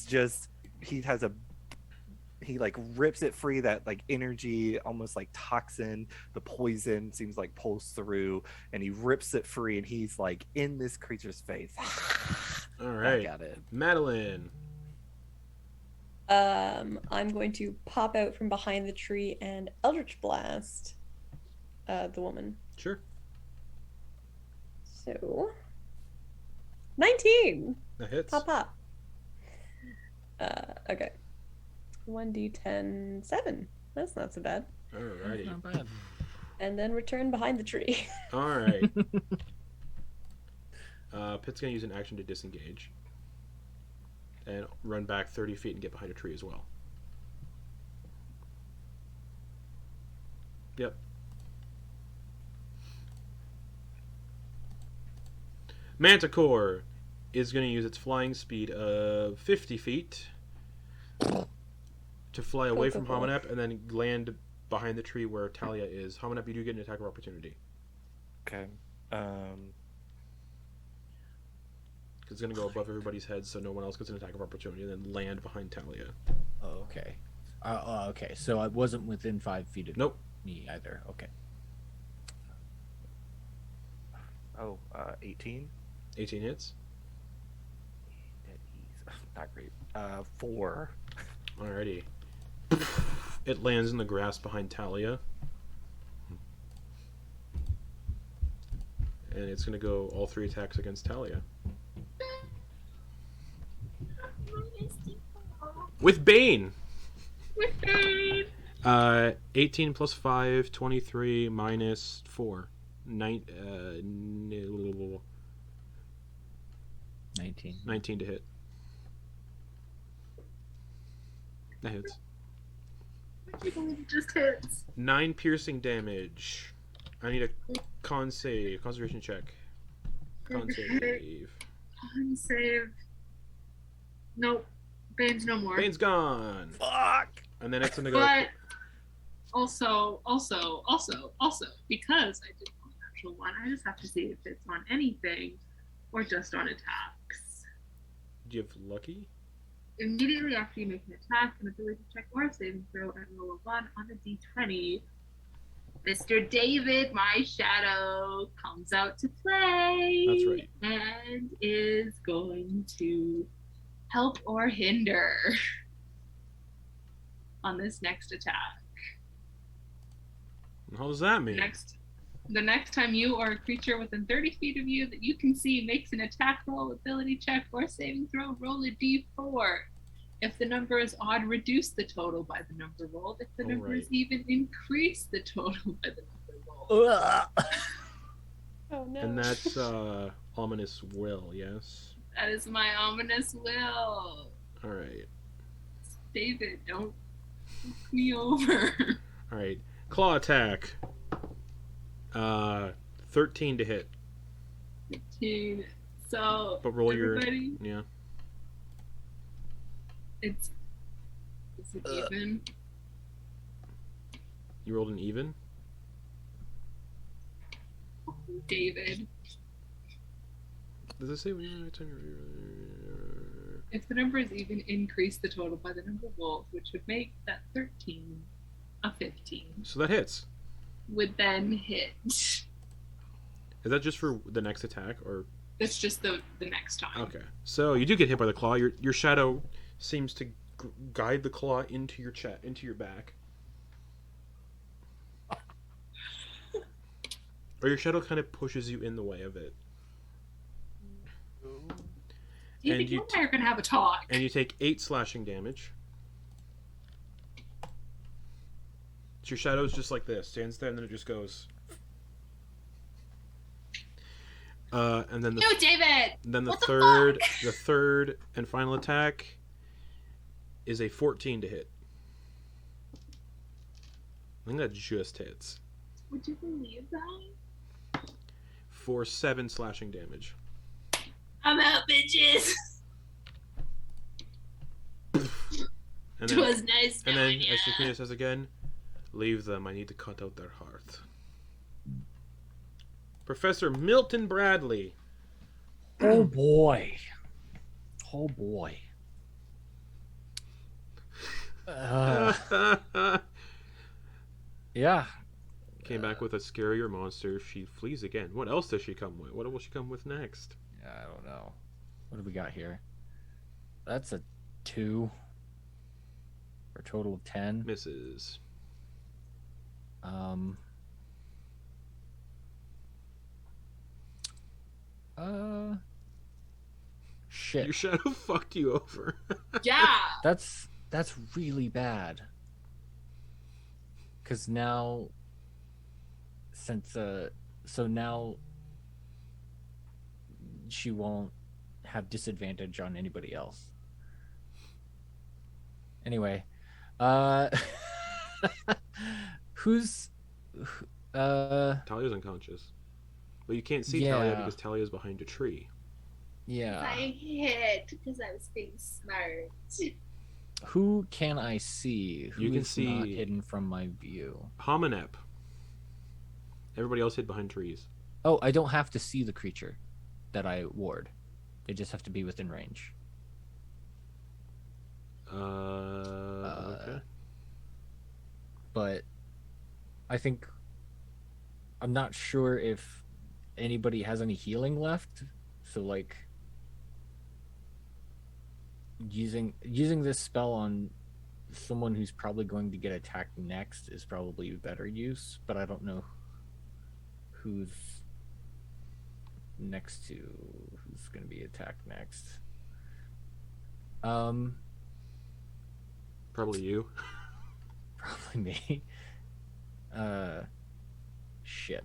like rips it free, that like energy, almost like toxin, the poison seems like pulls through, and he rips it free, and he's like in this creature's face. Alright. I got it. Madeliene. I'm going to pop out from behind the tree and Eldritch Blast the woman. Sure. So 19. That hits. Pop pop. Okay. 1d10 7. That's not so bad. Alrighty. Not bad. And then return behind the tree. Alright. Pitt's gonna use an action to disengage. And run back 30 feet and get behind a tree as well. Yep. Manticore is going to use its flying speed of 50 feet to fly away from Hamunep and then land behind the tree where Thalia is. Hamunep, you do get an attack of opportunity. Okay. Because it's going to go above everybody's heads so no one else gets an attack of opportunity and then land behind Thalia. Oh, okay. Okay, so I wasn't within 5 feet of Nope. me either. Okay. 18. 18 hits. Not great. 4. Alrighty. It lands in the grass behind Thalia. And it's going to go all 3 attacks against Thalia. With Bane! 18 plus 5, 23 minus 4. 19. 19 to hit. That hits. I can't believe it just hits. 9 piercing damage. I need a con save. Concentration check. Con save. Con save. Nope. Bane's no more. Bane's gone. Fuck! And then it's gonna go. But also, because I did one natural one, I just have to see if it's on anything or just on attacks. Do you have lucky? Immediately after you make an attack, an ability check or a saving throw, and roll a 1 on a d20. Mr. David, my shadow, comes out to play. That's right. And is going to help or hinder on this next attack. How does that mean? The next time you or a creature within 30 feet of you that you can see makes an attack roll, ability check, or saving throw, roll a d4. If the number is odd, reduce the total by the number rolled. If the number is even, increase the total by the number rolled. Oh no. And that's ominous will, yes? That is my ominous will. Alright. David, don't fuck me over. Alright. Claw attack. 13 to hit. 15. So, But roll everybody, yeah. Is it even? You rolled an even? David. Does it say If the number is even, increase the total by the number rolled, which would make that 13 a 15. So that hits. Would then hit. Is that just for the next attack, or? That's just the next time. Okay. So you do get hit by the claw. Your shadow seems to guide the claw into your into your back. Or your shadow kind of pushes you in the way of it. David, you and I are going to have a talk. And you take 8 slashing damage. So your shadow's just like this. Stands there and then it just goes. And then No, David! Then the What the third and final attack is a 14 to hit. I think that just hits. Would you believe that? For 7 slashing damage. I'm out, bitches! And It then, was nice and then knowing ya. as Chakuna says again, leave them. I need to cut out their heart. Professor Milton Bradley. Oh boy. Oh boy. Yeah. Came back with a scarier monster. She flees again. What else does she come with? What will she come with next? I don't know. What do we got here? That's a 2 for a total of 10. Misses. Shit. Your shadow fucked you over. Yeah! That's really bad. Cause now, so now she won't have disadvantage on anybody else. Anyway, Talia's unconscious. Well, you can't see Thalia because Talia is behind a tree. Yeah. I hit because I was being smart. Who can I see? Who You can is see not hidden from my view? Hamunep. Everybody else hid behind trees. Oh, I don't have to see the creature that I ward. They just have to be within range. Okay. But I think I'm not sure if anybody has any healing left. So like using this spell on someone who's probably going to get attacked next is probably better use, but I don't know who's next to who's going to be attacked next. Probably you. Probably me. Shit.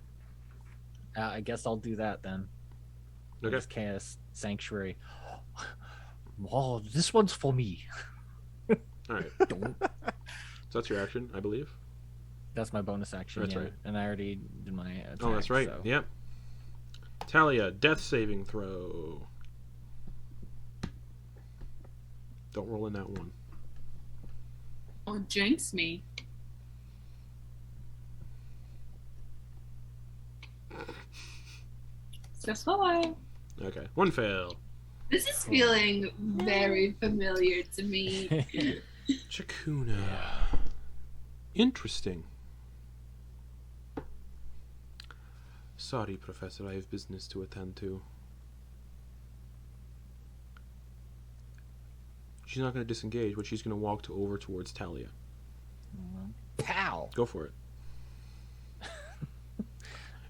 I guess I'll do that then. Okay. Just cast Sanctuary. Oh, this one's for me. All right. Don't. So that's your action, I believe. That's my bonus action. That's yeah. right. And I already did my attack. Oh, that's right. So. Yep. Thalia, death saving throw. Don't roll in that one. Oh, jinx me. Just 5. Okay. One fail. This is feeling very familiar to me. Chakuna. Interesting. Sorry, Professor, I have business to attend to. She's not going to disengage, but she's going to walk over towards Thalia. Pow! Go for it.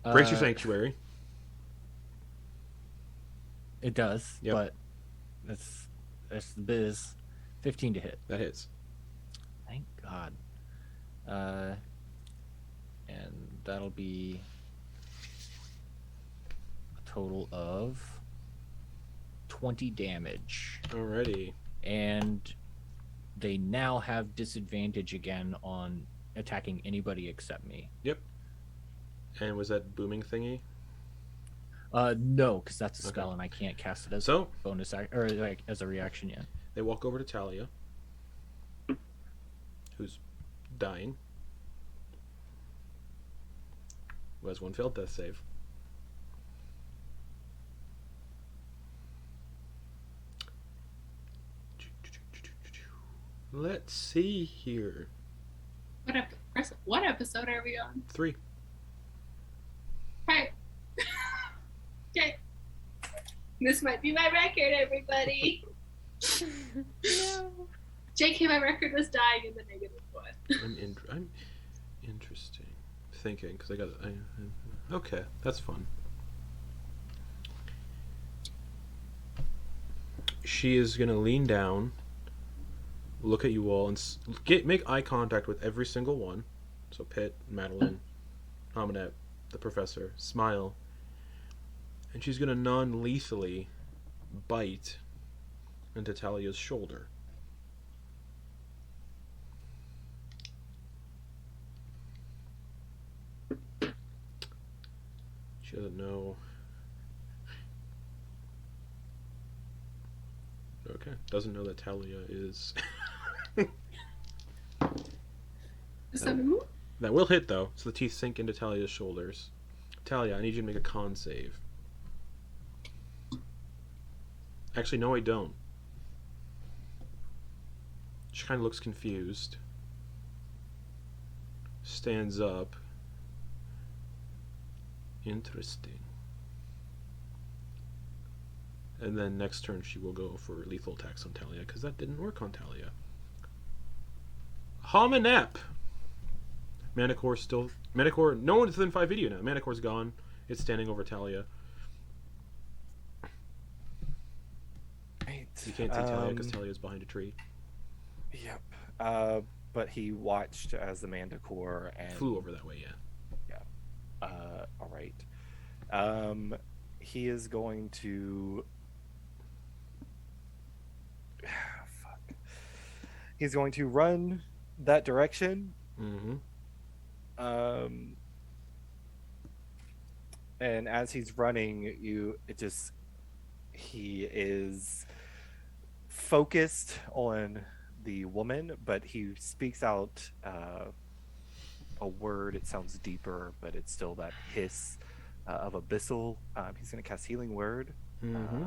Breaks your sanctuary. It does, Yep. but that's the biz. 15 to hit. That hits. Thank God. And that'll be a total of 20 damage. Alrighty. And they now have disadvantage again on attacking anybody except me. Yep. And was that booming thingy? No, because that's a spell Okay. and I can't cast it as So, a bonus or like as a reaction yet. they walk over to Thalia, who's dying. Who has one failed death save. Let's see here. What episode are we on? 3. Right. Okay. This might be my record, everybody. No. JK, my record was dying in the -1. I'm interesting. Thinking, because I got okay, that's fun. She is gonna lean down, look at you all, and make eye contact with every single one. So Pitt, Madeliene, Hamunep, the Professor, smile, and she's gonna non-lethally bite into Thalia's shoulder. She doesn't know. Okay, doesn't know that Thalia is. So, That will hit though, so the teeth sink into Talia's shoulders. Thalia, I need you to make a con save. Actually, no, I don't. She kind of looks confused. Stands up. Interesting. And then next turn she will go for lethal attacks on Thalia, because that didn't work on Thalia. Hamunep! Manticore still... Manticore... No one's within 5 feet of you now. Manticore's gone. It's standing over Thalia. Right. You can't see Thalia because Talia's behind a tree. Yep. But he watched as the Manticore and Flew over that way, yeah. all right. He is going to. Fuck. He's going to run that direction. Mm-hmm. And as he's running, he is focused on the woman, but he speaks out a word. It sounds deeper, but it's still that hiss of abyssal. He's going to cast Healing Word. Mm-hmm.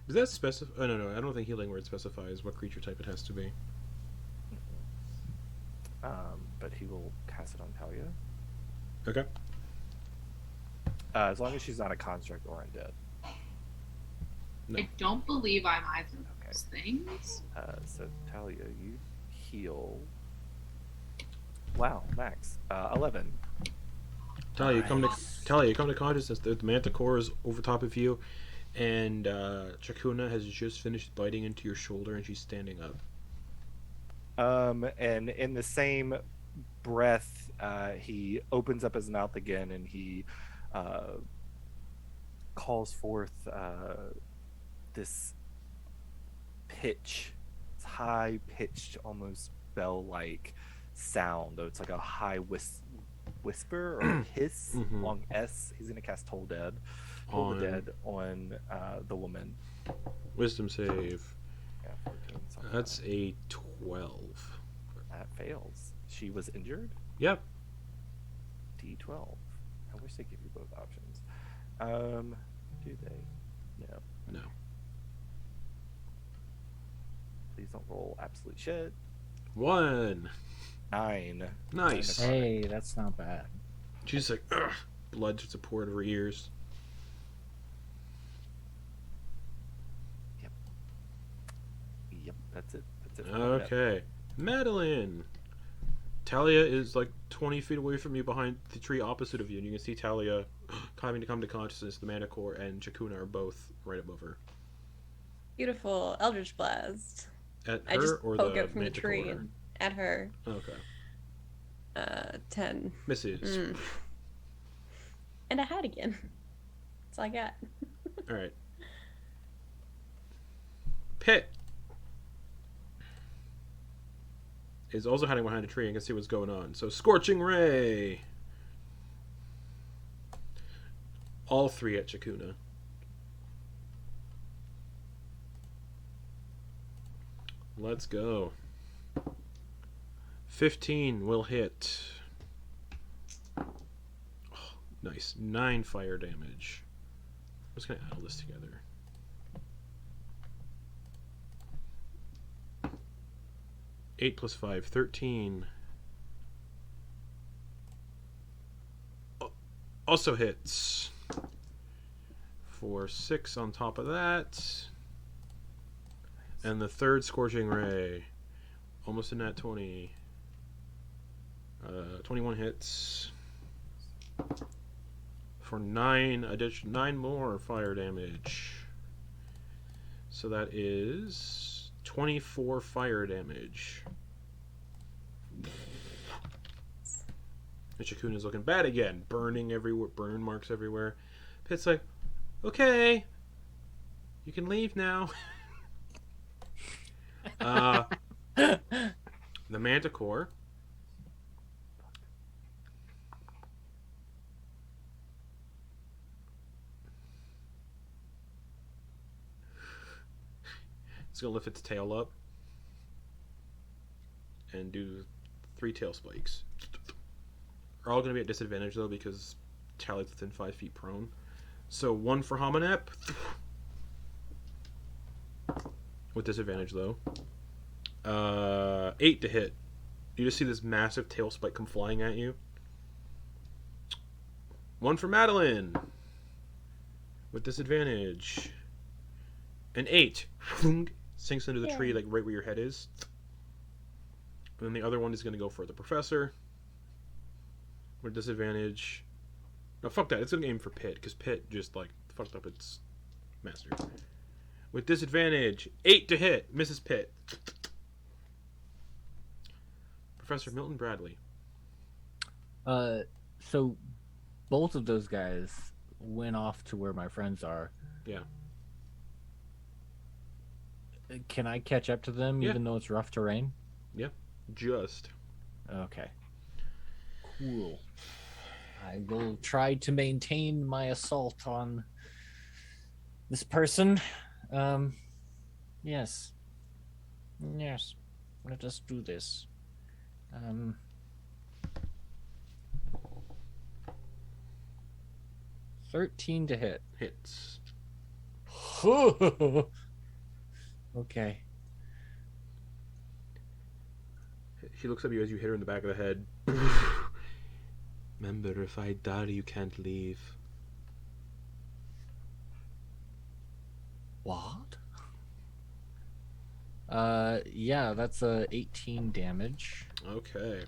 Does that specify? Oh, no, I don't think Healing Word specifies what creature type it has to be. But he will cast it on Thalia. Okay. As long as she's not a construct or undead. No. I don't believe I'm either of those things. So Thalia, you heal. Wow, max 11. Talia, you come to consciousness. The Manticore is over top of you, and Chakuna has just finished biting into your shoulder, and she's standing up. And in the same breath, he opens up his mouth again, and he calls forth this pitch. It's high pitched, almost bell-like sound, though it's like a high whisper or a hiss, long S. He's gonna cast Toll the Dead on the woman. Wisdom save. Yeah, 14, that's a 12. That fails. She was injured. Yep. D12. I wish they give you both options. Do they? No. No. Please don't roll absolute shit. 1. 9. Nice. Hey, that's not bad. She's like, ugh. Blood starts to pour out of her ears. Yep, that's it. Okay. Madeliene. Thalia is like 20 feet away from you behind the tree opposite of you, and you can see Thalia coming to come to consciousness. The Manticore and Chakuna are both right above her. Beautiful Eldritch Blast. At I her just or poke the up from Manticore? the tree and at her. Okay. 10. Misses. And I had again. That's all I got. Alright. Pit is also hiding behind a tree and can see what's going on. So, Scorching Ray. All 3 at Chakuna. Let's go. 15 will hit. Oh, nice. 9 fire damage. I'm just going to add all this together. Eight plus 5, 13. Also hits. For 6 on top of that. And the third Scorching Ray. Almost a nat 20. 21 hits. For 9 more fire damage. So that is 24 fire damage. And Chakuna's looking bad again. Burning everywhere. Burn marks everywhere. Pit's like, okay. You can leave now. The Manticore. It's going to lift its tail up and do 3 tail spikes. Are all going to be at disadvantage, though, because Tally's within 5 feet prone. So 1 for Hamunep. With disadvantage, though. 8 to hit. You just see this massive tail spike come flying at you. 1 for Madeliene. With disadvantage. An 8. Sinks into the tree, like right where your head is. And then the other one is going to go for the Professor. With disadvantage. No, fuck that. It's going to aim for Pit, because Pit just, like, fucked up its master. With disadvantage. 8 to hit. Mrs. Pit. Professor Milton Bradley. So both of those guys went off to where my friends are. Yeah. Can I catch up to them even though it's rough terrain? Yeah. Just. Okay. Cool. I will try to maintain my assault on this person. Yes. Yes. Let us do this. 13 to hit. Hits. Okay. She looks at you as you hit her in the back of the head. Remember, if I die, you can't leave. What? Yeah, that's 18 damage. Okay.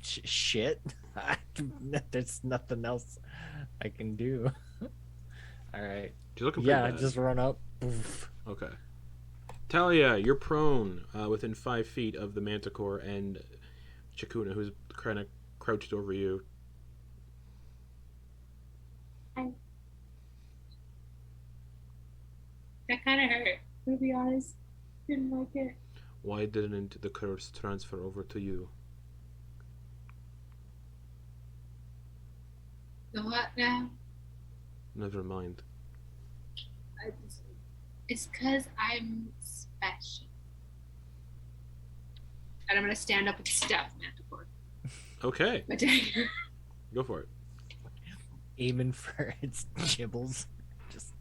Shit. There's nothing else I can do. All right. She's looking pretty Yeah, bad. just run up. Oof. Okay. Thalia, you're prone within 5 feet of the Manticore and Chakuna, who's kind of crouched over you. That kind of hurt, to be honest. Didn't like it. Why didn't the curse transfer over to you? The what now? Never mind. It's because I'm special. And I'm going to stand up and stab Manticore. Okay, My dagger. go for it. Aiming for its gibbles. Just.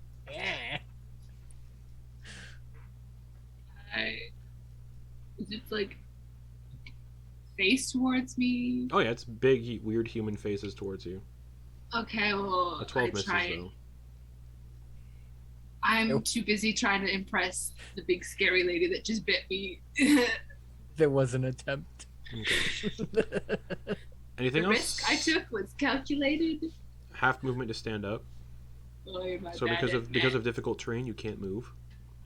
Is it like face towards me? Oh yeah, it's big, weird human faces towards you. Okay, well, A 12 I misses try. though. I'm Nope. too busy trying to impress the big scary lady that just bit me. There was an attempt. Okay. Anything The else? risk I took was calculated. Half movement to stand up. Oh, my So bad because of difficult terrain, you can't move.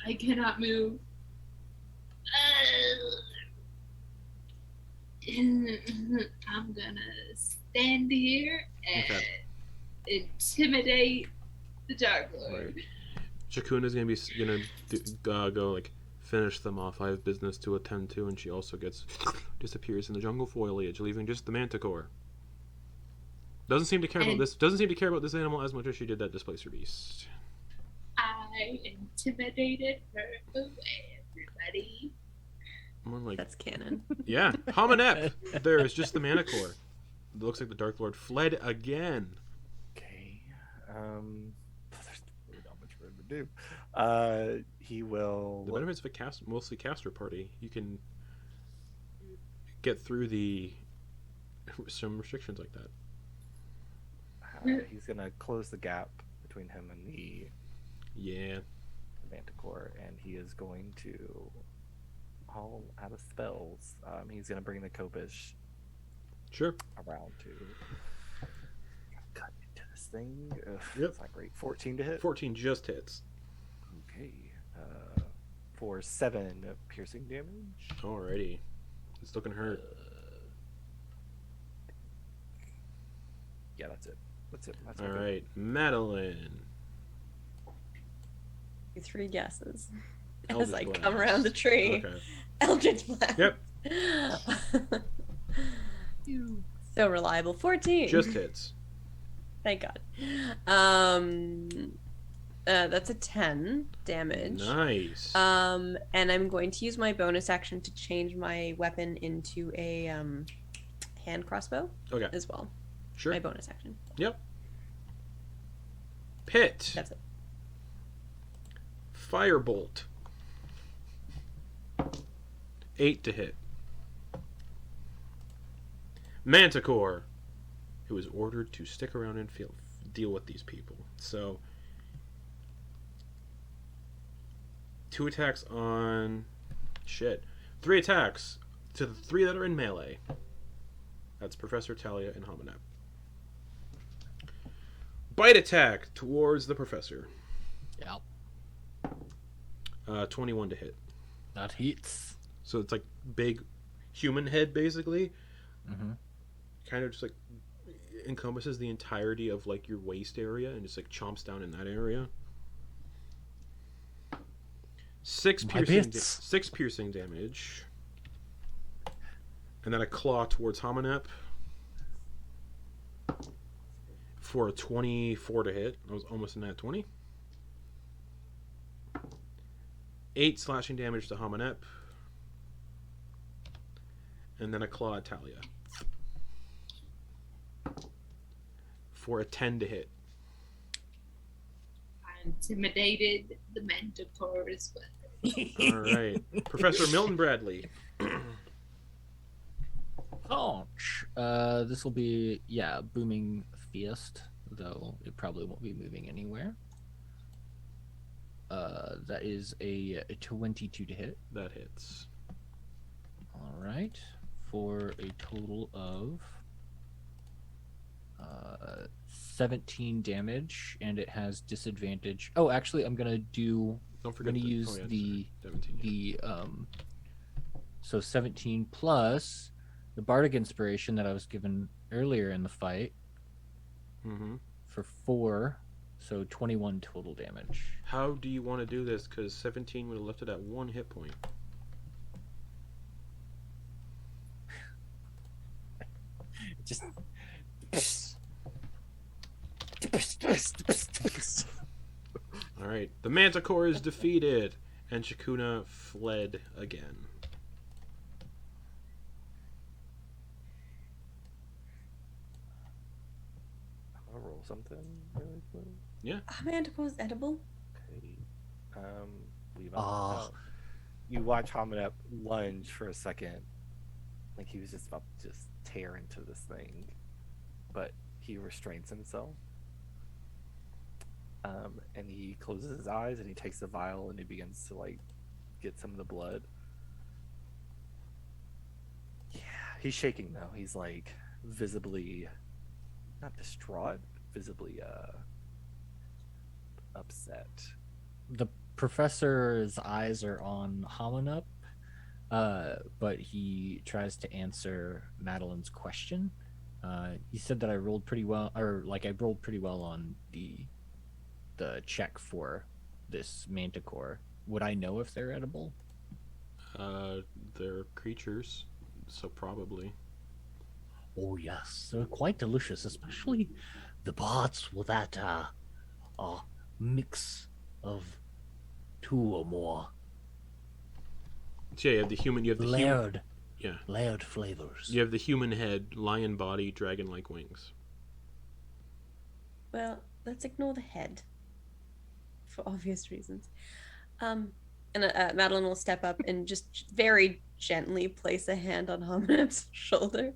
I cannot move. I'm gonna stand here and intimidate the Darklord. Right. Chakuna's gonna go like finish them off. I have business to attend to, and she also disappears in the jungle foliage, leaving just the Manticore. Doesn't seem to care about this. Doesn't seem to care about this animal as much as she did that Displacer Beast. I intimidated her away, everybody. I'm like, That's canon. yeah, Hamunep. There is just the Manticore. It looks like the Dark Lord fled again. Okay. There's really not much for him to do. He will. The benefits of a mostly caster party, you can get through some restrictions like that. He's gonna close the gap between him and the Yeah. Manticore, and he is going to haul out of spells. He's gonna bring the Kopish Sure. around to cut into this thing. Ugh, Yep. It's not great. 14 to hit. 14 just hits. Okay. For 7 piercing damage. Alrighty. It's looking hurt. Yeah, that's it. That's All my go. right, Madeliene. 3 guesses. Eldritch As I Blast. come around the tree. Okay. Eldritch Blast. Yep. So reliable. 14. Just hits. Thank God. That's a 10 damage. Nice. And I'm going to use my bonus action to change my weapon into a hand crossbow Okay. as well. Sure. My bonus action. Yep. Pit. That's it. Firebolt. 8 to hit. Manticore, who is ordered to stick around and deal with these people. So, 2 attacks on... 3 attacks to the 3 that are in melee. That's Professor Thalia and Hamunep. Bite attack towards the Professor. Yep. 21 to hit. That hits. So it's like big human head, basically. Mm-hmm. Kind of just like encompasses the entirety of like your waist area and just like chomps down in that area. Six My piercing, bits. 6 piercing damage. And then a claw towards Hamunep for a 24 to hit. I was almost in that 20. 8 slashing damage to Hamunep. And then a claw at Thalia for a 10 to hit. I intimidated the Manticore as well. All right. Professor Milton Bradley. Launch. This will be booming fist, though it probably won't be moving anywhere. That is a 22 to hit. That hits. All right, for a total of 17 damage, and it has disadvantage. Oh, actually, I'm gonna Don't forget gonna use 17. So 17 plus the Bardic Inspiration that I was given earlier in the fight Mm-hmm. for 4, so 21 total damage. How do you want to do this? Because 17 would have left it at 1 hit point. Just All right. The Manticore is defeated, and Chakuna fled again. I'll roll something really quick. Manticore's edible. Okay. Leave out. You watch Hamunep lunge for a second, like he was just about to just tear into this thing, but he restrains himself. And he closes his eyes and he takes the vial and he begins to like get some of the blood. Yeah, he's shaking though. He's like visibly not distraught, visibly upset. the professor's eyes are on Hamunep, but he tries to answer Madeleine's question. He said that I rolled pretty well, or like I rolled pretty well on the check for this Manticore. Would I know if they're edible? They're creatures, so probably. Oh yes, they're quite delicious, especially the parts with that mix of 2 or more So yeah, you have the human. You have the human. layered, Yeah. layered flavors. You have the human head, lion body, dragon-like wings. Well, let's ignore the head for obvious reasons. And Madeleine will step up and just very gently place a hand on Hamunep's shoulder.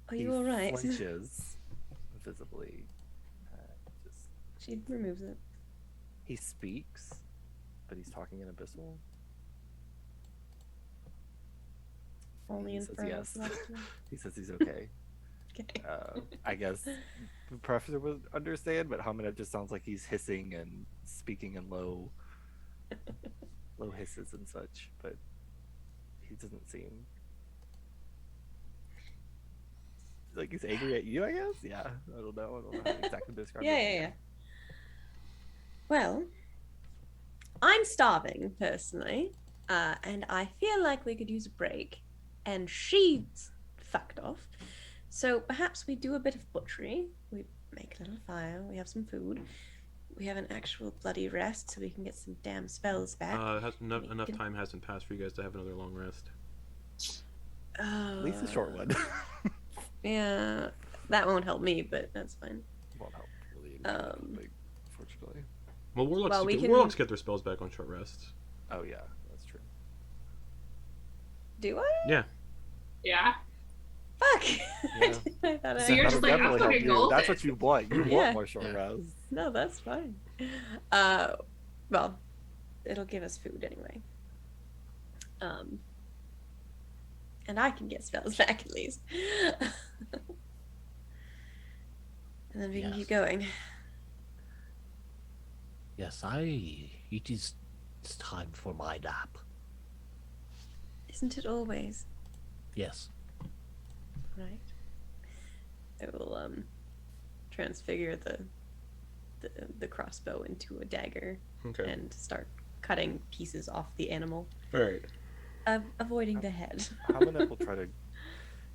Are you He all right? flinches visibly. Just She removes it. he speaks, but he's talking in abyssal. Only He in says front yes. of us. He says he's okay. Okay. I guess the professor would understand, but Hamunep just sounds like he's hissing and speaking in low hisses and such. But he doesn't seem like he's angry at you. I guess. Yeah. I don't know how to exactly describe it. Yeah. Well, I'm starving personally, and I feel like we could use a break. And she's fucked off, so perhaps we do a bit of butchery. We make a little fire. We have some food. We have an actual bloody rest, so we can get some damn spells back. Enough time hasn't passed for you guys to have another long rest. At least a short one. Yeah, that won't help me, but that's fine. Won't help really. Unfortunately. Well, Well, we can- warlocks get their spells back on short rests. Oh yeah, that's true. Do I? Yeah. Yeah. Fuck! Yeah. I thought So you're I... just That'll like, I'm definitely help fucking you. golden. That's what you want. You Yeah. want more short Yeah. rests. No, that's fine. Well, it'll give us food anyway. And I can get spells back at least. And then we can Yes. keep going. Yes, it is it's time for my nap. Isn't it always? Yes. Right. I will transfigure the crossbow into a dagger Okay. and start cutting pieces off the animal, All right. avoiding the head. Hamunep will try to,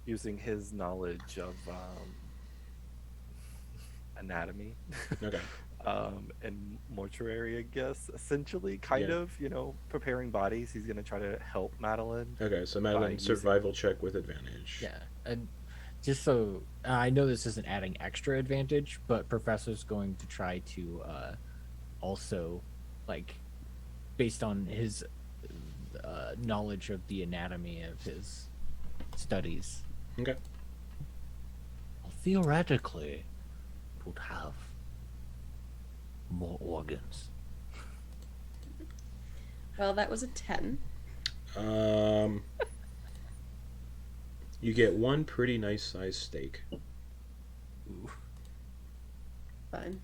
using his knowledge of anatomy, Okay. and mortuary, I guess, essentially, kind of, preparing bodies. He's going to try to help Madeliene. Okay. So By Madeliene, using- survival check with advantage. Yeah, and just so I know this isn't adding extra advantage, but Professor's going to try to also, like, based on his knowledge of the anatomy of his studies. Okay. Theoretically, would have more organs. Well, that was a 10. You get one pretty nice sized steak. Ooh. Fine.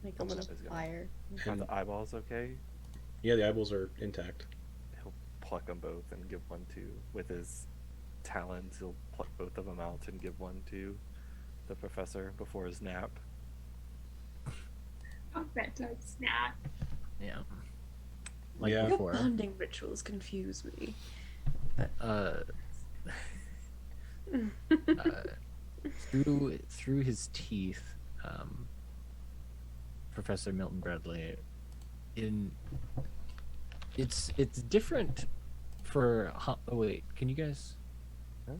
Make a little Sometimes fire. Are the eyeballs okay? Yeah, the eyeballs are intact. He'll pluck them both and give one to, with his talons, he'll pluck both of them out and give one to the professor before his nap. Oh, bedtime snack. Yeah. Like Yeah. Your before. bonding rituals confuse me. Through his teeth, Professor Milton Bradley, it's different for. Oh wait, can you guys? Huh?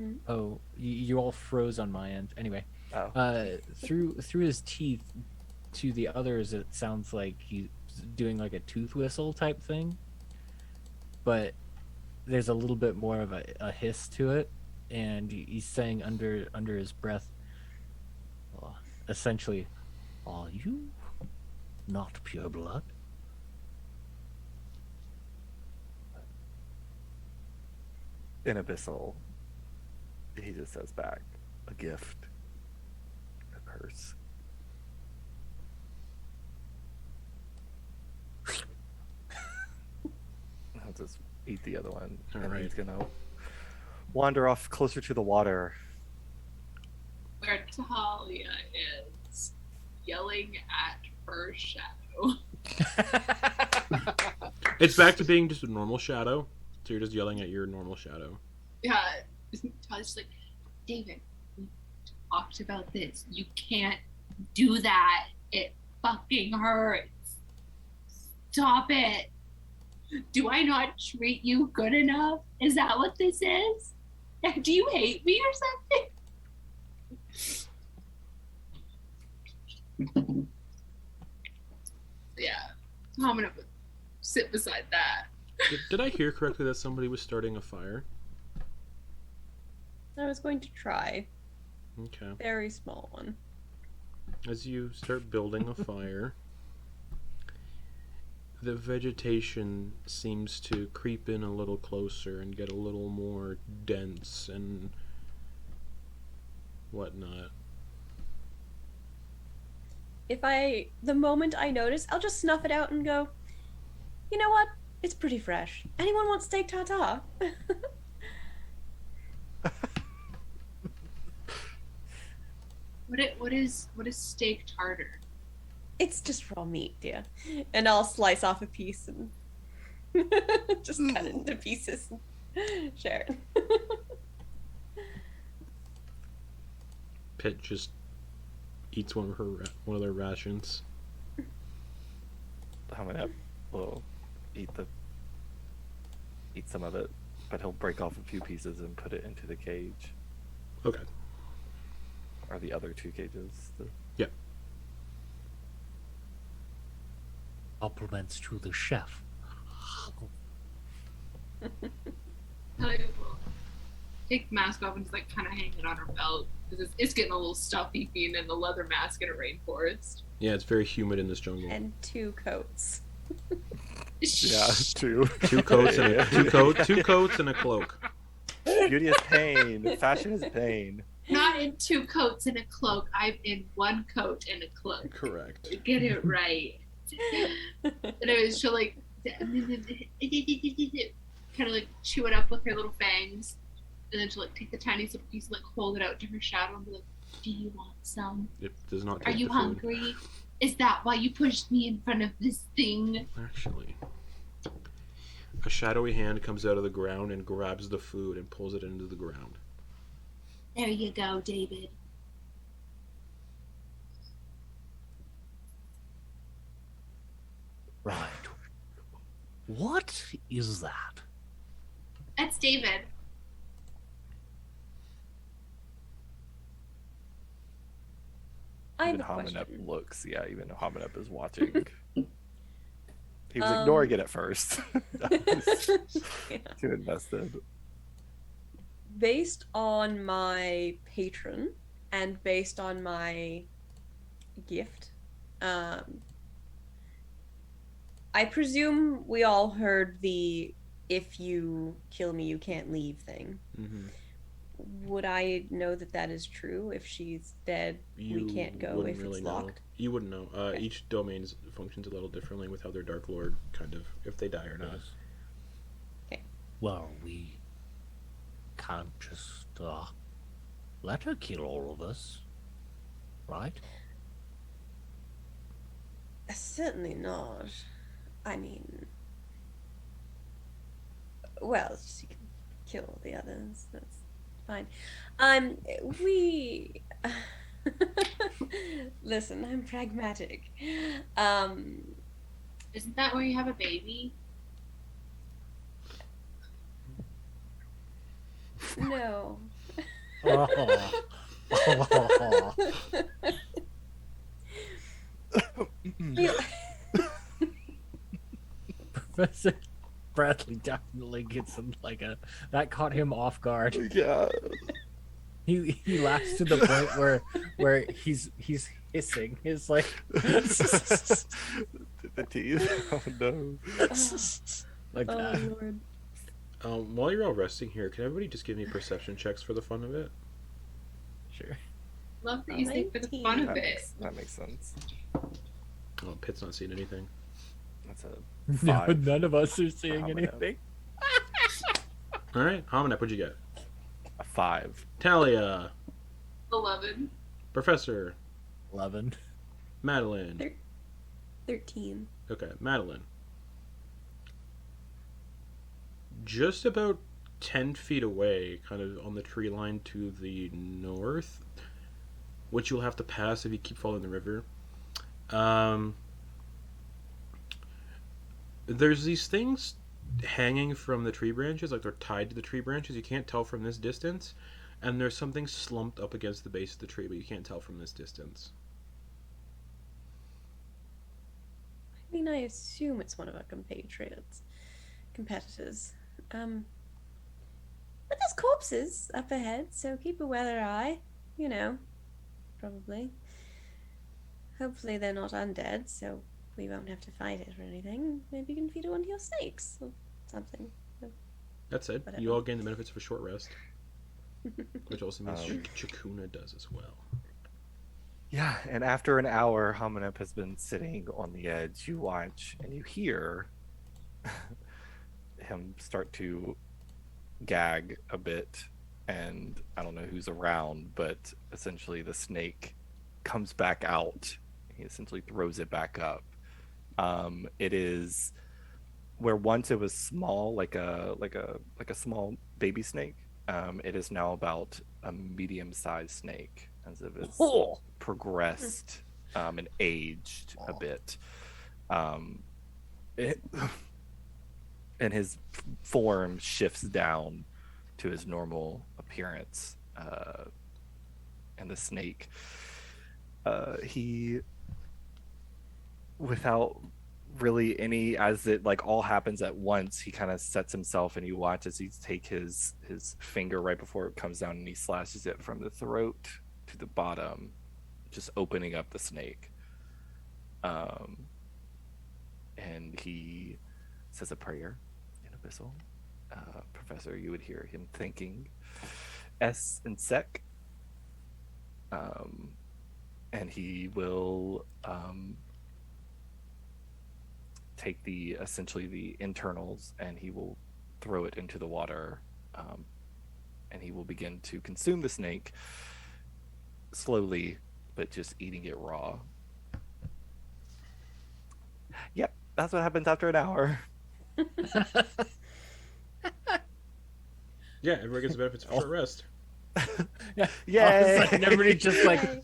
Mm. Oh, you all froze on my end. Anyway, Oh. through his teeth, to the others, it sounds like he's doing like a tooth whistle type thing, but there's a little bit more of a hiss to it, and he's saying under his breath, essentially, Are you not pure blood? In Abyssal, he just says back, a gift. A curse. I'll just eat the other one. And Alright. he's gonna wander off closer to the water. Where Thalia is yelling at her shadow. It's back to being just a normal shadow. So you're just yelling at your normal shadow. Yeah, Talia's like, David, we talked about this. You can't do that. It fucking hurts. Stop it. Do I not treat you good enough? Is that what this is? Do you hate me or something? Yeah, I'm gonna sit beside that. Did I hear correctly that somebody was starting a fire? I was going to try. Okay. Very small one. As you start building a fire, the vegetation seems to creep in a little closer and get a little more dense and whatnot. The moment I notice, I'll just snuff it out and go, you know what? It's pretty fresh. Anyone want steak tartare? What is steak tartar? It's just raw meat, dear. And I'll slice off a piece and just cut it into pieces and share it. Pit just eats one of their rations. Hamunep will eat some of it, but he'll break off a few pieces and put it into the cage. Okay. Or the other two cages. Yep. Compliments to the chef. Talia will take the mask off and just like kind of hang it on her belt because it's getting a little stuffy being in the leather mask in a rainforest. Yeah, it's very humid in this jungle. And 2 coats. Yeah, two. Two coats and two coats and a cloak. Beauty is pain. Fashion is pain. Not in 2 coats and a cloak. I'm in 1 coat and a cloak. Correct. Get it right. And she'll like kind of like chew it up with her little fangs, and then she'll like take the tiniest little piece and like hold it out to her shadow and be like, "Do you want some? It does not Are take you the food. hungry? Is that why you pushed me in front of this thing? Actually, a shadowy hand comes out of the ground and grabs the food and pulls it into the ground. There you go, David. Right. What is that? That's David. I have Even a question. Hamunep looks. Yeah, even Hamunep is watching. He was ignoring it at first. Yeah. Too invested. Based on my patron and based on my gift, I presume we all heard the "if you kill me, you can't leave" thing. Mm-hmm. Would I know that that is true? If she's dead, we can't go if it's locked. You wouldn't know. Okay. Each domain functions a little differently with how their Dark Lord kind of, if they die or not. Well, we can't just let her kill all of us, right? Certainly not. I mean, well, she can kill the others. That's fine. We. Listen, I'm pragmatic. Isn't that where you have a baby? No. Professor Bradley definitely gets him that caught him off guard. Yeah. He laughs to the point where he's hissing. He's like The teeth. Oh no. like Oh that. Lord. While you're all resting here, can everybody just give me perception checks for the fun of it? Sure. Love that you say for the fun of it. That makes sense. Oh, Pitt's not seeing anything. That's a No, 5. none of us are seeing Hamunep. anything. All right, Hamunep, what'd you get? A 5. Thalia, 11. Professor, 11. Madeliene. 13. Okay, Madeliene. Just about 10 feet away, kind of on the tree line to the north, which you'll have to pass if you keep following the river. There's these things hanging from the tree branches, like they're tied to the tree branches. You can't tell from this distance. And there's something slumped up against the base of the tree, but you can't tell from this distance. I mean, I assume it's one of our competitors. But there's corpses up ahead, so keep a weather eye. You know, probably. Hopefully they're not undead, so we won't have to fight it or anything. Maybe you can feed it one of your snakes or something. That's it. Whatever. You all gain the benefits of a short rest, which also means Um, Chakuna does as well. Yeah, and after an hour, Hamunep has been sitting on the edge. You watch and you hear him start to gag a bit, and I don't know who's around, but essentially the snake comes back out. He essentially throws it back up. It is where once it was small, like a small baby snake. It is now about a medium-sized snake, as if it's progressed and aged a bit. And his form shifts down to his normal appearance. And the snake, he, without really any, as it like all happens at once, he kind of sets himself and you watch as he take his finger right before it comes down and he slashes it from the throat to the bottom, just opening up the snake. And he says a prayer in Abyssal. Professor, you would hear him thinking S and Sec. And he will take essentially the internals and he will throw it into the water, and he will begin to consume the snake slowly, but just eating it raw. Yep, that's what happens after an hour. Yeah, everyone gets the benefits of short rest. Yeah. Yay! All of a sudden, everybody just like,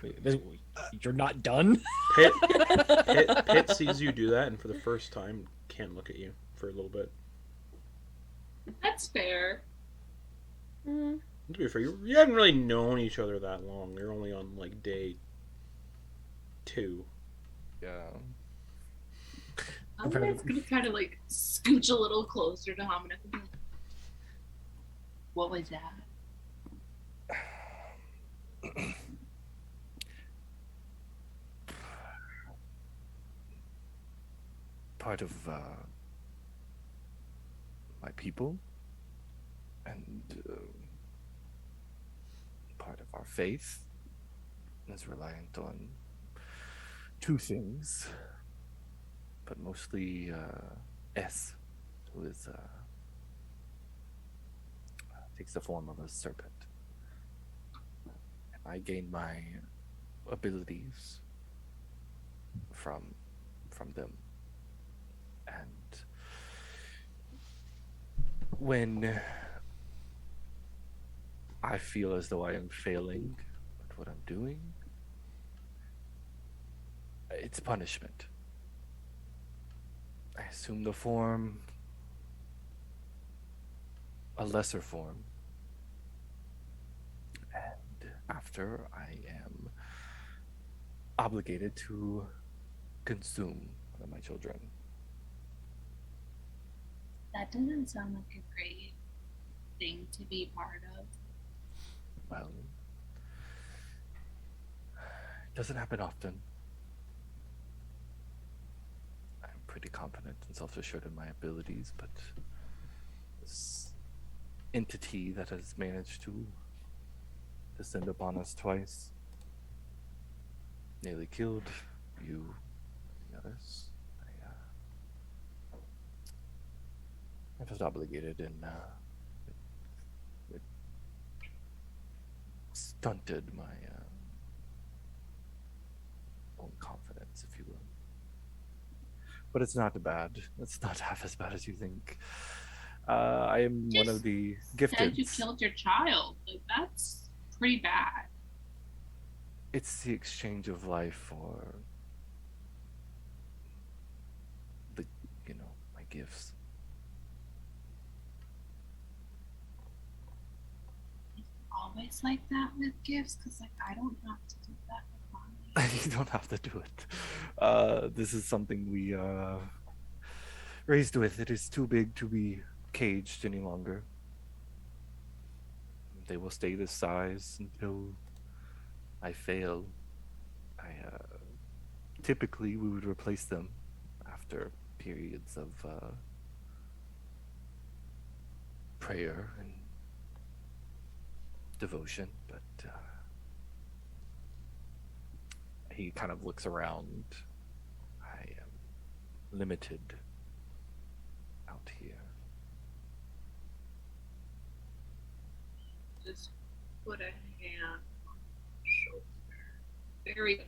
Yay. you're not done? Pit sees you do that, and for the first time, can't look at you for a little bit. That's fair. Mm. To be fair, you haven't really known each other that long. You're only on like day 2. Yeah. I'm gonna kind of like scooch a little closer to Hamunep. What was that? Part of my people and part of our faith is reliant on 2 things, but mostly S, who is takes the form of a serpent. And I gain my abilities from them. And when I feel as though I am failing at what I'm doing, it's punishment. I assume the form, a lesser form, and after I am obligated to consume one of my children. That doesn't sound like a great thing to be part of. Well, it doesn't happen often. I'm pretty confident and self-assured in my abilities, but this entity that has managed to descend upon us twice, nearly killed you and the others. I felt obligated, and it stunted my own confidence, if you will. But it's not bad. It's not half as bad as you think. I am one of the gifted. Said you killed your child. Like, that's pretty bad. It's the exchange of life for the, my gifts. Always like that with gifts, because like I don't have to do that with mine. You don't have to do it. This is something we raised with. It is too big to be caged any longer. They will stay this size until I fail. Typically we would replace them after periods of prayer and devotion, but he kind of looks around. I am limited out here. Just put a hand on the shoulder, very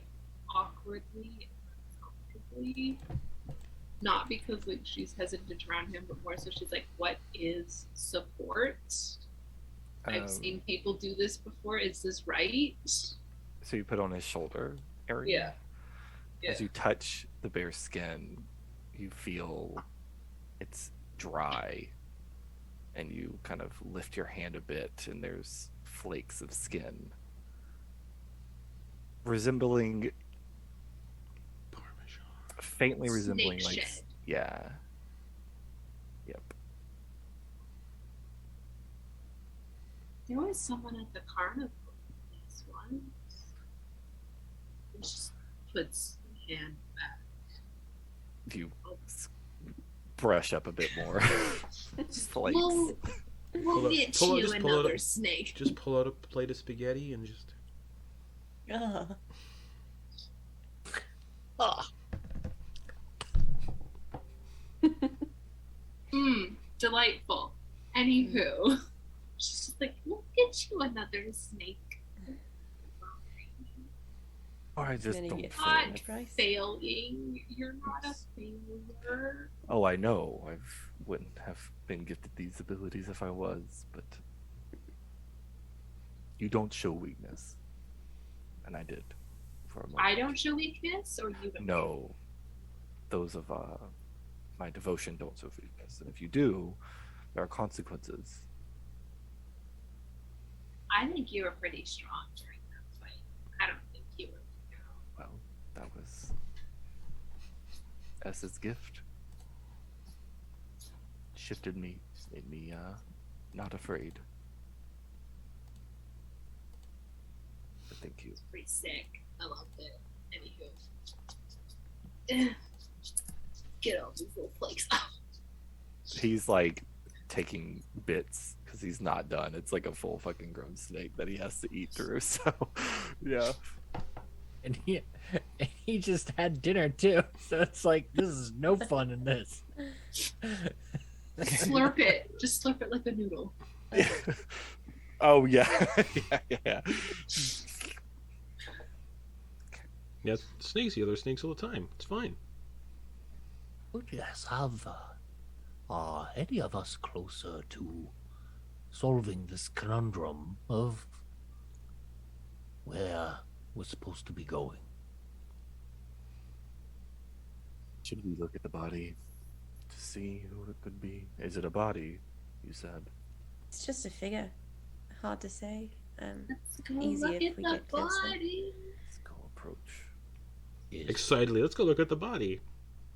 awkwardly and uncomfortably. Not because like she's hesitant around him, but more so she's like, "What is support? I've seen people do this before. Is this right?" So you put on his shoulder area. Yeah. As you touch the bare skin, you feel it's dry, and you kind of lift your hand a bit, and there's flakes of skin resembling, faintly resembling Snake like, shed. yeah, yep. There was someone at the carnival this once. He just puts the hand back. You brush up a bit more. Flakes. We'll get just pull you out another a- snake. Just pull out a plate of spaghetti and just. Delightful. Anywho, she's just like, we'll get you another snake. I just Many don't gifts feel at Not a price. failing. You're not a failure. Oh, I know. I wouldn't have been gifted these abilities if I was, but you don't show weakness, and I did for a moment. I don't show weakness, or you don't? No, those of my devotion don't show weakness, and if you do, there are consequences. I think you were pretty strong during that fight. I don't think you were. Well, that was S's gift. Shifted me, made me not afraid. But thank you. It's pretty sick. I loved it. Anywho. Get all these little flakes off. He's like taking bits because he's not done. It's like a full fucking grown snake that he has to eat through. So, yeah. And he just had dinner too, so it's like this is no fun in this. Slurp it. Just slurp it like a noodle. Oh yeah, yeah. Yeah, snakes heal other snakes all the time. It's fine. Would yes, have are any of us closer to solving this conundrum of where we're supposed to be going? Should we look at the body to see who it could be? Is it a body? You said. It's just a figure. Hard to say. Let's go Easier look if at we the get closer. body. Let's go approach. Excitedly, let's go look at the body.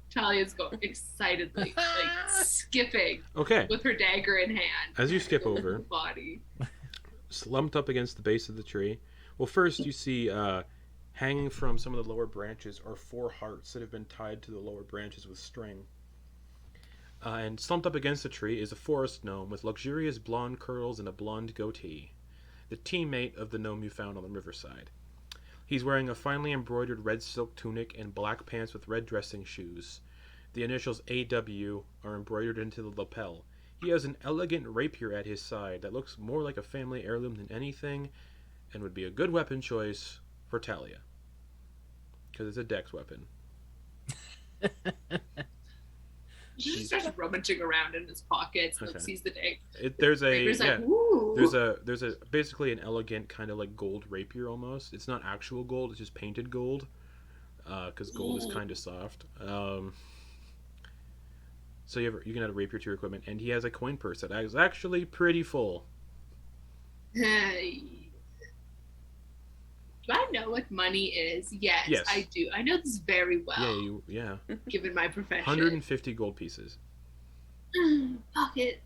Talia's going excitedly, like skipping Okay, with her dagger in hand. as you skip Go look at over, the body. slumped up against the base of the tree. Well, first you see hanging from some of the lower branches are 4 hearts that have been tied to the lower branches with string. And slumped up against the tree is a forest gnome with luxurious blonde curls and a blonde goatee, the teammate of the gnome you found on the riverside. He's wearing a finely embroidered red silk tunic and black pants with red dressing shoes. The initials AW are embroidered into the lapel. He has an elegant rapier at his side that looks more like a family heirloom than anything, and would be a good weapon choice for Thalia, because it's a dex weapon. She just starts rummaging around in his pockets and Okay. sees the dagger. There's a Rapiers yeah, like, ooh. there's a basically an elegant kind of like gold rapier almost. It's not actual gold; it's just painted gold, because gold is kind of soft. So you can add a rapier to your equipment, and he has a coin purse that is actually pretty full. Hey. Do I know what money is? Yes, Yes. I do. I know this very well, Yeah, given my profession. 150 gold pieces. Pocket.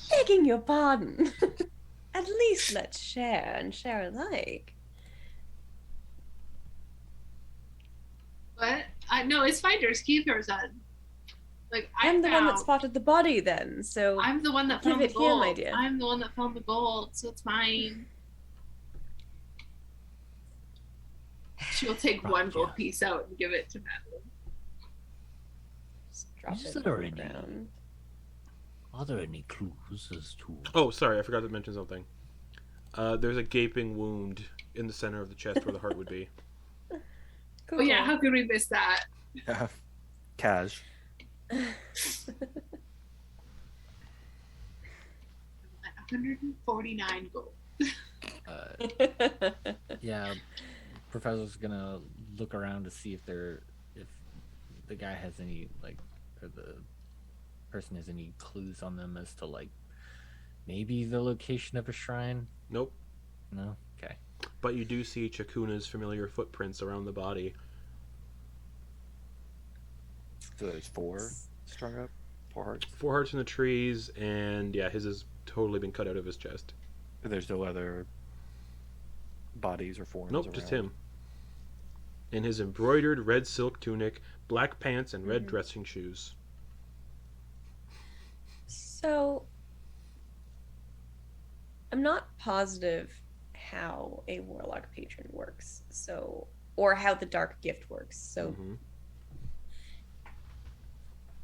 Begging your pardon. At least let's share and share alike. What? No, it's Finders Keepers, son. Like I'm the one that found- spotted the body then, so I'm the one that Give found the it here, gold. my dear. I'm the one that found the gold, so it's mine. She'll take one gold piece out and give it to Madeliene. just drop Is it there on the any- ground. Are there any clues as to Oh, sorry, I forgot to mention something. There's a gaping wound in the center of the chest where the heart would be. Cool. Oh yeah, how could we miss that? Yeah. Cash. 149 gold. Yeah, Professor's gonna look around to see if the guy has any or the person has any clues on them as to maybe the location of a shrine. Nope. No. Okay. But you do see Chakuna's familiar footprints around the body. So there's 4 strung up, 4 hearts. 4 hearts in the trees, and yeah, his has totally been cut out of his chest. And there's no other bodies or forms. Nope, just around. him. In his embroidered red silk tunic, black pants, and red Mhm. dressing shoes. So, I'm not positive how a warlock patron works. So, or how the dark gift works. So, Mhm.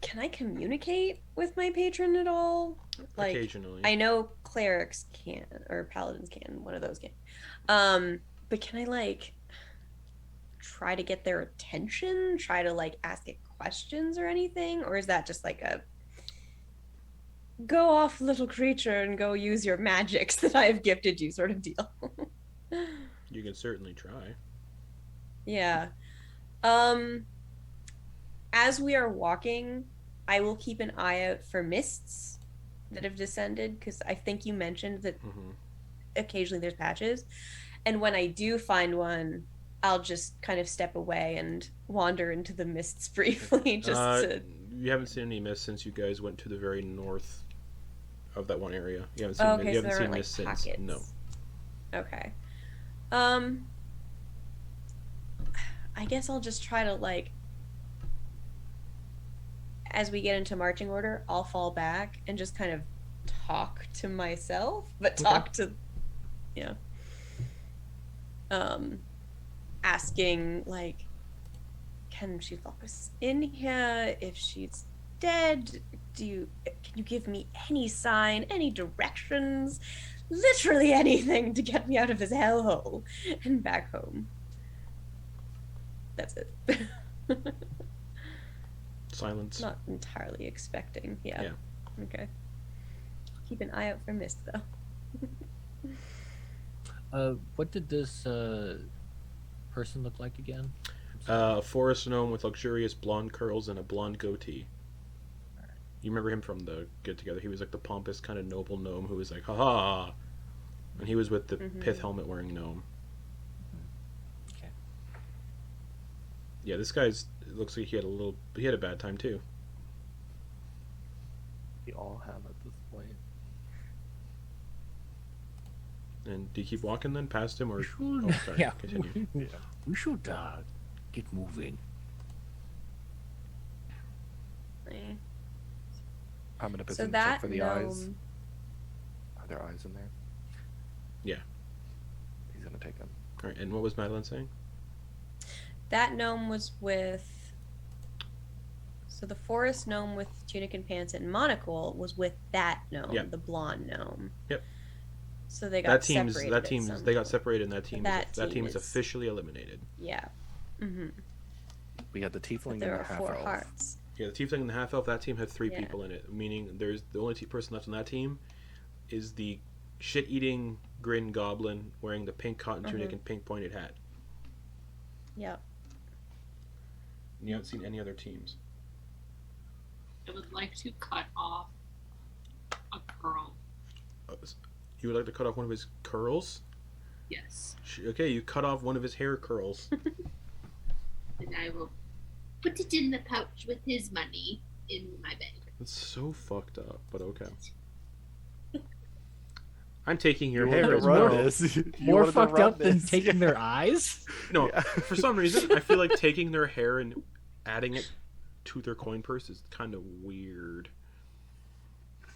can I communicate with my patron at all? Occasionally. I know clerics can, or paladins can. One of those can. But can I like try to get their attention? Try to like ask it questions or anything? Or is that just like a go off, little creature, and go use your magics that I have gifted you sort of deal? You can certainly try. Yeah. As we are walking, I will keep an eye out for mists that have descended, because I think you mentioned that occasionally there's patches. And when I do find one, I'll just kind of step away and wander into the mists briefly. You haven't seen any mists since you guys went to the very north of that one area. You haven't seen, Okay, you so haven't there seen aren't, mists like, since. pockets. No. Okay. I guess I'll just try to, like, as we get into marching order, I'll fall back and just kind of talk to myself, but talk to, asking, like, can she lock us in here? If she's dead, can you give me any sign, any directions, literally anything to get me out of this hellhole and back home? That's it. Silence. Not entirely expecting. Yeah. Okay. Keep an eye out for mist, though. What did this person look like again? A forest gnome with luxurious blonde curls and a blonde goatee. You remember him from the Get Together? He was like the pompous kind of noble gnome who was like, ha ha. And he was with the pith helmet wearing gnome. Okay. Yeah, this guy's. It looks like he had a bad time too. We all have at this point. And do you keep walking then past him, or? We should, Oh, sorry. yeah. Continue. We should get moving. I'm gonna So check that for the gnome, eyes. Are there eyes in there? Yeah. He's gonna take them. All right. And what was Madeliene saying? that gnome was with. So the forest gnome with tunic and pants and monocle was with that gnome, Yep. the blonde gnome. Yep. So they got They got separated. separated, and that team is is- officially eliminated. Yeah. Mm-hmm. We had the tiefling and There the are half 4 elf. hearts. Yeah, the tiefling and the half elf. That team had 3 Yeah. people in it, meaning there's the only person left on that team is the shit-eating grin goblin wearing the pink cotton tunic and pink pointed hat. Yep. And you haven't seen any other teams. I would like to cut off a curl. You would like to cut off one of his curls? Yes. Okay, you cut off one of his hair curls. And I will put it in the pouch with his money in my bag. That's so fucked up, but okay. I'm taking your You hair wanted as to run well. this. You More wanted to fucked run up than this. taking their eyes? No, Yeah. for some reason, I feel like taking their hair and adding it to their coin purse is kind of weird.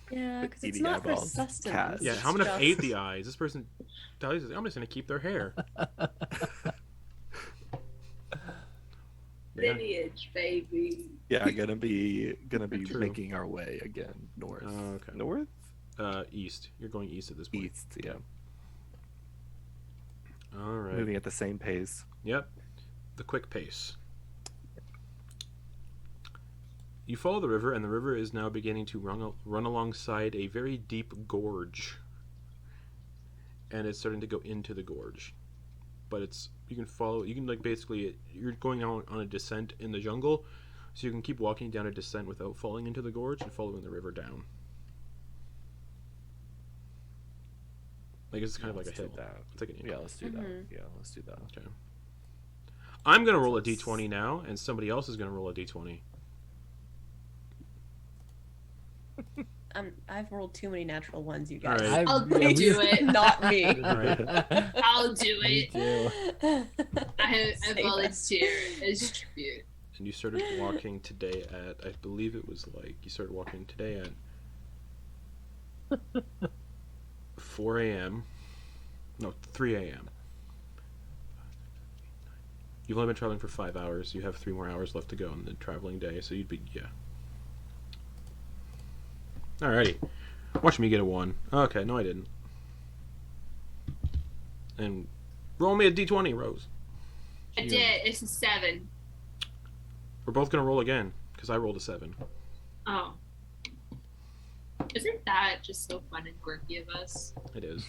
Yeah, because it's Eating not for eyeballs. sustenance. Cats. Yeah, it's how many just- ate the eyes? This person, Thalia says, I'm just gonna keep their hair. Yeah. Lineage, baby. Yeah, gonna be True. making our way again north. Okay. North, East. You're going east at this point. east. Yeah, All right. moving at the same pace. Yep. The quick pace. You follow the river, and the river is now beginning to run alongside a very deep gorge. And it's starting to go into the gorge. But you can like basically, you're going on a descent in the jungle, so you can keep walking down a descent without falling into the gorge and following the river down. Like it's kind of like a Let's do hill. that. It's like an Yeah, let's do that. Mhm. Yeah, let's do that. Okay. I'm gonna roll a d20 now, and somebody else is gonna roll a d20. I've rolled too many natural ones, you guys. All right. I'll do it. Not me. All right. I'll do Me it. too. I Say volunteer as tribute. And you started walking today at, I believe it was like, you started walking today at 4 a.m. No, 3 a.m. You've only been traveling for 5 hours. You have 3 more hours left to go in the traveling day, so you'd be, yeah. Alrighty. Watch me get a 1. Okay, no I didn't. And Roll me a d20, Rose. I did. It's a 7. We're both gonna roll again because I rolled a 7. Oh. Isn't that just so fun and quirky of us? It is.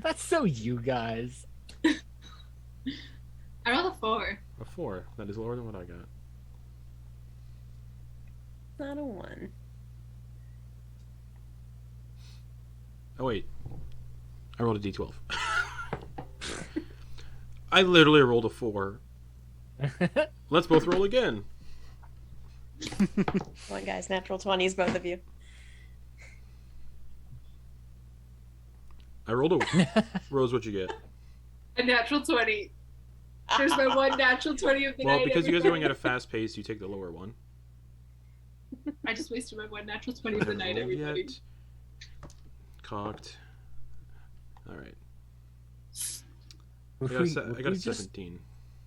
That's so you guys. I rolled a 4. A 4. That is lower than what I got. Not a 1. Oh wait, I rolled a d12. I literally rolled a 4. Let's both roll again. Come on, guys. Natural 20s, both of you. I rolled a... Rose, what'd you get? A natural 20. There's my one natural 20 of the night. Well, because you guys are going at everybody. a fast pace, you take the lower one. I just wasted my one natural 20 of the night, Rolled everybody. yet. Cocked. Alright. I got a 17.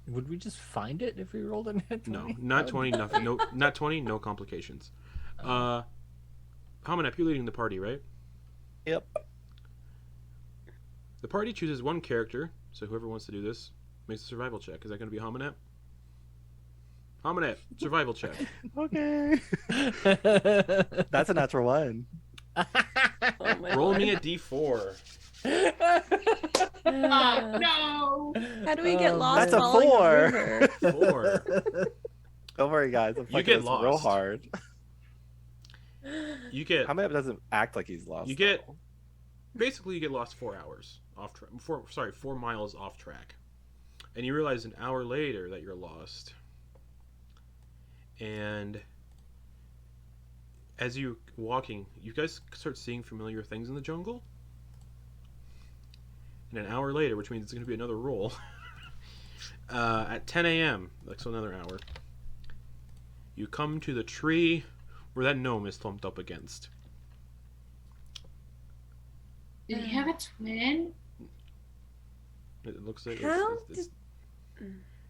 Would we just find it if we rolled a net 20? No, not 20, nothing. No, not 20, no complications. Hamunep, you're leading the party, right? Yep. The party chooses one character, so whoever wants to do this makes a survival check. Is that going to be Hamunep? Hamunep, survival check. Okay. That's a natural 1. Oh my Roll Lord. me a d4. No! How do we get lost That's a following 4. river? 4. Don't worry, guys. I'm You fucking get this real lost. hard. You get... Hamunep doesn't act like he's lost. You get- though. Basically, you get lost 4 hours off track. 4 miles off track. And you realize an hour later that you're lost. And as you walking, you guys start seeing familiar things in the jungle. And an hour later, which means it's going to be another roll, at 10 a.m., like so another hour, you come to the tree where that gnome is slumped up against. Did he have a twin? It looks like How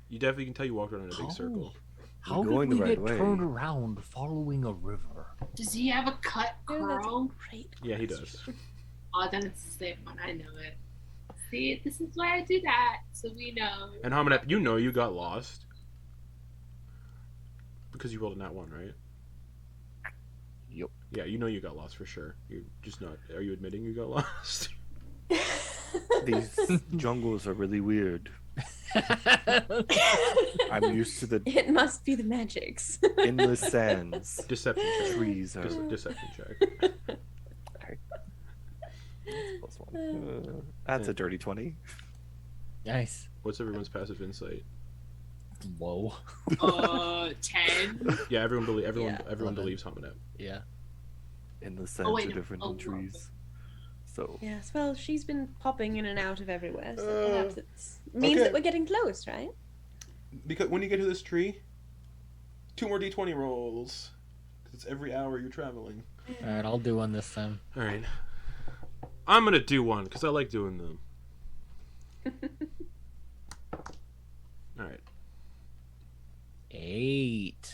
you definitely can tell you walked around in a big circle. How You're did going we the right get way. turned around following a river? Does he have a cut Oh, that's curl? great. Yeah, he does. Oh, then it's the same one. I know it. See, this is why I do that, so we know. And Hamunep, you know you got lost. Because you rolled a nat 1, right? Yep. Yeah, you know you got lost for sure. You're just not... Are you admitting you got lost? These jungles are really weird. I'm used to the It must be the magics. endless sands. Deception check. Trees are Deception check. plus 1. That's a dirty 20. Nice. What's everyone's passive insight? Whoa. 10. Yeah, everyone Yeah. 11. believes Hamunep. Yeah. Endless sands wait, are no. different Oh, than trees. So Yes, well, she's been popping in and out of everywhere, so perhaps it means okay. that we're getting close, right? Because when you get to this tree, 2 more d20 rolls. Because it's every hour you're traveling. Alright, I'll do one this time. Alright. I'm gonna do one, because I like doing them. Alright. 8.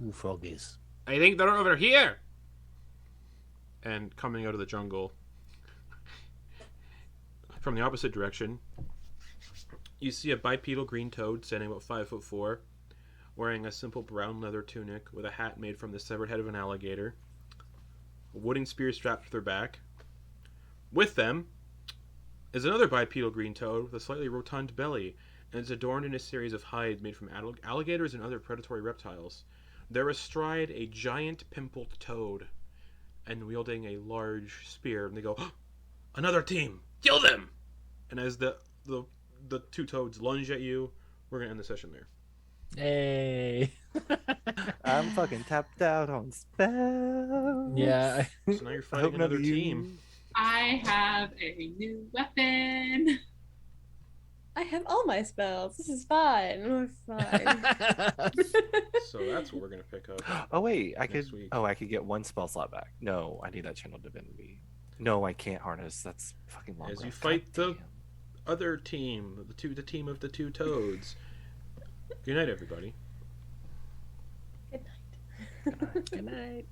Ooh, froggies. I think they're over here. And coming out of the jungle, from the opposite direction, you see a bipedal green toad standing about 5'4", wearing a simple brown leather tunic with a hat made from the severed head of an alligator, a wooden spear strapped to their back. With them is another bipedal green toad with a slightly rotund belly, and is adorned in a series of hides made from alligators and other predatory reptiles. They're astride a giant pimpled toad and wielding a large spear, and they go, "Oh, another team! Kill them!" And as the 2 toads lunge at you, we're going to end the session there. Hey. I'm fucking tapped out on spells. Yeah. So now you're I hope fighting none another of you- team. I have a new weapon. I have all my spells. This is fine. We're fine. So that's what we're going to pick up. Oh wait, I Next could. week. Oh, I could get 1 spell slot back. No, I need that channel divinity. No, I can't harness. That's fucking long. As you rest. fight God the damn. other team, the team of the two toads. Good night, everybody. Good night. Good night.